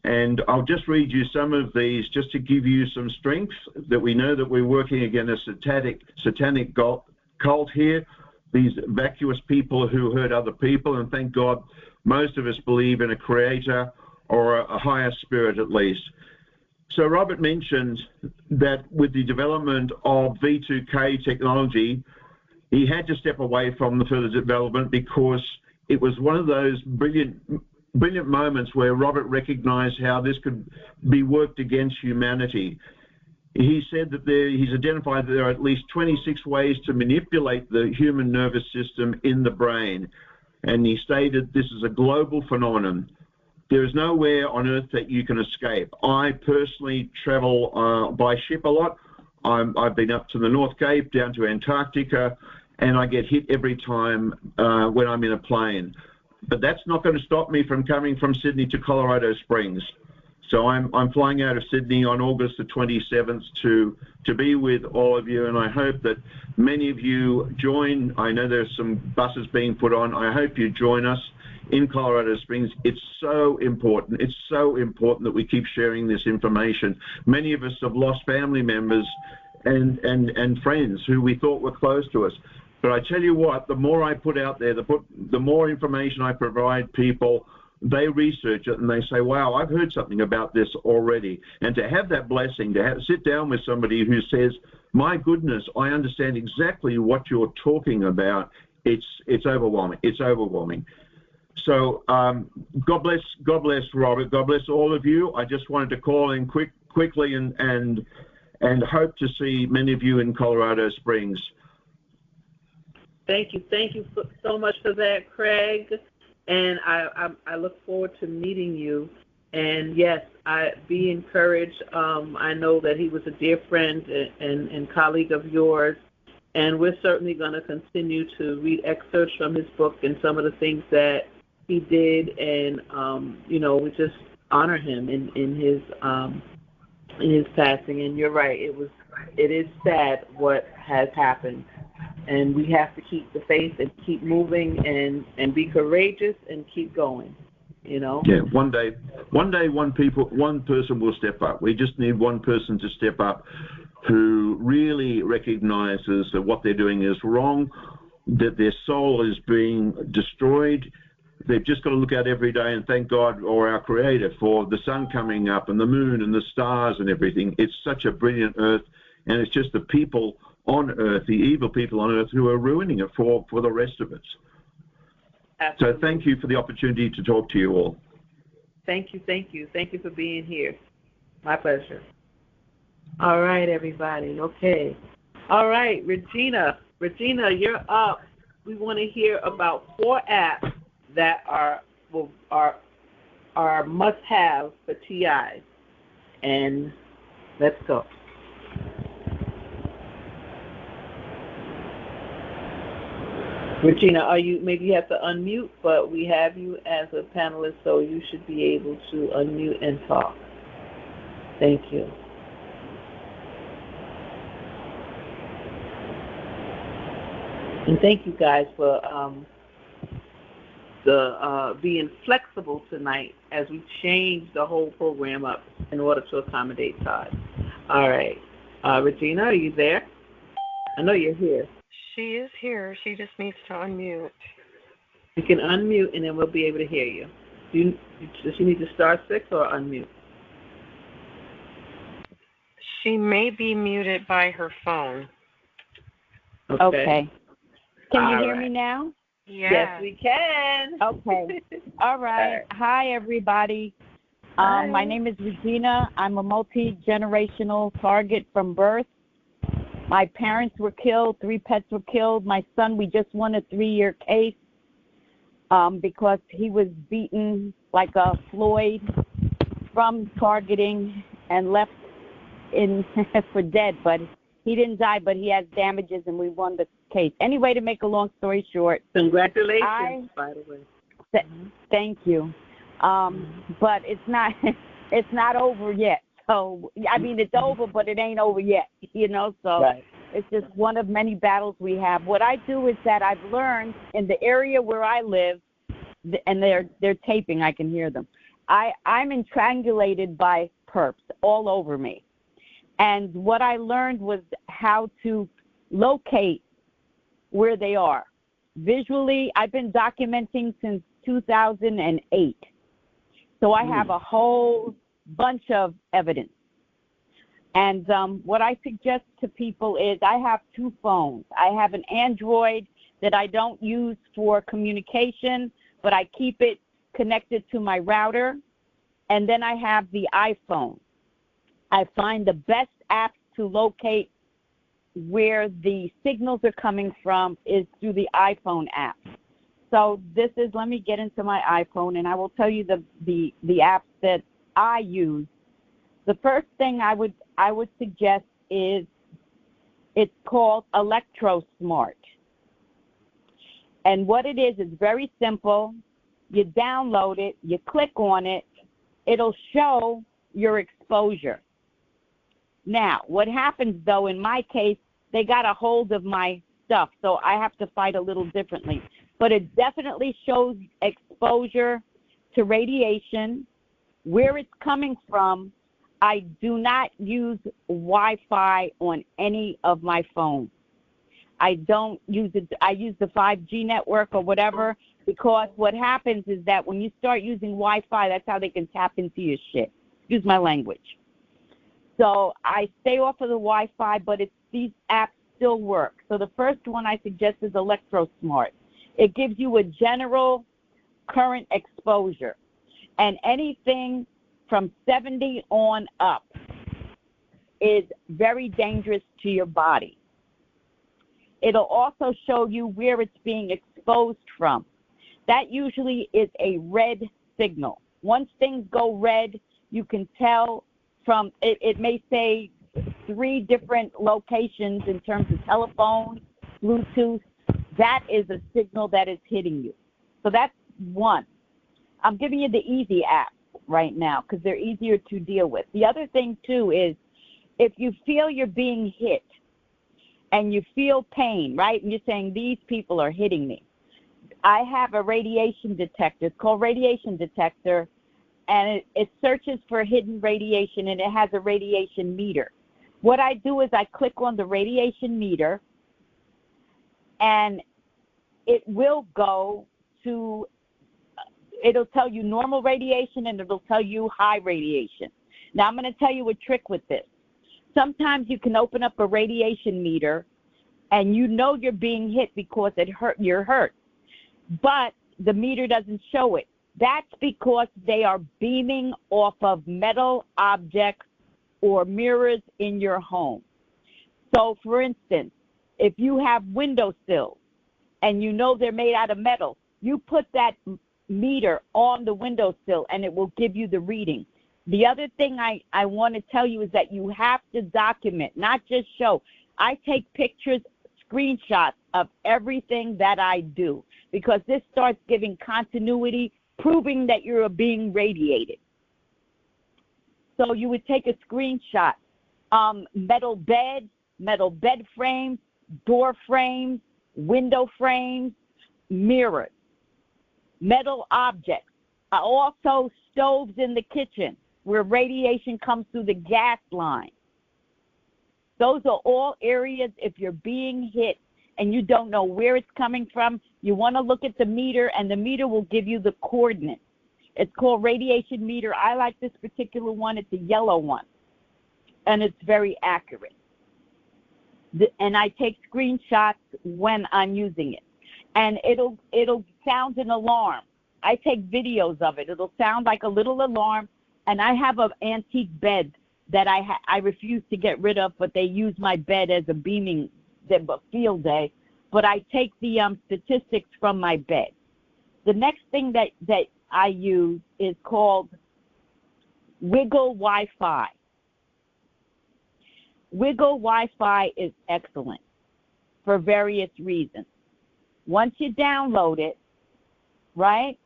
Speaker 22: And I'll just read you some of these just to give you some strength that we know that we're working against a satanic cult here, these vacuous people who hurt other people, and thank God most of us believe in a creator or a higher spirit at least. So Robert mentioned that with the development of V2K technology, he had to step away from the further development because it was one of those brilliant moments where Robert recognized how this could be worked against humanity. He said that he's identified that there are at least 26 ways to manipulate the human nervous system in the brain. And he stated this is a global phenomenon. There is nowhere on Earth that you can escape. I personally travel by ship a lot. I've been up to the North Cape, down to Antarctica, and I get hit every time when I'm in a plane. But that's not going to stop me from coming from Sydney to Colorado Springs. So I'm flying out of Sydney on August the 27th to be with all of you, and I hope that many of you join. I know there's some buses being put on. I hope you join us in Colorado Springs. It's so important. It's so important that we keep sharing this information. Many of us have lost family members and friends who we thought were close to us. But I tell you what, the more I put out there, the more information I provide people, they research it and they say, wow, I've heard something about this already. And to have that blessing, to sit down with somebody who says, my goodness, I understand exactly what you're talking about, it's overwhelming. It's overwhelming. So God bless Robert. God bless all of you. I just wanted to call in quickly and hope to see many of you in Colorado Springs.
Speaker 1: Thank you so much for that, Craig. And I look forward to meeting you. And yes, be encouraged. I know that he was a dear friend and colleague of yours, And we're certainly going to continue to read excerpts from his book and some of the things that he did, and we just honor him in his passing. And you're right, it is sad what has happened, and we have to keep the faith and keep moving and be courageous and keep going.
Speaker 22: Yeah, one day, one person will step up. We just need one person to step up who really recognizes that what they're doing is wrong, that their soul is being destroyed. They've just got to look out every day and thank God or our Creator for the sun coming up and the moon and the stars and everything. It's such a brilliant earth, and it's just the people on earth, the evil people on earth, who are ruining it for the rest of us.
Speaker 1: Absolutely.
Speaker 22: So thank you for the opportunity to talk to you all.
Speaker 1: Thank you. Thank you for being here. My pleasure. All right, everybody. Okay. All right, Regina, you're up. We want to hear about 4 apps that are must-have for TIs. And let's go. Regina, maybe you have to unmute, but we have you as a panelist, so you should be able to unmute and talk. Thank you. And thank you guys for being flexible tonight as we change the whole program up in order to accommodate Todd. All right. Regina, are you there? I know you're here.
Speaker 2: She is here. She just needs to unmute.
Speaker 1: You can unmute, and then we'll be able to hear you. Does she need to star 6 or unmute?
Speaker 2: She may be muted by her phone.
Speaker 5: Okay. Can you hear me now?
Speaker 2: Yeah.
Speaker 1: Yes, we can.
Speaker 5: Okay. All right. Hi, everybody.
Speaker 1: Hi.
Speaker 5: My name is Regina. I'm a multi-generational target from birth. My parents were killed. 3 pets were killed. My son, we just won a 3-year case because he was beaten like a Floyd from targeting and left in for dead. But he didn't die, but he has damages, and we won the case. Anyway, to make a long story short.
Speaker 1: Congratulations, by the way.
Speaker 5: Thank you. But it's not over yet. So, I mean, it's over, but it ain't over yet, so
Speaker 1: right.
Speaker 5: It's just one of many battles we have. What I do is that I've learned in the area where I live, and they're taping, I can hear them, I'm triangulated by perps all over me. And what I learned was how to locate where they are. Visually, I've been documenting since 2008. So I have a whole bunch of evidence. And what I suggest to people is I have 2 phones. I have an Android that I don't use for communication, but I keep it connected to my router. And then I have the iPhone. I find the best apps to locate where the signals are coming from is through the iPhone app. So let me get into my iPhone, and I will tell you the apps that I use. The first thing I would suggest is it's called ElectroSmart. And what it is very simple. You download it, you click on it, it'll show your exposure. Now, what happens though, in my case, they got a hold of my stuff, so I have to fight a little differently. But it definitely shows exposure to radiation, where it's coming from. I do not use Wi-Fi on any of my phones. I don't use it. I use the 5G network or whatever, because what happens is that when you start using Wi-Fi, that's how they can tap into your shit. Excuse my language. So I stay off of the Wi-Fi, but these apps still work. So the first one I suggest is ElectroSmart. It gives you a general current exposure, and anything from 70 on up is very dangerous to your body. It'll also show you where it's being exposed from. That usually is a red signal. Once things go red, you can tell from it may say
Speaker 6: 3 different locations in terms of telephone, Bluetooth, that is a signal that is hitting you. So that's one. I'm giving you the easy apps right now because they're easier to deal with. The other thing, too, is if you feel you're being hit and you feel pain, right, and you're saying, these people are hitting me, I have a radiation detector. It's called Radiation Detector, and it searches for hidden radiation, and it has a radiation meter. What I do is I click on the radiation meter, and it will go to, it'll tell you normal radiation, and it'll tell you high radiation. Now, I'm going to tell you a trick with this. Sometimes you can open up a radiation meter, and you know you're being hit because you're hurt, but the meter doesn't show it. That's because they are beaming off of metal objects or mirrors in your home. So, for instance, if you have windowsills and you know they're made out of metal, you put that meter on the windowsill and it will give you the reading. The other thing I want to tell you is that you have to document, not just show. I take pictures, screenshots of everything that I do because this starts giving continuity, proving that you're being radiated. So you would take a screenshot, metal bed frames, door frames, window frames, mirrors, metal objects, also stoves in the kitchen where radiation comes through the gas line. Those are all areas, if you're being hit and you don't know where it's coming from, you want to look at the meter, and the meter will give you the coordinates. It's called radiation meter. I like this particular one. It's a yellow one, and it's very accurate. And I take screenshots when I'm using it, and it'll sound an alarm. I take videos of it. It'll sound like a little alarm, and I have an antique bed that I refuse to get rid of, but they use my bed as a beaming field day. But I take the statistics from my bed. The next thing that I use is called Wiggle Wi-Fi. Wiggle Wi-Fi is excellent for various reasons. Once you download it, right,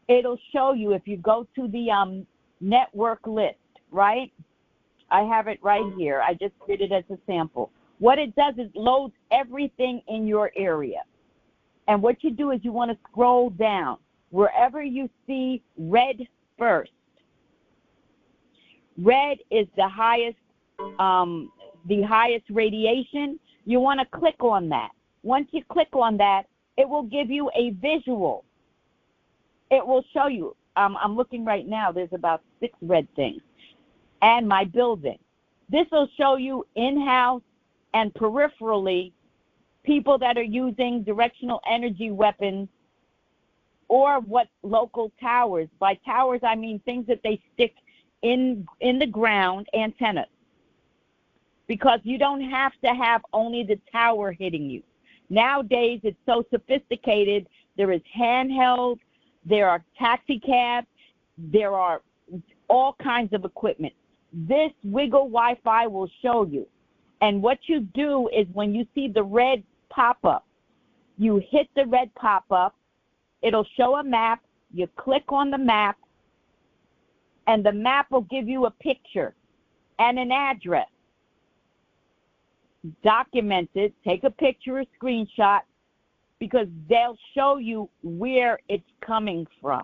Speaker 6: it'll show you if you go to the network list, right? I have it right here. I just did it as a sample. What it does is loads everything in your area. And what you do is you want to scroll down. Wherever you see red first, red is the highest radiation. You want to click on that. Once you click on that, it will give you a visual. It will show you. I'm looking right now. There's about 6 red things. And my building. This will show you in-house and peripherally people that are using directional energy weapons or what local towers. By towers, I mean things that they stick in the ground, antennas. Because you don't have to have only the tower hitting you. Nowadays, it's so sophisticated. There is handheld, there are taxi cabs, there are all kinds of equipment. This Wiggle Wi-Fi will show you. And what you do is when you see the red pop-up, you hit the red pop-up, it'll show a map, you click on the map, and the map will give you a picture and an address. Document it, take a picture, a screenshot, because they'll show you where it's coming from.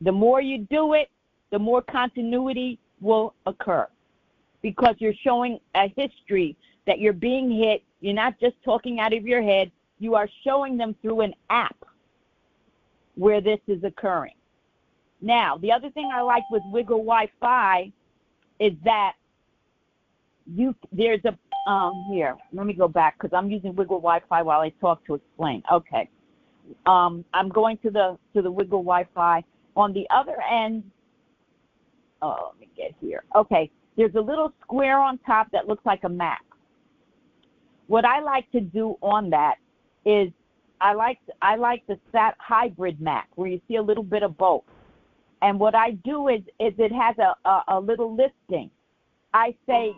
Speaker 6: The more you do it, the more continuity will occur because you're showing a history that you're being hit. You're not just talking out of your head. You are showing them through an app where this is occurring. Now, the other thing I like with Wiggle Wi-Fi is that there's a, here, let me go back because I'm using Wiggle Wi-Fi while I talk to explain. Okay. I'm going to the Wiggle Wi-Fi. On the other end, let me get here. Okay, there's a little square on top that looks like a map. What I like to do on that is I like the SAT hybrid map where you see a little bit of both. And what I do is it has a little listing. I say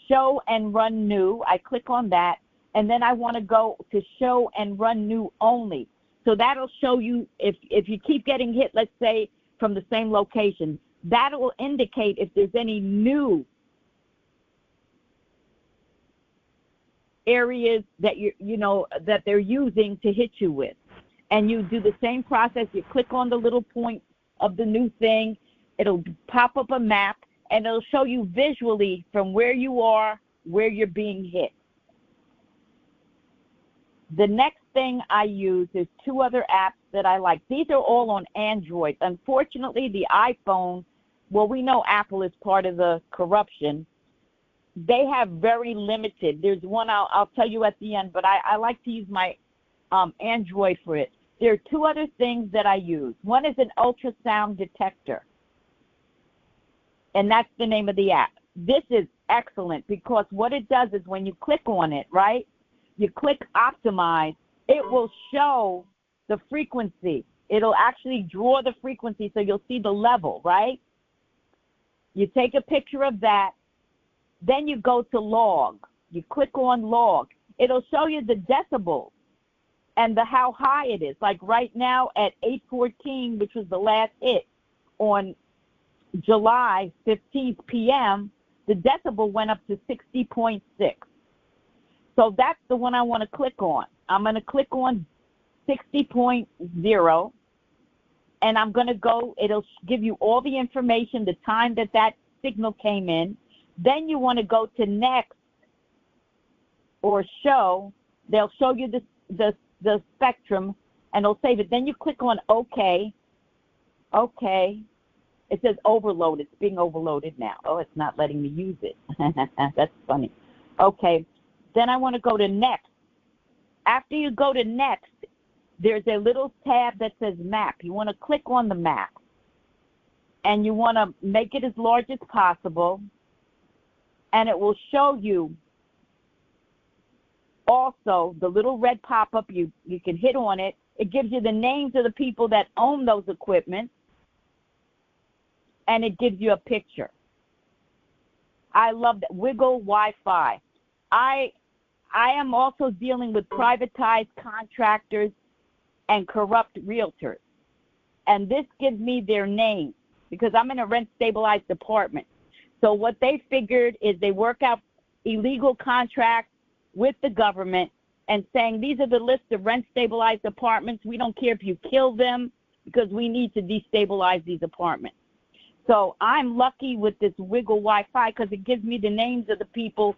Speaker 6: show and run new. I click on that, and then I want to go to show and run new only. So that'll show you if you keep getting hit, let's say, from the same location, that will indicate if there's any new areas that that they're using to hit you with. And you do the same process. You click on the little point of the new thing. It'll pop up a map, and it'll show you visually from where you are, where you're being hit. The next thing I use is 2 other apps that I like. These are all on Android. Unfortunately, the iPhone, well, we know Apple is part of the corruption. They have very limited. There's one I'll tell you at the end, but I like to use my Android for it. There are 2 other things that I use. One is an ultrasound detector, and that's the name of the app. This is excellent because what it does is when you click on it, right, you click optimize, it will show the frequency. It'll actually draw the frequency so you'll see the level, right? You take a picture of that, then you go to log. You click on log. It'll show you the decibels and how high it is. Like right now at 8:14, which was the last hit on July 15th p.m., the decibel went up to 60.6. So that's the one I want to click on. I'm going to click on 60.0, and I'm going to go, it'll give you all the information, the time that signal came in. Then you want to go to next or show. They'll show you the spectrum, and it'll save it. Then you click on OK. OK. It says overload. It's being overloaded now. Oh, it's not letting me use it. That's funny. Okay. Then I want to go to next. After you go to next, there's a little tab that says map. You want to click on the map, and you want to make it as large as possible, and it will show you also the little red pop-up. You can hit on it. It gives you the names of the people that own those equipment, and it gives you a picture. I love that. Wiggle Wi-Fi. I am also dealing with privatized contractors and corrupt realtors. And this gives me their names because I'm in a rent-stabilized apartment. So what they figured is they work out illegal contracts with the government and saying these are the list of rent-stabilized apartments. We don't care if you kill them because we need to destabilize these apartments. So I'm lucky with this Wiggle Wi-Fi because it gives me the names of the people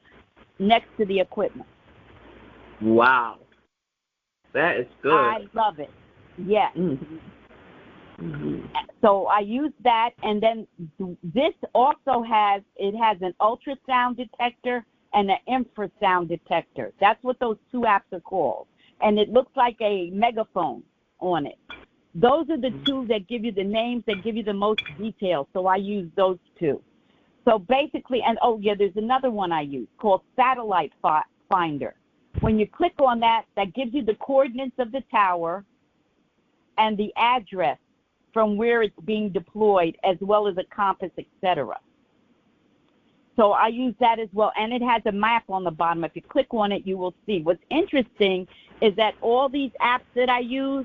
Speaker 6: next to the equipment.
Speaker 7: Wow. That is good.
Speaker 6: I love it. Yes. Mm-hmm. Mm-hmm. So I use that, and then this also has an ultrasound detector and an infrasound detector. That's what those 2 apps are called. And it looks like a megaphone on it. Those are the 2 that give you the names, that give you the most details. So I use those 2. So basically, and there's another one I use called Satellite Finder. When you click on that, that gives you the coordinates of the tower and the address from where it's being deployed, as well as a compass, etc. So I use that as well, and it has a map on the bottom. If you click on it, you will see. What's interesting is that all these apps that I use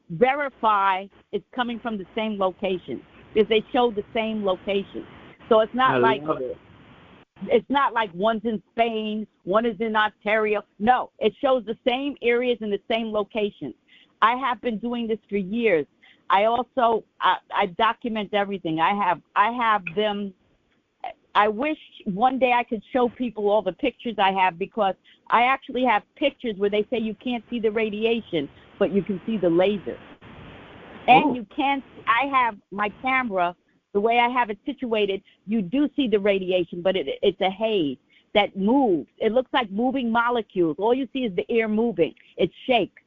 Speaker 6: verify it's coming from the same location because they show the same location. So it's not it's not like one's in Spain, one is in Ontario. No, it shows the same areas and the same locations. I have been doing this for years. I also I document everything. I have them. I wish one day I could show people all the pictures I have because I actually have pictures where they say you can't see the radiation, but you can see the lasers. And you can't. I have my camera. The way I have it situated, you do see the radiation, but it's a haze that moves. It looks like moving molecules. All you see is the air moving. It shakes.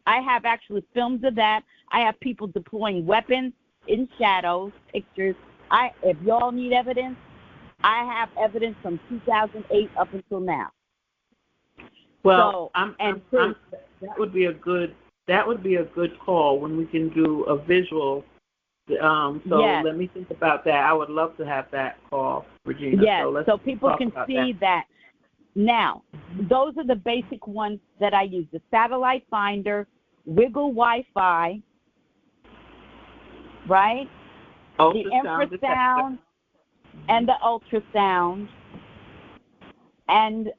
Speaker 6: I have actually films of that. I have people deploying weapons in shadows, pictures. If y'all need evidence, I have evidence from 2008 up until now.
Speaker 7: Well, that would be a good call when we can do a visual
Speaker 1: So let me think about that. I would love to have that call, Regina.
Speaker 6: Yes, so people can see that. Now, those are the basic ones that I use: the satellite finder, Wiggle Wi-Fi, right? The infrasound and the ultrasound, and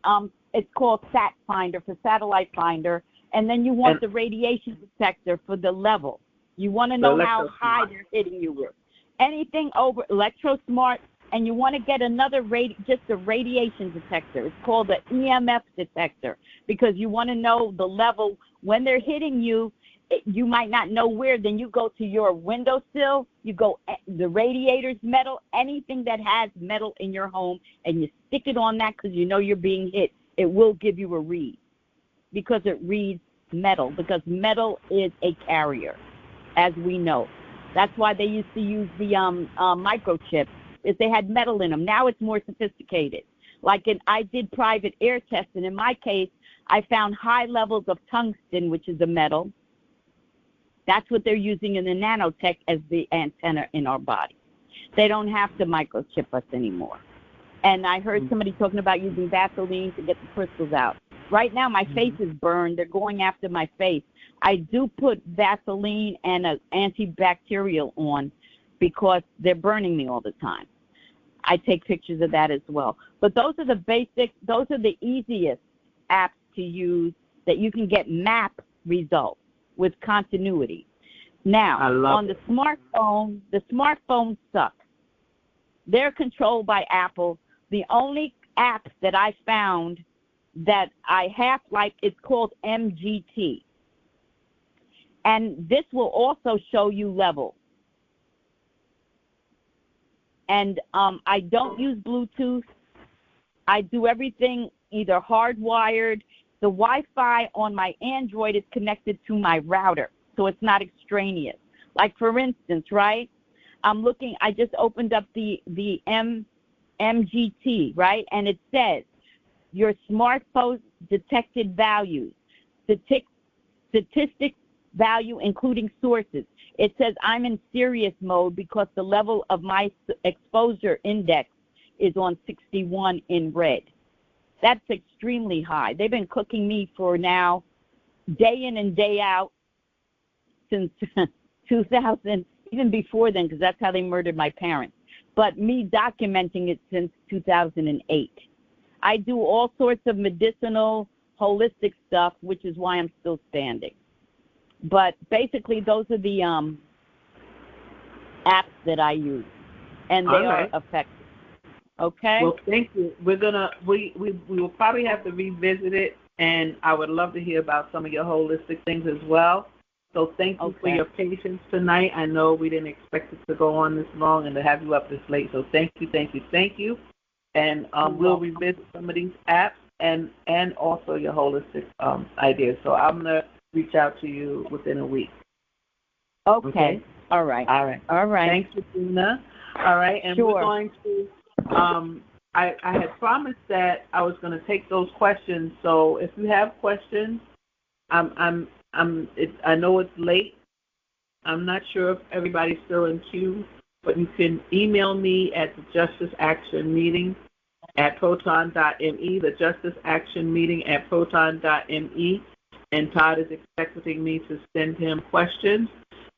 Speaker 6: it's called Sat Finder for satellite finder. And then you want the radiation detector for the level. You want to know how high they're hitting you with. Anything over ElectroSmart, and you want to get another just a radiation detector. It's called the EMF detector, because you want to know the level when they're hitting you. You might not know where. Then you go to your windowsill. You go the radiator's metal, anything that has metal in your home, and you stick it on that because you know you're being hit. It will give you a read, because it reads metal, because metal is a carrier, as we know. That's why they used to use the microchips, if they had metal in them. Now it's more sophisticated. I did private air tests, and in my case, I found high levels of tungsten, which is a metal. That's what they're using in the nanotech as the antenna in our body. They don't have to microchip us anymore. And I heard somebody talking about using Vaseline to get the crystals out. Right now, my face is burned. They're going after my face. I do put Vaseline and an antibacterial on because they're burning me all the time. I take pictures of that as well. But those are the easiest apps to use that you can get map results with continuity. Now, on the smartphones suck. They're controlled by Apple. The only app that I found that I half like is called MGT. And this will also show you levels. And I don't use Bluetooth. I do everything either hardwired. The Wi-Fi on my Android is connected to my router, so it's not extraneous. Like, for instance, right, I just opened up the MGT, right, and it says your smartphone detected values, statistics value including sources. It says I'm in serious mode because the level of my exposure index is on 61 in red. That's extremely high. They've been cooking me for now, day in and day out, since 2000, even before then, because that's how they murdered my parents. But me documenting it since 2008. I do all sorts of medicinal, holistic stuff, which is why I'm still standing. But basically, those are the apps that I use, and they are effective. Okay.
Speaker 1: Well, thank you. We will probably have to revisit it, and I would love to hear about some of your holistic things as well. So thank you for your patience tonight. I know we didn't expect it to go on this long and to have you up this late. So thank you. And we'll revisit some of these apps and also your holistic ideas. So I'm gonna reach out to you within a week.
Speaker 6: Okay. All right.
Speaker 1: Thanks, Regina. All right, and we're going to. I had promised that I was going to take those questions. So if you have questions, I know it's late. I'm not sure if everybody's still in queue, but you can email me at the Justice Action Meeting at proton.me, the Justice Action Meeting at proton.me, and Todd is expecting me to send him questions,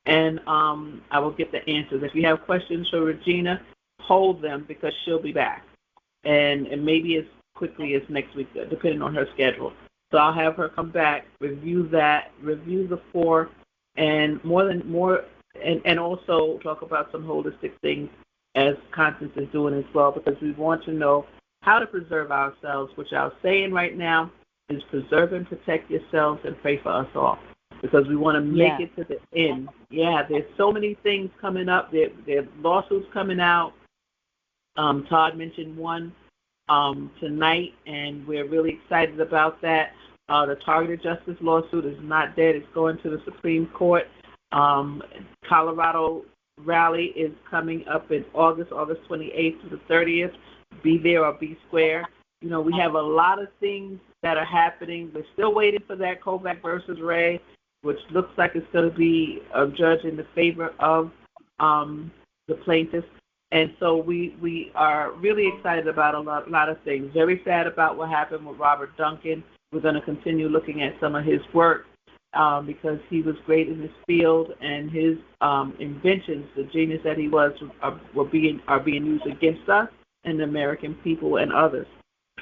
Speaker 1: and I will get the answers. If you have questions for Regina, hold them because she'll be back, and maybe as quickly as next week, depending on her schedule. So I'll have her come back, review the 4, and and also talk about some holistic things as Constance is doing as well, because we want to know how to preserve ourselves, which our saying right now is preserve and protect yourselves and pray for us all, because we want to make it to the end. Yeah, there's so many things coming up. There are lawsuits coming out. Todd mentioned one tonight, and we're really excited about that. The targeted justice lawsuit is not dead. It's going to the Supreme Court. Colorado rally is coming up in August 28th to the 30th. Be there or be square. You know, we have a lot of things that are happening. We're still waiting for that Kovac versus Ray, which looks like it's going to be a judge in the favor of the plaintiffs. And so we are really excited about a lot of things. Very sad about what happened with Robert Duncan. We're going to continue looking at some of his work because he was great in his field, and his inventions, the genius that he was, are being used against us and the American people and others.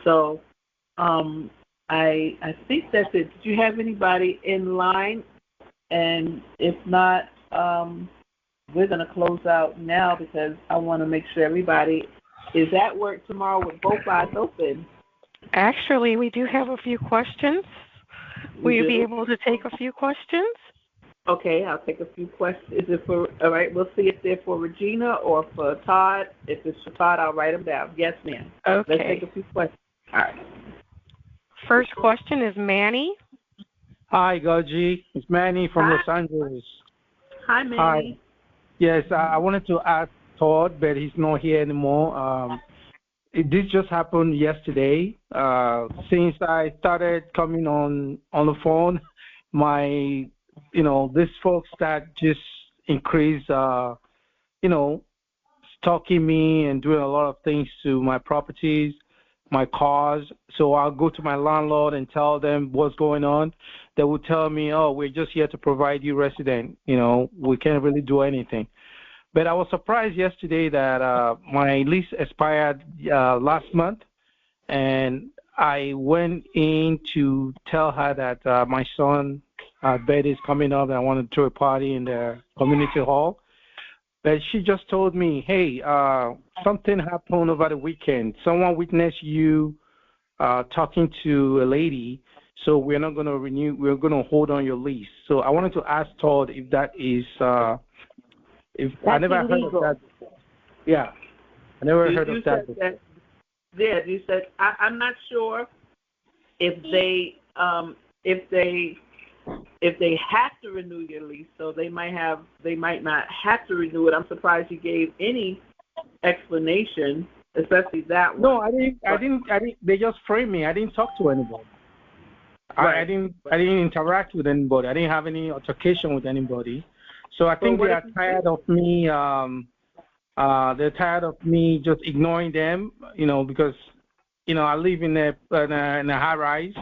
Speaker 1: So I think that's it. Did you have anybody in line? And if not, we're going to close out now because I want to make sure everybody is at work tomorrow with both eyes open.
Speaker 2: Actually, we do have a few questions. Will you be able to take a few questions?
Speaker 1: Okay, I'll take a few questions. Is it for, all right, we'll see if they're for Regina or for Todd. If it's for Todd, I'll write them down. Yes, ma'am.
Speaker 2: Okay.
Speaker 1: Let's take a few questions. All right.
Speaker 2: First question is Manny.
Speaker 10: Hi, GoGi. It's Manny from Los Angeles.
Speaker 1: Hi, Manny.
Speaker 10: Hi. Yes, I wanted to ask Todd, but he's not here anymore. This just happened yesterday. Since I started coming on the phone, my, these folks that just increased, stalking me and doing a lot of things to my properties, my cars. So I'll go to my landlord and tell them what's going on. They will tell me, oh, we're just here to provide you resident. We can't really do anything. But I was surprised yesterday that my lease expired last month, and I went in to tell her that my son's birthday is coming up and I want to throw a party in the community hall. But she just told me, hey, something happened over the weekend. Someone witnessed you talking to a lady, so we're not going to renew. We're going to hold on your lease. So I wanted to ask Todd if that is I never
Speaker 6: illegal.
Speaker 10: heard of that before. Yeah, I never heard of that before.
Speaker 1: You said I'm not sure if they have to renew your lease, so they might not have to renew it. I'm surprised you gave any explanation, especially that one.
Speaker 10: No, I didn't. They just framed me. I didn't talk to anybody. Right. I didn't interact with anybody. I didn't have any altercation with anybody. So I think they are tired of me. They're tired of me just ignoring them, because, I live in a high rise,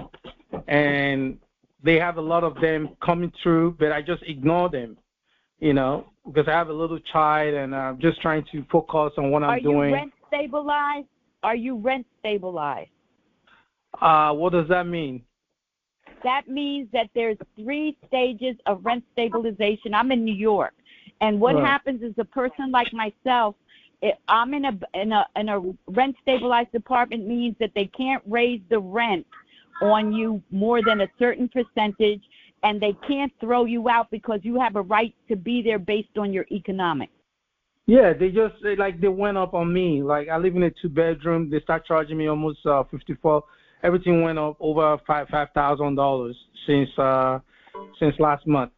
Speaker 10: and they have a lot of them coming through, but I just ignore them, because I have a little child, and I'm just trying to focus on what I'm doing.
Speaker 6: Are you rent stabilized? Are you rent stabilized?
Speaker 10: What does that mean?
Speaker 6: That means that there's 3 stages of rent stabilization. I'm in New York, and what happens is a person like myself, I'm in a rent stabilized apartment, means that they can't raise the rent on you more than a certain percentage, and they can't throw you out because you have a right to be there based on your economics.
Speaker 10: Yeah, they went up on me. Like, I live in a 2-bedroom. They start charging me almost $54. Everything went up over $5,000 since last month.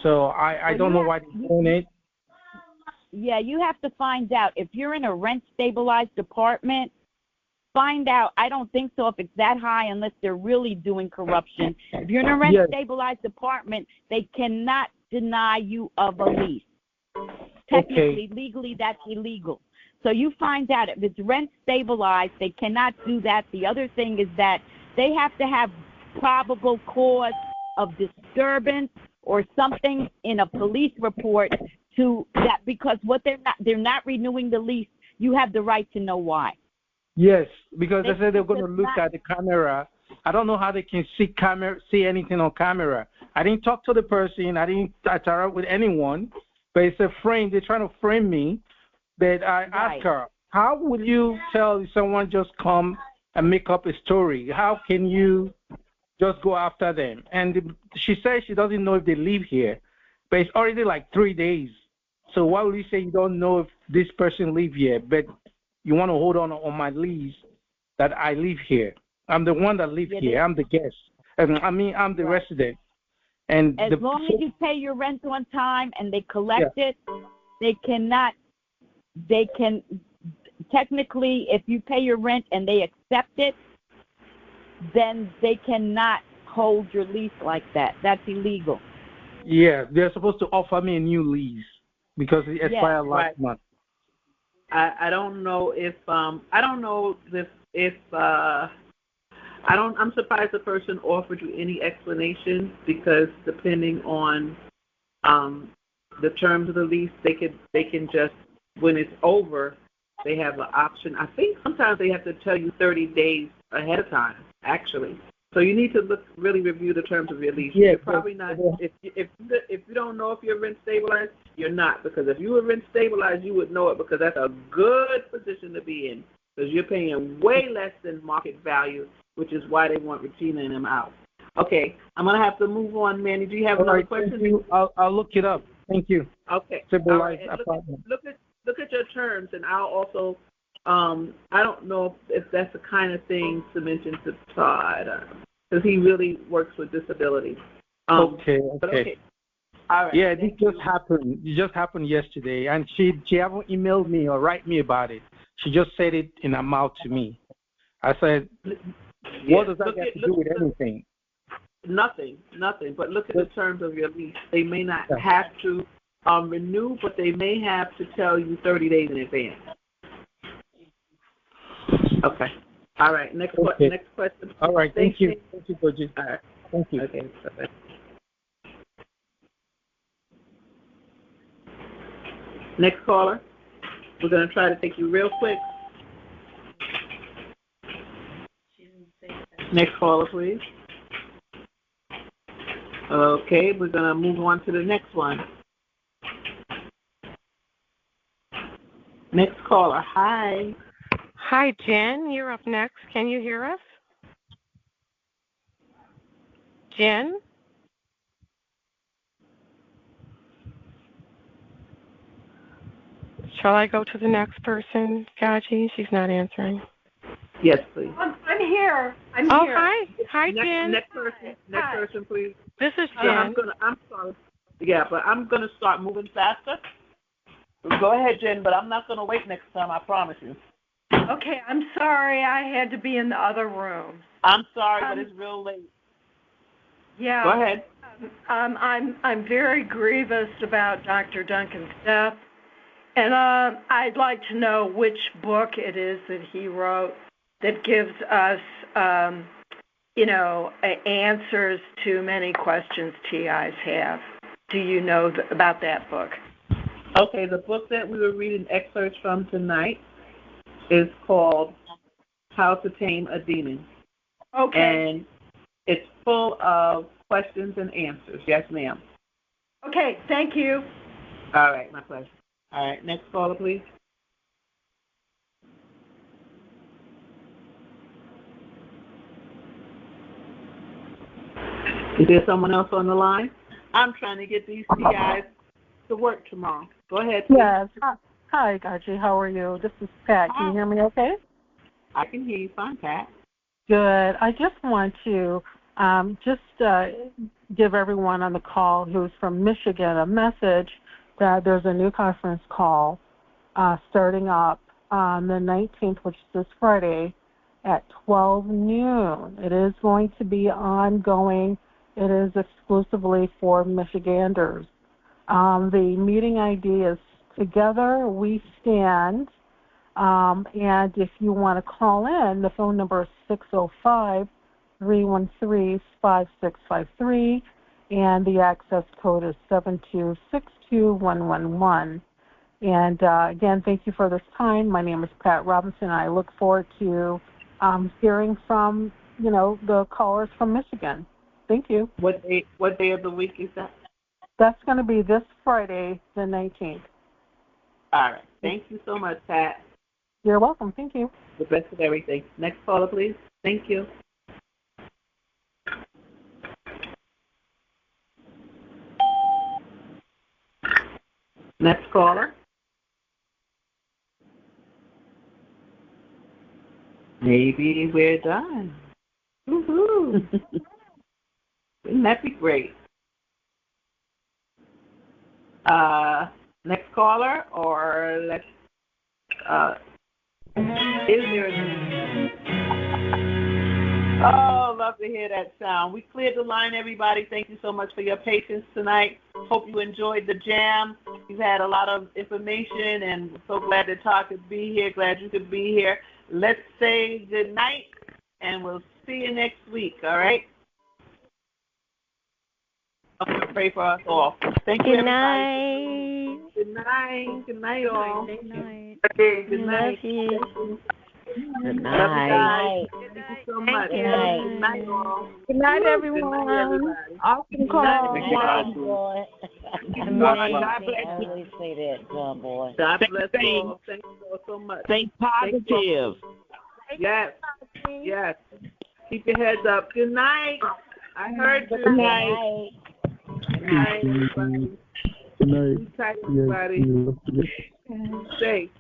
Speaker 10: So I don't know why they're doing it.
Speaker 6: Yeah, you have to find out. If you're in a rent-stabilized apartment, find out. I don't think so if it's that high unless they're really doing corruption. If you're in a rent-stabilized apartment, they cannot deny you of a lease. Technically, legally, that's illegal. So you find out if it's rent stabilized, they cannot do that. The other thing is that they have to have probable cause of disturbance or something in a police report to that, because they're not renewing the lease. You have the right to know why.
Speaker 10: Yes, because they said they're going to look at the camera. I don't know how they can see anything on camera. I didn't talk to the person. I didn't interact with anyone. But it's a frame. They're trying to frame me. But I asked her, how will you tell someone just come and make up a story? How can you just go after them? And she says she doesn't know if they live here, but it's already like 3 days. So why would you say you don't know if this person live here, but you want to hold on my lease that I live here? I'm the one that live here. I'm the guest. I'm the resident. And
Speaker 6: as long as you pay your rent on time and they collect it, they can technically, if you pay your rent and they accept it, then they cannot hold your lease like that. That's illegal.
Speaker 10: Yeah, they're supposed to offer me a new lease. because it expired last month.
Speaker 1: I don't know if I'm surprised the person offered you any explanation, because depending on the terms of the lease, they can just, when it's over, they have an option. I think sometimes they have to tell you 30 days ahead of time, actually. So you need to really review the terms of your lease.
Speaker 10: Yeah,
Speaker 1: you're probably not. If you don't know if you're rent stabilized, you're not, because if you were rent stabilized, you would know it, because that's a good position to be in, because you're paying way less than market value, which is why they want Regina and them out. Okay, I'm gonna have to move on, Manny. Do you have another question?
Speaker 10: Thank you. I'll look it up. Thank you.
Speaker 1: Okay.
Speaker 10: Stabilized
Speaker 1: All right.
Speaker 10: apartment.
Speaker 1: Look at your terms, and I'll also. I don't know if that's the kind of thing to mention to Todd, because he really works with disabilities.
Speaker 10: Okay.
Speaker 1: All right.
Speaker 10: Yeah, this just happened. It just happened yesterday, and she haven't emailed me or write me about it. She just said it in her mouth to me. I said, what does that have to do with anything?
Speaker 1: Nothing. But look at the terms of your lease. They may not have to renew, but they may have to tell you 30 days in advance. Okay. All right. Next question.
Speaker 10: All right. Thank you. Thank you, Georgie.
Speaker 1: All right.
Speaker 10: Thank you.
Speaker 1: Okay. Bye-bye. Next caller. We're going to try to take you real quick. Next caller, please. Okay, we're going to move on to the next one. Next caller. Hi.
Speaker 2: Hi, Jen. You're up next. Can you hear us? Jen? Shall I go to the next person, Gaji? She's not answering.
Speaker 1: Yes, please.
Speaker 12: I'm here. I'm
Speaker 2: here.
Speaker 12: Hi.
Speaker 2: Hi, Jen.
Speaker 1: Next person, please.
Speaker 2: This is Jen.
Speaker 1: I'm sorry. Yeah, but I'm going to start moving faster. Go ahead, Jen, but I'm not going to wait next time, I promise you.
Speaker 12: Okay, I'm sorry. I had to be in the other room.
Speaker 1: I'm sorry, but it's real late.
Speaker 12: Yeah.
Speaker 1: Go ahead.
Speaker 12: I'm very grievous about Dr. Duncan's death, and I'd like to know which book it is that he wrote that gives us, answers to many questions TIs have. Do you know about that book?
Speaker 1: Okay, the book that we were reading excerpts from tonight is called How to Tame a Demon.
Speaker 12: Okay.
Speaker 1: And it's full of questions and answers. Yes, ma'am.
Speaker 12: Okay, thank you.
Speaker 1: All right, my pleasure. All right, next caller, please. Is there someone else on the line? I'm trying to get these TIs to work tomorrow. Go ahead, please.
Speaker 13: Yes. Hi, Gaji. How are you? This is Pat. Can you hear me okay?
Speaker 1: I can hear you fine, Pat.
Speaker 13: Good. I just want to give everyone on the call who's from Michigan a message that there's a new conference call starting up on the 19th, which is this Friday, at 12 noon. It is going to be ongoing. It is exclusively for Michiganders. The meeting ID is Together We Stand. And if you want to call in, the phone number is 605-313-5653, and the access code is 7262111. And again, thank you for this time. My name is Pat Robinson. I look forward to hearing from, the callers from Michigan. Thank you.
Speaker 1: What day of the week is that?
Speaker 13: That's going to be this Friday, the 19th.
Speaker 1: All right. Thank you so much, Pat.
Speaker 13: You're welcome. Thank you.
Speaker 1: The best of everything. Next caller, please. Thank you. Next caller. Maybe we're done. Woohoo! Wouldn't that be great? Next caller, or let's. Is there? Oh, love to hear that sound. We cleared the line, everybody. Thank you so much for your patience tonight. Hope you enjoyed the jam. We've had a lot of information, and we're so glad that Todd could be here. Glad you could be here. Let's say good night, and we'll see you next week, all right? I'm going to pray for us all. Thank you, everybody. Good night. Good night, all.
Speaker 6: Good night.
Speaker 1: Good night.
Speaker 19: Love you.
Speaker 6: Good
Speaker 1: night. Thank you so much.
Speaker 6: Good night.
Speaker 1: Good night, all.
Speaker 6: Good night, everyone.
Speaker 1: Good night, everybody.
Speaker 6: Awesome call.
Speaker 1: Good night,
Speaker 6: boy.
Speaker 1: God bless
Speaker 6: I
Speaker 1: you.
Speaker 6: always say that, John boy.
Speaker 1: God bless you all. Thank you all so much.
Speaker 6: Stay positive.
Speaker 1: Yes. Yes. Keep your heads up. Good night. I heard you.
Speaker 6: Good night.
Speaker 1: Good night, everybody.
Speaker 3: Good night.
Speaker 1: Be tight, everybody. Stay safe.